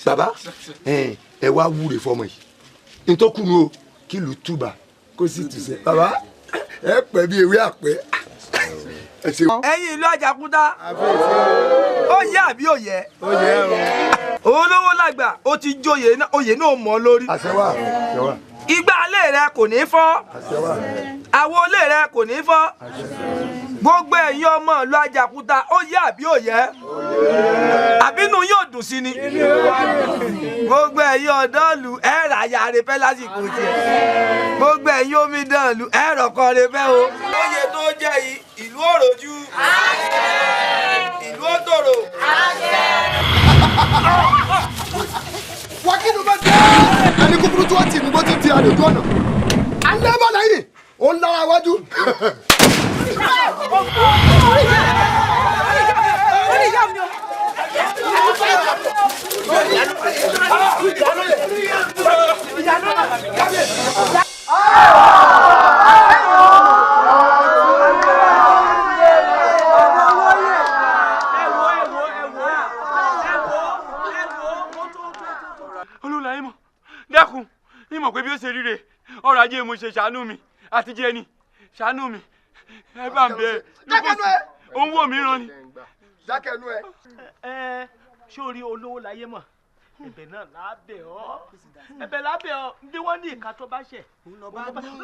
bàbá ẹ wá wúre fọmọ yìí ntọ́kùnú o kí lù túbà kó sì tùsẹ̀ bàbá ẹ pẹ́ bí ewé àpẹ́. ẹ̀yin ìlú Àjàkúta ó yẹ àbí ó yẹ olówó lágbà ó ti jóyè oyè náà mọ́ lórí. igbá ilé rẹ kò ní fọ́ àwo ilé rẹ kò ní fọ́ gbogbo ẹ̀yin ọmọ ìlú Àjàkúta ó yẹ àbí ó yẹ àbínú yóò dùn sí ni gbogbo ẹ̀yin ọ̀dọ́ ìlú ẹ rà yàrá fẹ́ lásìkò tiẹ̀ gbogbo ẹ̀yin omidan ìlú ẹ rọ̀kọ̀ rẹ fẹ́ o. oyè tó jẹ́ yìí ìlú òròjú ìlú òtòrò. wákìlú bá dé ẹni kúkúrú tí wọ́n ti mú bó ti di àlejò ọ̀nà alẹ́ bá lẹ́yìn ó ń lára wájú. olùlàyé mọ̀ dákun ìmọ̀ pé bí ó ṣe ríre ọrọ̀ ajé mo ṣe ṣàánú mi àti jẹ́ ni ṣàánú mi ẹ bá ń bẹ òun wò mí ràn ni. jákẹ́nu ẹ. ṣé orí olówó láyé mọ̀ ẹ̀bẹ̀ náà lábẹ́ ọ́ ẹ̀bẹ̀ lábẹ́ ọ́ bí wọ́n ní ìka tó bá ṣẹ̀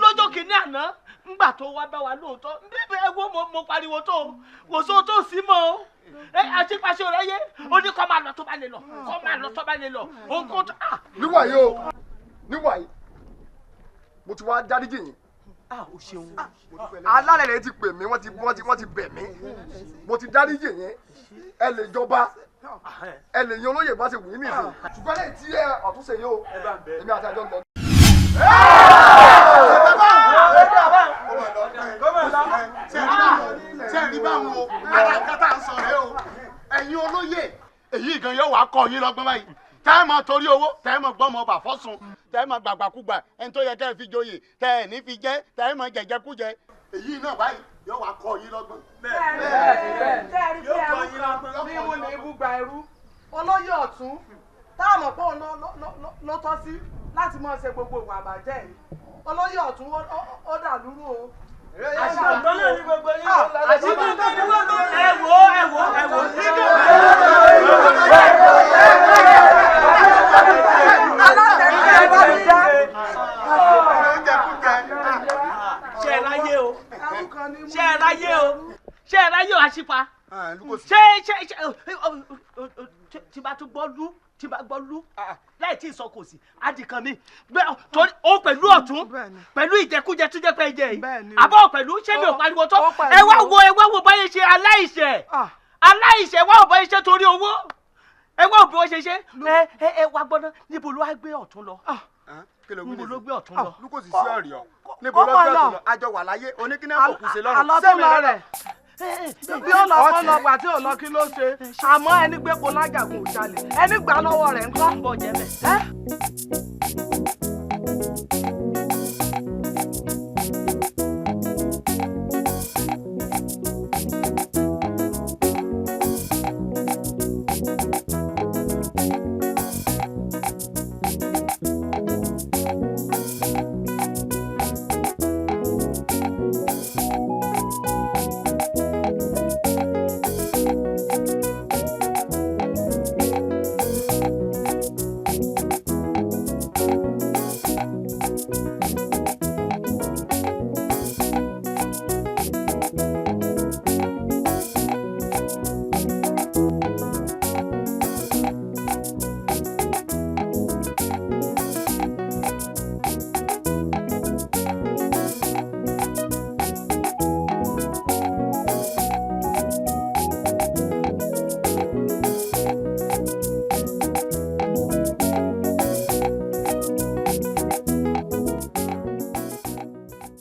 lọ́jọ́ kìíní àná ńgbà tó wá bá wa lóòótọ́ bíbí ẹgbẹ́ mo pariwo tó wò só tó sí mọ́ àṣepàṣẹ rẹ yé ó ní kó máa lọ tó bá lè lọ kó máa lọ tó bá lè lọ òun kò tó. níwàyí o níwàyí mo ti wá dáríjì yín. o ṣeun. alálẹ̀ rẹ̀ ti pè mí wọ́n ti bẹ̀ mí mo ti dáríjì yín ẹ lè jọba ẹ lè yan olóyè bá ṣe wù yín nìyí ṣùgbọ́n lẹ́yìn tí ẹ ọ̀tún ṣe yín o èmi àti àjọ ń lọ. ṣé ẹ rí báwọn o kátà ń sọ rẹ o ẹ̀yin olóyè èyí gan yóò wá kọ́ yín lọ́gbọ́n báyìí tẹ́ ẹ mọ̀ torí owó tẹ́ ẹ mọ̀ gbọ́mọ ọba fọ́sùn tẹ́ ẹ mọ̀ gbàgbàkúgbà ẹni tó yẹ kẹ́ ẹ fi joyè tẹ́ ẹ ní fi jẹ́ tẹ́ ẹ mọ̀ jẹjẹkújẹ èyí náà báyìí yóò wá kọ́ yín lọ́gbọ́n. bẹ́ẹ̀ yóò kọ́ yín lọ́gbọ́n. ní mo ní ibùgbà ẹrú olóyè ọ̀tún táwọn ọ̀pọ̀ ló tọ́ sí láti máa ṣe gbogbo ìwà àbàjẹ́ yìí olóyè ọ̀tún ó dà lúrú o. àṣìkò náà ní gbogbo yín ló lọ. àṣìkò náà ní gbogbo yín. ẹ wò. ṣé ẹ ráyè o àṣìpa ṣé tí bá tún gbọ́ lú láì tí ì sọ kò sí adìkan mi torí ó pẹ̀lú ọ̀tún pẹ̀lú ìjẹkújẹ tó jẹ́ pé jẹ yìí àbọ̀ pẹ̀lú ṣé mi ò pariwo tó ẹ wá wo báyìí ṣe aláìṣẹ̀ wá ò báyìí ṣe torí owó ẹ wá ò bí wọ́n ṣe ṣe ẹ wá gbọ́dọ̀ níbo ló wá gbé ọ̀tún lọ níbo ló gbé ọ̀tún lọ. lukó sì sí ọ̀rẹ́ ọ níbo ló gbé ọ̀tún lọ àjọ wà láyé oníkíní kò kù sí lọ́rùn sẹ́mi rẹ̀ bí ó lọ kọ́ lọ gbà tí ò lọ kí ló ṣe àmọ́ ẹni gbé kó lájàgùn òjàlè ẹni gbà lọ́wọ́ rẹ̀ ń kọ́.